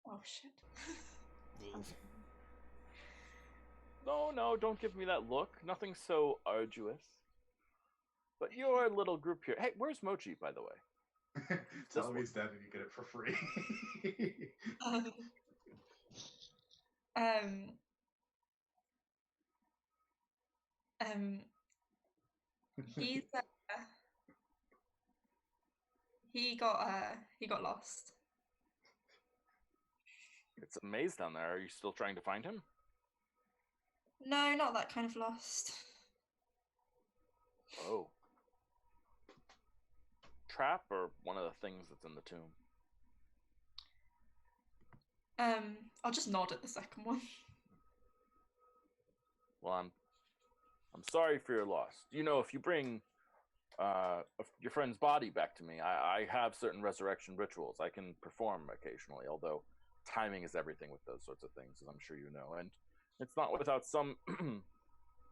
Oh, shit. No, don't give me that look. Nothing so arduous. But your little group here... Hey, where's Mochi, by the way? Tell him he's dead and you get it for free. He's he got lost. It's a maze down there. Are you still trying to find him? No, not that kind of lost. Oh. Trap or one of the things that's in the tomb? I'll just nod at the second one. Well, I'm sorry for your loss. If you bring your friend's body back to me, I have certain resurrection rituals I can perform occasionally, although timing is everything with those sorts of things, as I'm sure you know, and it's not without some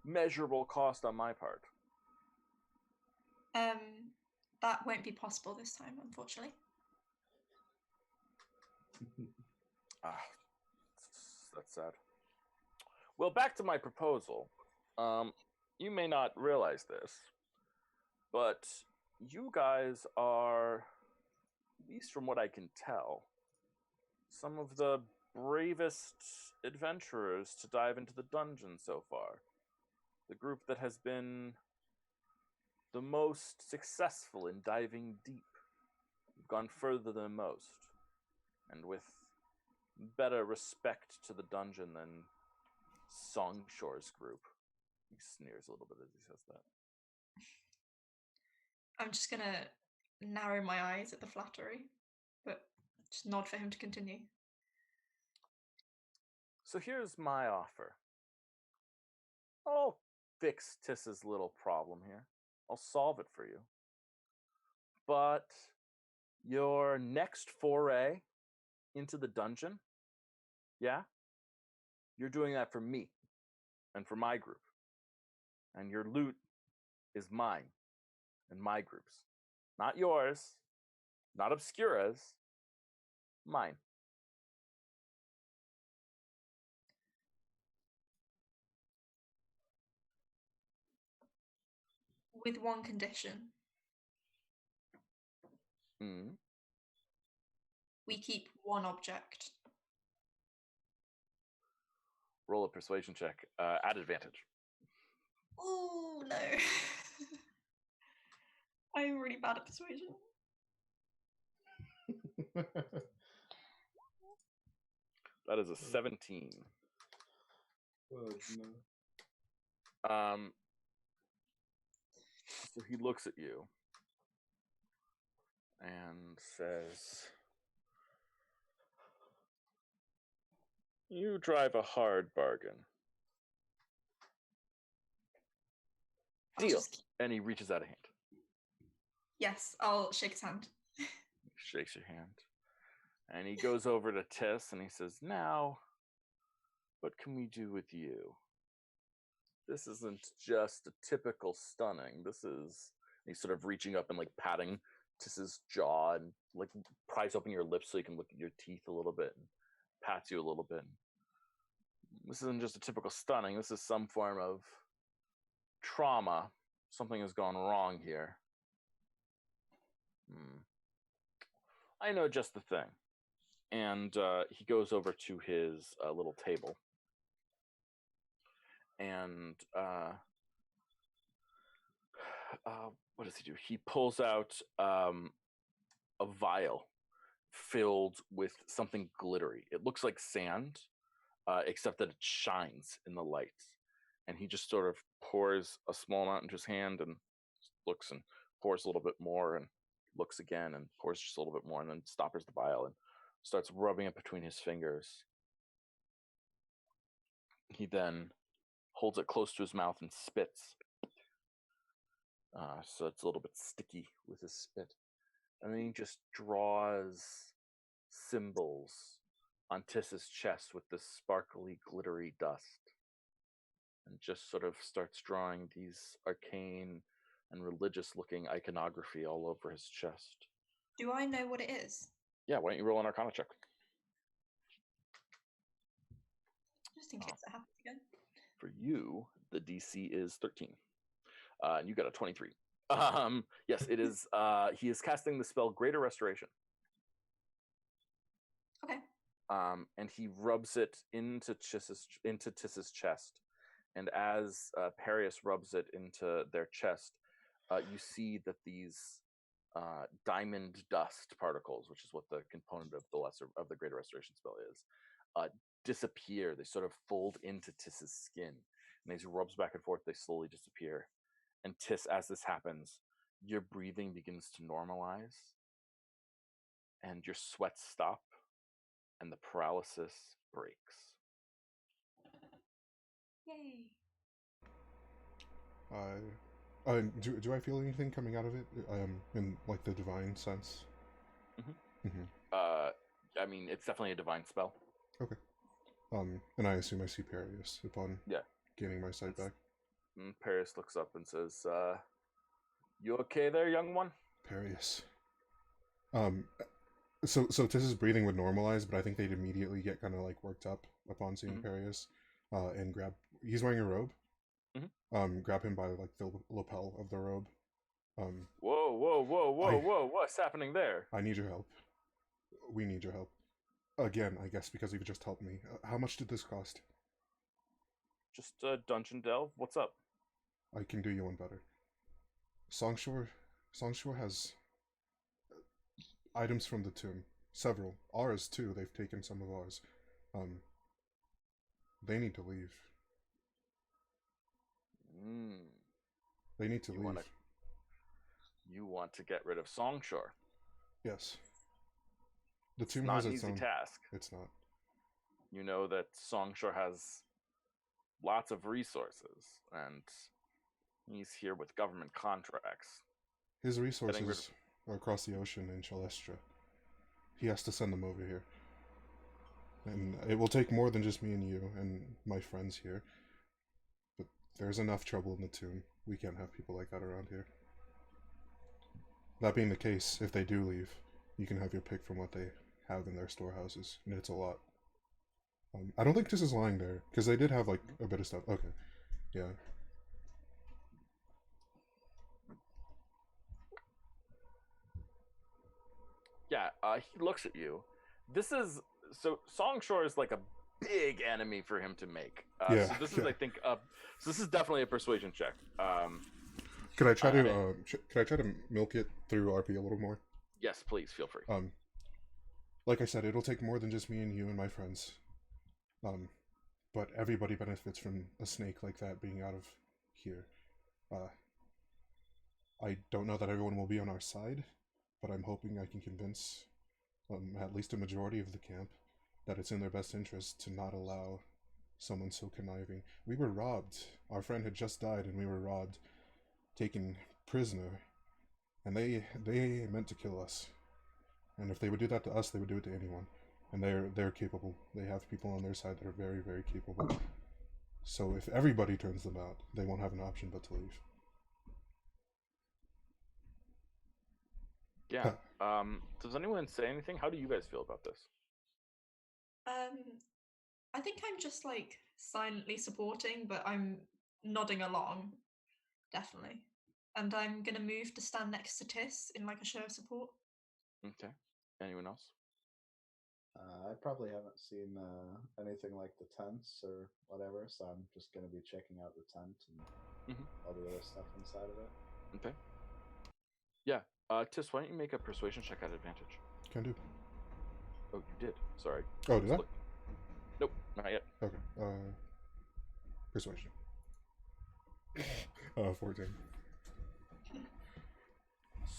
measurable cost on my part. That won't be possible this time, unfortunately. That's sad. Well, back to my proposal. You may not realize this, but you guys are, at least from what I can tell, some of the bravest adventurers to dive into the dungeon so far. The group that has been the most successful in diving deep You've gone further than most, and with better respect to the dungeon than Songshore's group. He sneers a little bit as he says that. I'm just gonna narrow my eyes at the flattery, but just nod for him to continue. So here's my offer. I'll fix Tiss's little problem here. I'll solve it for you. But your next foray into the dungeon, yeah? You're doing that for me and for my group. And your loot is mine and my group's. Not yours, not Obscura's, mine. With one condition. Mm. We keep one object. Roll a persuasion check at advantage. Oh, no. I'm really bad at persuasion. That is a 17. Oh, no. So he looks at you and says, "You drive a hard bargain. I'll Deal." just- And he reaches out a hand. Yes, I'll shake his hand. He shakes your hand. And he goes over to Tiss and he says, "Now, what can we do with you? This isn't just a typical stunning. This is..." He's sort of reaching up and like patting Tiss's jaw and like pries open your lips so you can look at your teeth a little bit and pats you a little bit. This isn't just a typical stunning. This is some form of trauma. Something has gone wrong here. I know just the thing. And he goes over to his little table. And what does he do? He pulls out a vial filled with something glittery. It looks like sand, except that it shines in the light. And he just sort of pours a small amount into his hand and looks and pours a little bit more and looks again and pours just a little bit more and then stoppers the vial and starts rubbing it between his fingers. He then holds it close to his mouth and spits. So it's a little bit sticky with his spit. And then he just draws symbols on Tiss's chest with this sparkly, glittery dust. And just sort of starts drawing these arcane and religious-looking iconography all over his chest. Do I know what it is? Yeah, why don't you roll an Arcana check? Just in case that happens again. For you, the DC is 13. And you got a 23. Yes, it is. He is casting the spell Greater Restoration. Okay. And he rubs it into Tiss's chest. And as Perius rubs it into their chest, you see that these diamond dust particles, which is what the component of the Greater Restoration spell is, disappear. They sort of fold into Tiss's skin. And as he rubs back and forth, they slowly disappear. And Tiss, as this happens, your breathing begins to normalize, and your sweats stop, and the paralysis breaks. Yay. Do I feel anything coming out of it? In like the divine sense. I mean, it's definitely a divine spell. Okay. And I assume I see Perius upon gaining my sight back. Perius looks up and says, "You okay there, young one?" Perius. So Tiss' breathing would normalize, but I think they'd immediately get kind of like worked up upon seeing Perius, and grab. He's wearing a robe. Grab him by like the lapel of the robe. Whoa! What's happening there? I need your help. We need your help. Again, I guess because you've just helped me. How much did this cost? Just a dungeon delve. What's up? I can do you one better. Songshore has items from the tomb. Several. Ours, too. They've taken some of ours. They need to leave. They need to leave. You want to get rid of Songshore? Yes. The It's tomb not has an its easy own... task. It's not. You know that Songshore has lots of resources, and he's here with government contracts. His resources are across the ocean in Celestra. He has to send them over here. And it will take more than just me and you and my friends here. But there's enough trouble in the tomb. We can't have people like that around here. That being the case, if they do leave, you can have your pick from what they have in their storehouses. And it's a lot. I don't think this is lying there, because they did have, like, a bit of stuff. Okay. Yeah. Yeah, he looks at you. So Songshore is like a big enemy for him to make. Yeah, So this is, I think, so this is definitely a persuasion check. Could I try to milk it through RP a little more? Yes, please, feel free. Like I said, it'll take more than just me and you and my friends. But everybody benefits from a snake like that being out of here. I don't know that everyone will be on our side, but I'm hoping I can convince at least a majority of the camp that it's in their best interest to not allow someone so conniving. We were robbed. Our friend had just died and we were robbed, taken prisoner, and they meant to kill us. And if they would do that to us, they would do it to anyone. And they're capable. They have people on their side that are very, very capable. So if everybody turns them out, they won't have an option but to leave. Yeah. Does anyone say anything? How do you guys feel about this? I think I'm just like silently supporting, but I'm nodding along, definitely. And I'm gonna move to stand next to Tis in like a show of support. Okay. Anyone else? I probably haven't seen anything like the tents or whatever, so I'm just going to be checking out the tent and all the other stuff inside of it. Okay. Yeah. Tis, why don't you make a persuasion check at advantage? Can do. Oh, you did. Sorry. Oh, did I? Nope, not yet. Okay. Persuasion. 14.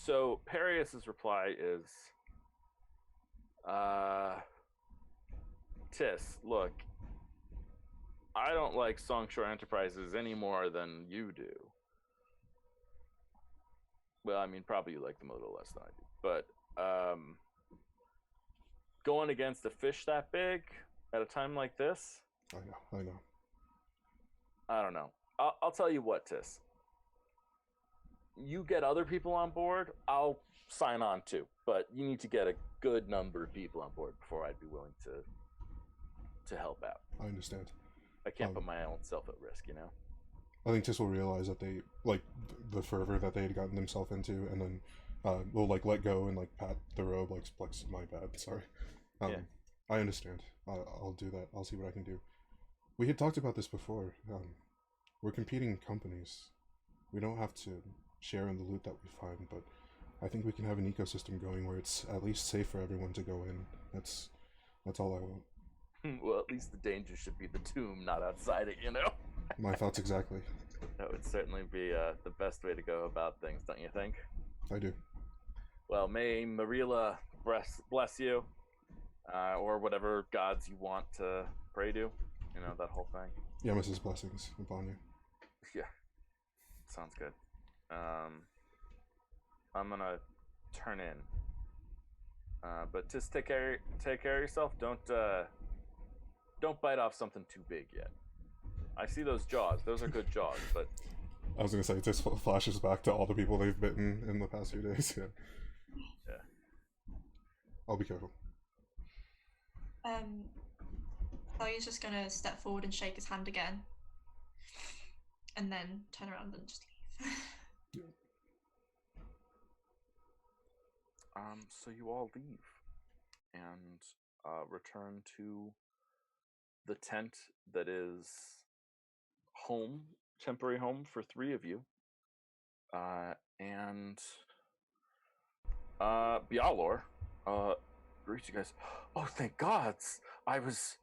So Perius's reply is, Tis, look, I don't like Songshore Enterprises any more than you do. Well, I mean, probably you like them a little less than I do. But going against a fish that big at a time like this? I know. I don't know. I'll tell you what, Tis. You get other people on board, I'll sign on too. But you need to get a good number of people on board before I'd be willing to help out. I understand. I can't put my own self at risk, you know? I think Tis will realize that they, like, the fervor that they had gotten themselves into, and then will, like, let go and, like, pat the robe, like, my bad, sorry. Yeah. I understand. I'll do that. I'll see what I can do. We had talked about this before. We're competing companies. We don't have to share in the loot that we find, but I think we can have an ecosystem going where it's at least safe for everyone to go in. That's all I want. Well, at least the danger should be the tomb, not outside it, you know? My thoughts exactly. That would certainly be the best way to go about things, don't you think? I do. Well, may Marilla bless you, or whatever gods you want to pray to. You know, that whole thing. Yeah, Mrs. Blessings upon you. Yeah, sounds good. I'm gonna turn in. But just take care of yourself. Don't bite off something too big yet. I see those jaws. Those are good jaws, but I was gonna say, this flashes back to all the people they've bitten in the past few days. Yeah. I'll be careful. He's just gonna step forward and shake his hand again, and then turn around and just leave. Yeah. So you all leave and return to the tent that is temporary home for 3 of you. And Bialor, Greet you guys. Oh, thank gods! I was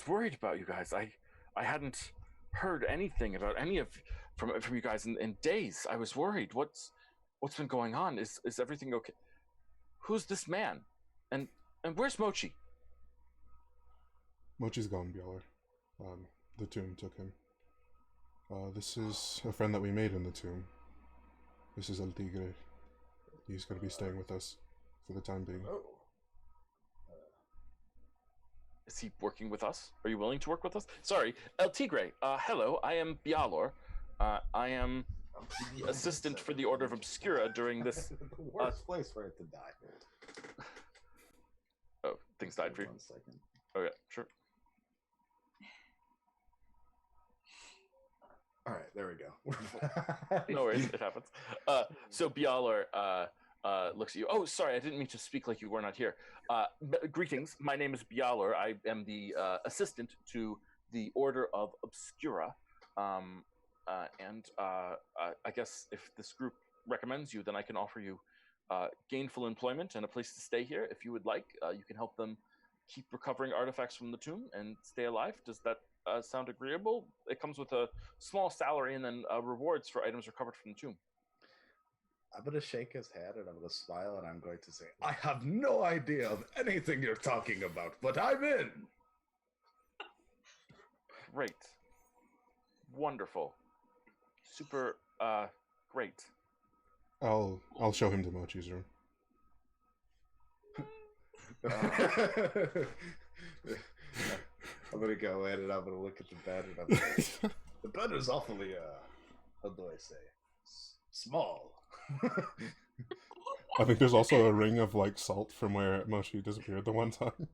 worried about you guys. I hadn't heard anything about any of from you guys in days. I was worried. What's been going on? Is everything okay? Who's this man? And where's Mochi? Mochi's gone, Bjaller. The tomb took him. This is a friend that we made in the tomb. This is El Tigre. He's going to be staying with us for the time being. Oh. Is he working with us? Are you willing to work with us? Sorry, El Tigre. Hello, I am Bjalor. I am the assistant for the Order of Obscura during this. The worst place for it to die. Oh, things died for you. 1 second. Oh yeah, sure. All right, there we go. No worries, it happens. So Bjalor looks at you. Oh, sorry, I didn't mean to speak like you were not here. Greetings, my name is Bjalor. I am the assistant to the Order of Obscura. And I guess if this group recommends you, then I can offer you gainful employment and a place to stay here. If you would like, you can help them keep recovering artifacts from the tomb and stay alive. Does that sound agreeable? It comes with a small salary and then rewards for items recovered from the tomb. I'm going to shake his hand and I'm going to smile and I'm going to say, I have no idea of anything you're talking about, but I'm in. Great. Wonderful. Super great. I'll show him to Mochi's room. I'm gonna go in and I'm gonna look at the bed and I'm like, the bed is awfully how do I say, small. I think there's also a ring of like salt from where Mochi disappeared the one time.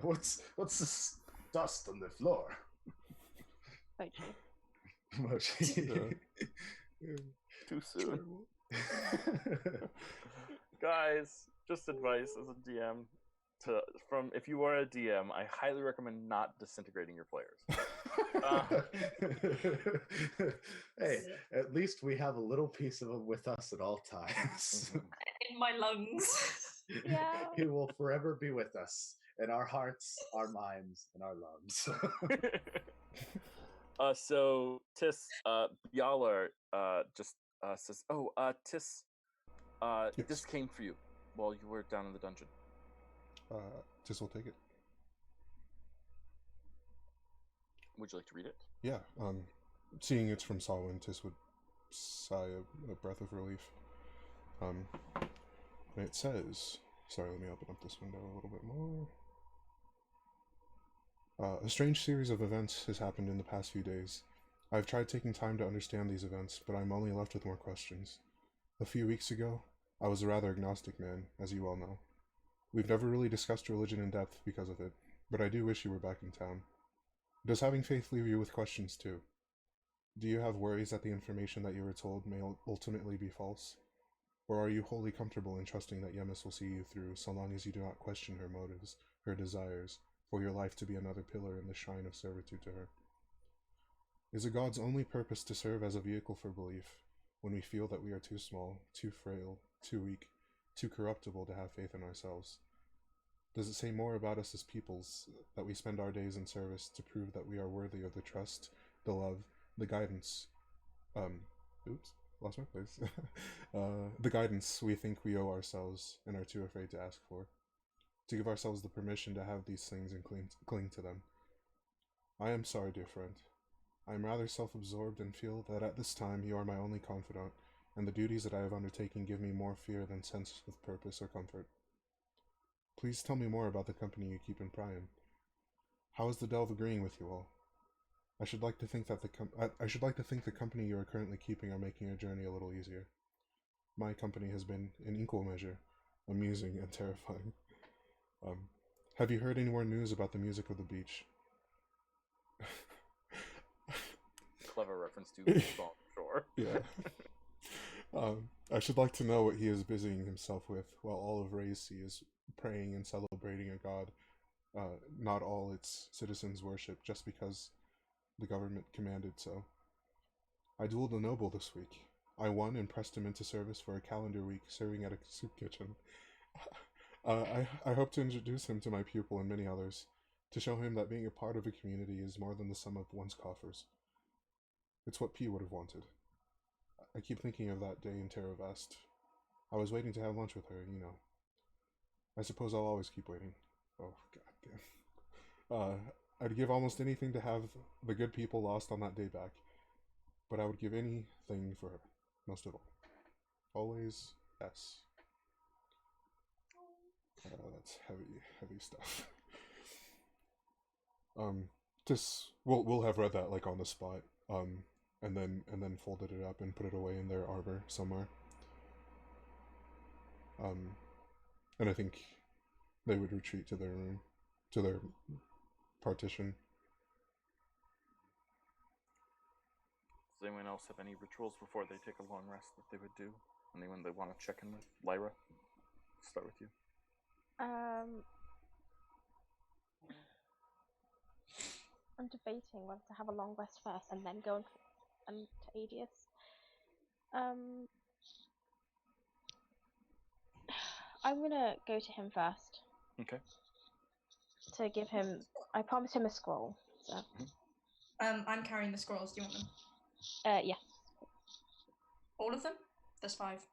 What's this dust on the floor? Mochi. Too soon. Guys, just advice as a DM if you are a DM, I highly recommend not disintegrating your players. Hey, at least we have a little piece of him with us at all times. In my lungs. Yeah. He will forever be with us in our hearts, our minds, and our lungs. So Tis Bjalor just says, "Oh, Tis, Yes. this came for you while you were down in the dungeon." Tis will take it. Would you like to read it? Yeah. Seeing it's from Salwyn, Tis would sigh a breath of relief. And it says, sorry, let me open up this window a little bit more. A strange series of events has happened in the past few days. I've tried taking time to understand these events, but I'm only left with more questions. A few weeks ago, I was a rather agnostic man, as you all know. We've never really discussed religion in depth because of it, but I do wish you were back in town. Does having faith leave you with questions too? Do you have worries that the information that you were told may ultimately be false? Or are you wholly comfortable in trusting that Yemis will see you through so long as you do not question her motives, her desires, for your life to be another pillar in the shrine of servitude to her? Is a God's only purpose to serve as a vehicle for belief, when we feel that we are too small, too frail, too weak, too corruptible to have faith in ourselves? Does it say more about us as peoples that we spend our days in service to prove that we are worthy of the trust, the love, the guidance, lost my place, the guidance we think we owe ourselves and are too afraid to ask for, to give ourselves the permission to have these things and cling to them? I am sorry, dear friend. I am rather self-absorbed and feel that at this time you are my only confidant, and the duties that I have undertaken give me more fear than sense of purpose or comfort. Please tell me more about the company you keep in Prion. How is the Delve agreeing with you all? I should like to think that the company you are currently keeping are making your journey a little easier. My company has been, in equal measure, amusing and terrifying. Have you heard any more news about the music of the beach? Clever reference to Songshore. Yeah. I should like to know what he is busying himself with, while all of Racy is praying and celebrating a god not all its citizens worship just because the government commanded so. I dueled a noble this week. I won and pressed him into service for a calendar week serving at a soup kitchen. I hope to introduce him to my pupil and many others, to show him that being a part of a community is more than the sum of one's coffers. It's what P would have wanted. I keep thinking of that day in Terra Vest. I was waiting to have lunch with her, you know. I suppose I'll always keep waiting. Oh, goddamn. I'd give almost anything to have the good people lost on that day back, but I would give anything for her, most of all. Always, S. That's heavy stuff. We'll have read that like on the spot, and then folded it up and put it away in their arbor somewhere. And I think they would retreat to their room, to their partition. Does anyone else have any rituals before they take a long rest that they would do? Anyone they want to check in with? Lyra, start with you. I'm debating whether to have a long rest first and then go and to Adius. I'm gonna go to him first. Okay. To give him, I promised him a scroll. So. I'm carrying the scrolls. Do you want them? Yes. All of them? There's 5.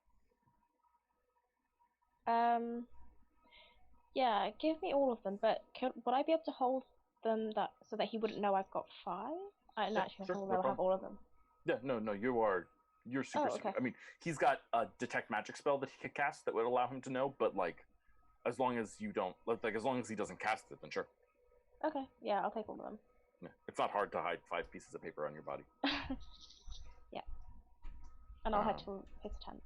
Yeah, give me all of them, but would I be able to hold them so that he wouldn't know I've got 5? I don't actually sure, think no I'll have all of them. Yeah, no, you're super. okay. I mean, he's got a detect magic spell that he could cast that would allow him to know, but like, as long as you don't, as long as he doesn't cast it, then sure. Okay, yeah, I'll take all of them. Yeah, it's not hard to hide 5 pieces of paper on your body. Yeah. And I'll head to his tent.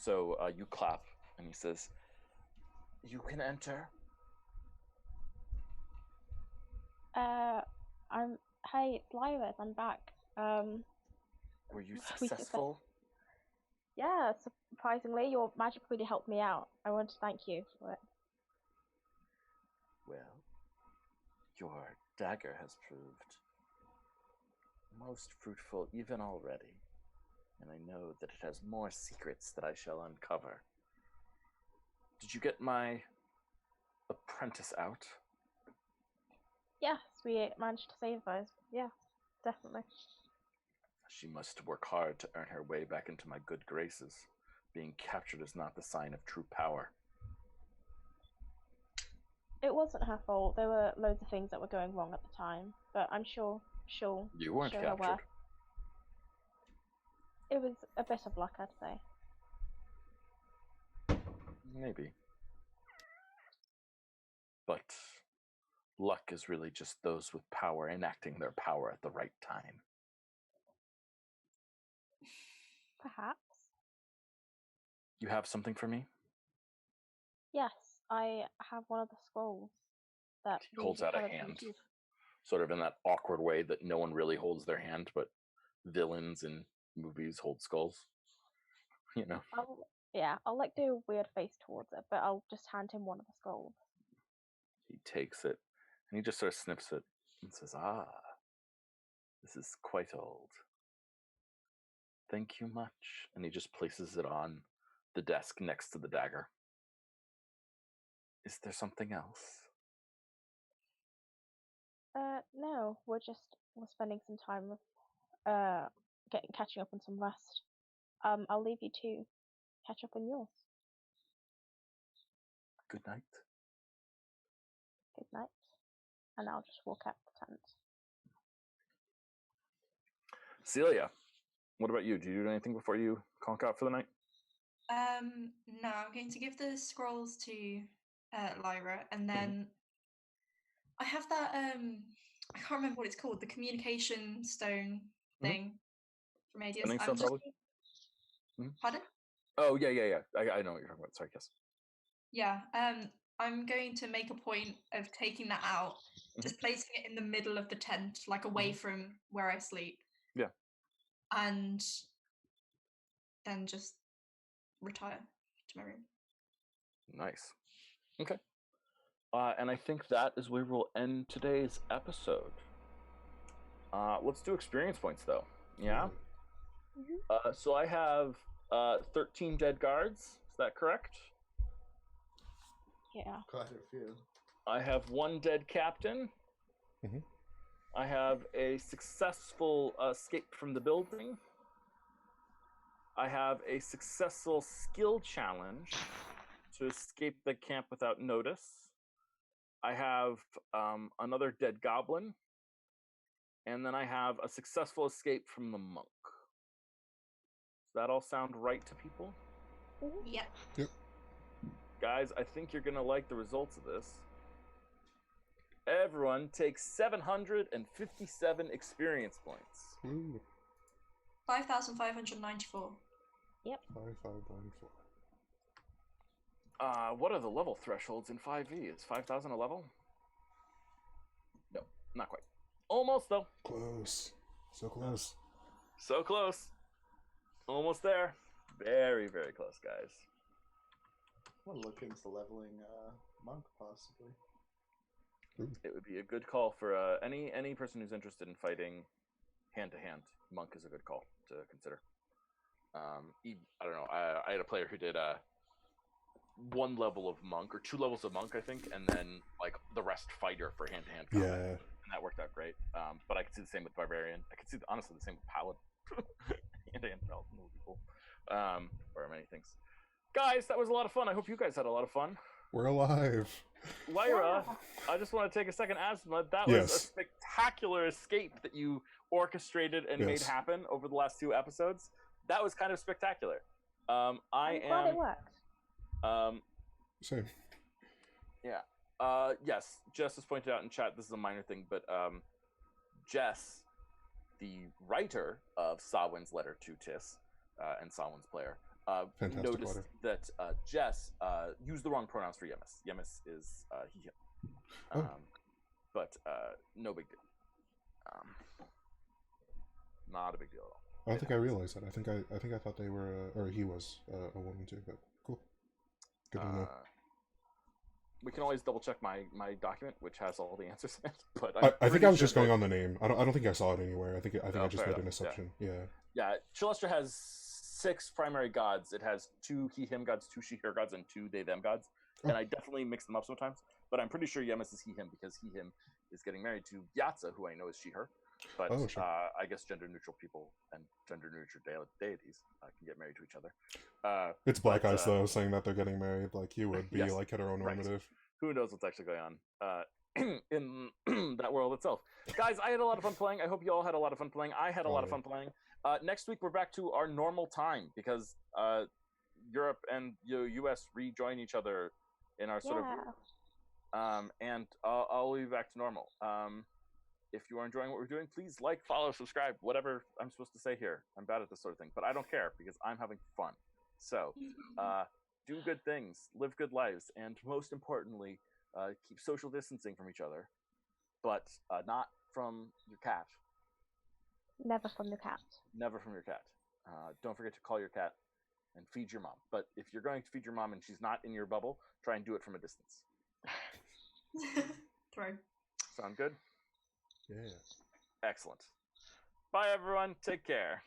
So you clap, and he says, "You can enter." Hey, it's Lyra, I'm back. Were you successful? Yeah, surprisingly, your magic really helped me out. I want to thank you for it. Well, your dagger has proved most fruitful even already, and I know that it has more secrets that I shall uncover. Did you get my apprentice out? Yes, we managed to save those. Yeah, definitely. She must work hard to earn her way back into my good graces. Being captured is not the sign of true power. It wasn't her fault. There were loads of things that were going wrong at the time, but I'm sure she'll You weren't show captured. her worth. It was a bit of luck, I'd say. Maybe. But luck is really just those with power enacting their power at the right time. Perhaps. You have something for me? Yes, I have one of the scrolls that He holds out a hand, sort of in that awkward way that no one really holds their hand, but villains in movies hold skulls. You know? I'll like do a weird face towards it, but I'll just hand him one of the scrolls. He takes it, and he just sort of sniffs it and says, this is quite old. Thank you much. And he just places it on the desk next to the dagger. Is there something else? No, we're spending some time with catching up on some rest. I'll leave you to catch up on yours. Good night. Good night. And I'll just walk out the tent. Celia, what about you? Do you do anything before you conk out for the night? No, I'm going to give the scrolls to Lyra, and then I have that I can't remember what it's called, the communication stone thing from Adius. I'm just... Pardon? Oh yeah. I know what you're talking about. Sorry, yes. Yeah. I'm going to make a point of taking that out, just placing it in the middle of the tent, like away from where I sleep. Yeah. And then just retire to my room. Nice. Okay. And I think that is where we'll end today's episode. Let's do experience points, though. Yeah? So I have 13 dead guards. Is that correct? Yeah. Quite a few. I have 1 dead captain. Mhm. I have a successful escape from the building. I have a successful skill challenge to escape the camp without notice. I have another dead goblin. And then I have a successful escape from the monk. Does that all sound right to people? Yep. Yep. Guys, I think you're going to like the results of this. Everyone takes 757 experience points. Ooh. 5,594. 5594. What are the level thresholds in 5e? Is 5,000 a level? No, not quite. Almost, though. Close. So close. So close. Almost there. Very, very close, guys. I want to look into leveling monk, possibly. It would be a good call for any person who's interested in fighting hand-to-hand. Monk is a good call to consider. I don't know. I had a player who did 1 level of monk, or 2 levels of monk, I think, and then like the rest fighter for hand-to-hand combat. Yeah. And that worked out great. But I could see the same with barbarian. I could see honestly the same with paladin. Hand-to-hand paladin would be cool. Or many things. Guys, that was a lot of fun. I hope you guys had a lot of fun. We're alive. Lyra, I just want to take a second, Asma. That was a spectacular escape that you orchestrated and made happen over the last 2 episodes. That was kind of spectacular. I'm glad it worked. Same. Yeah. Yes, Jess has pointed out in chat, this is a minor thing, but Jess, the writer of Sawin's letter to Tis and Sawin's player, noticed that Jess used the wrong pronouns for Yemis. Yemis is he, him. But no big deal. Not a big deal at all. I don't think I realized that. I think I thought they were, or he was a woman too. But cool. Good to know. We can always double check my document, which has all the answers in it. But I think I was just going on the name. I don't think I saw it anywhere. I think I just made an assumption. Yeah. Shalestra has 6 primary gods. It has 2 he/him gods, 2 she/her gods, and 2 they/them gods. And I definitely mix them up sometimes. But I'm pretty sure Yemis is he/him because he/him is getting married to Yatza, who I know is she/her. But sure. I guess gender-neutral people and gender-neutral deities can get married to each other. It's black guys though saying that they're getting married. Like you would be like heteronormative. Right. Who knows what's actually going on in that world itself? Guys, I had a lot of fun playing. I hope you all had a lot of fun playing. I had a lot of fun playing. Next week we're back to our normal time because Europe and US rejoin each other in our sort of and I'll be back to normal. If you are enjoying what we're doing, please like, follow, subscribe, whatever I'm supposed to say here. I'm bad at this sort of thing, but I don't care because I'm having fun. So do good things, live good lives, and most importantly, keep social distancing from each other, but not from your cat. Never from your cat. Never from your cat. Don't forget to call your cat and feed your mom. But if you're going to feed your mom and she's not in your bubble, try and do it from a distance. Throw. Sound good? Yeah. Excellent. Bye, everyone. Take care.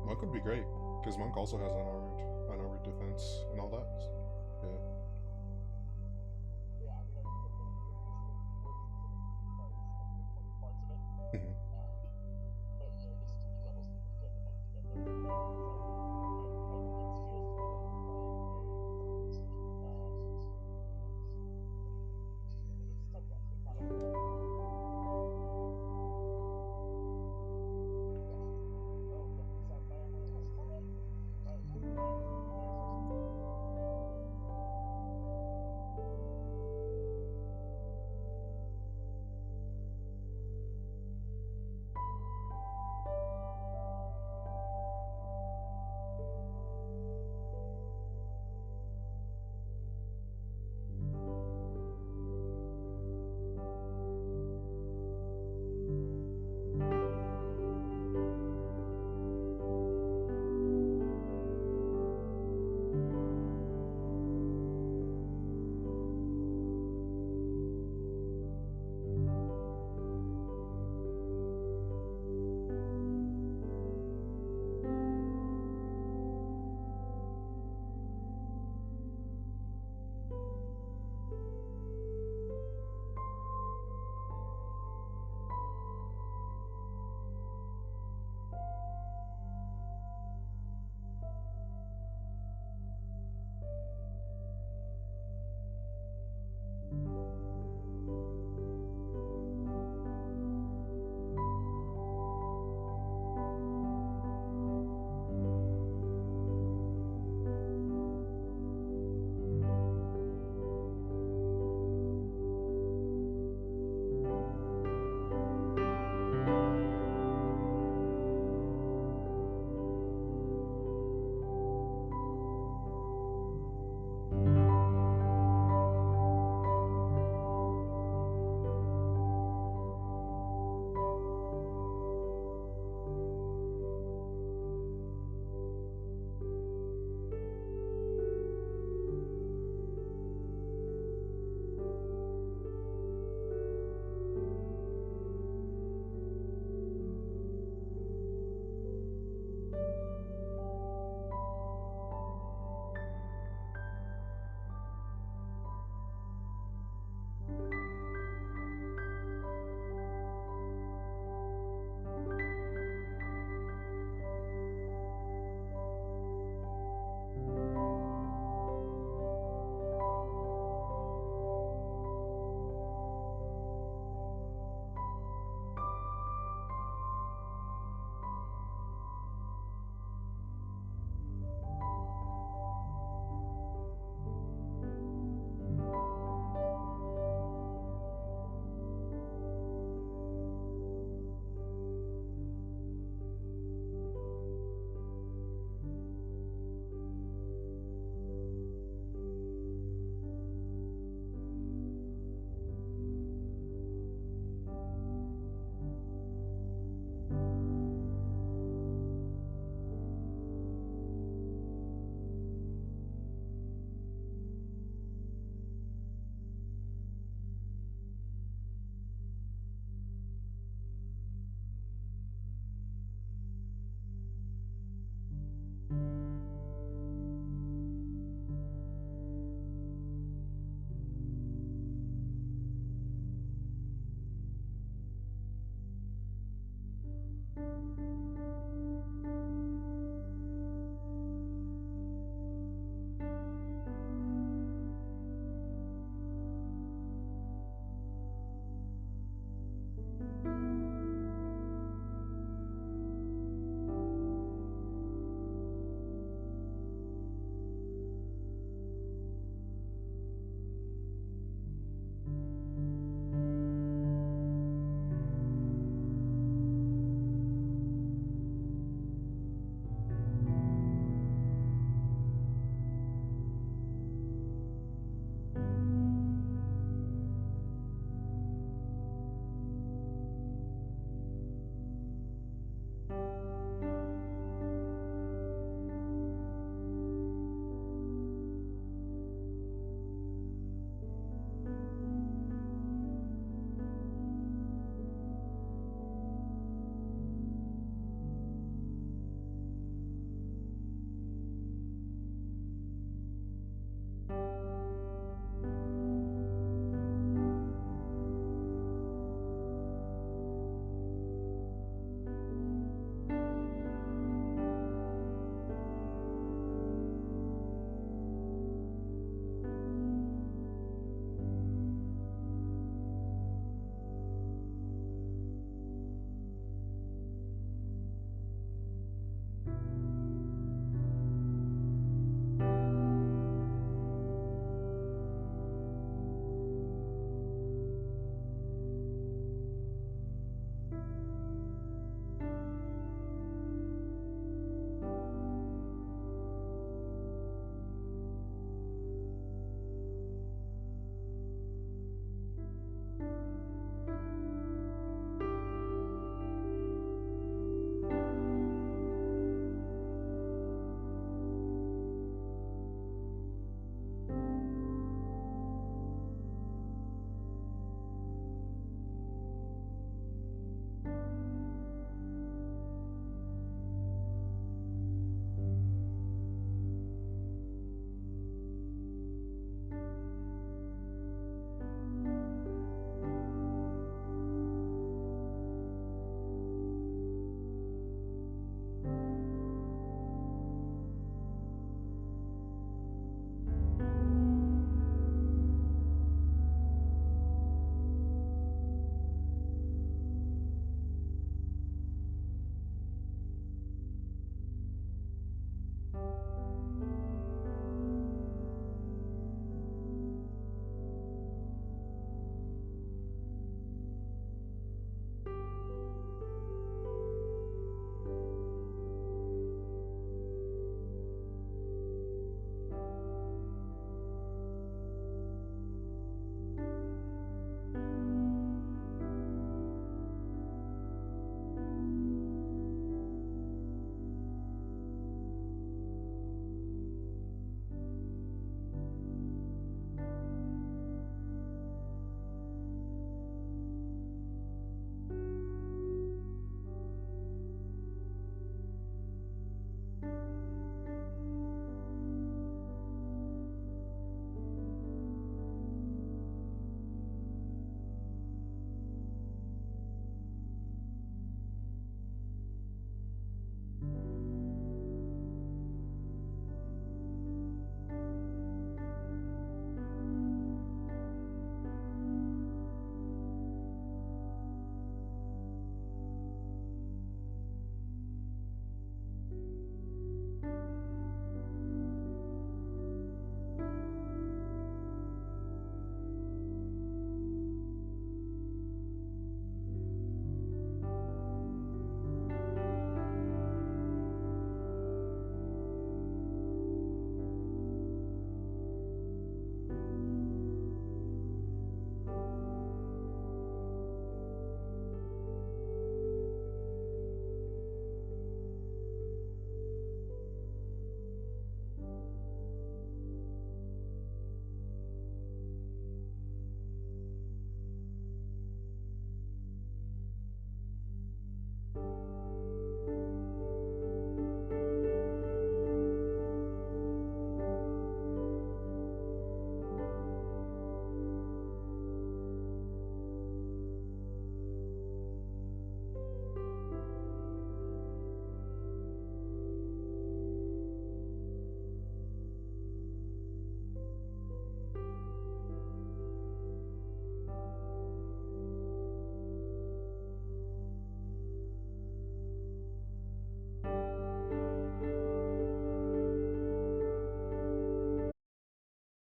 Monk would be great because Monk also has unarmored defense and all that.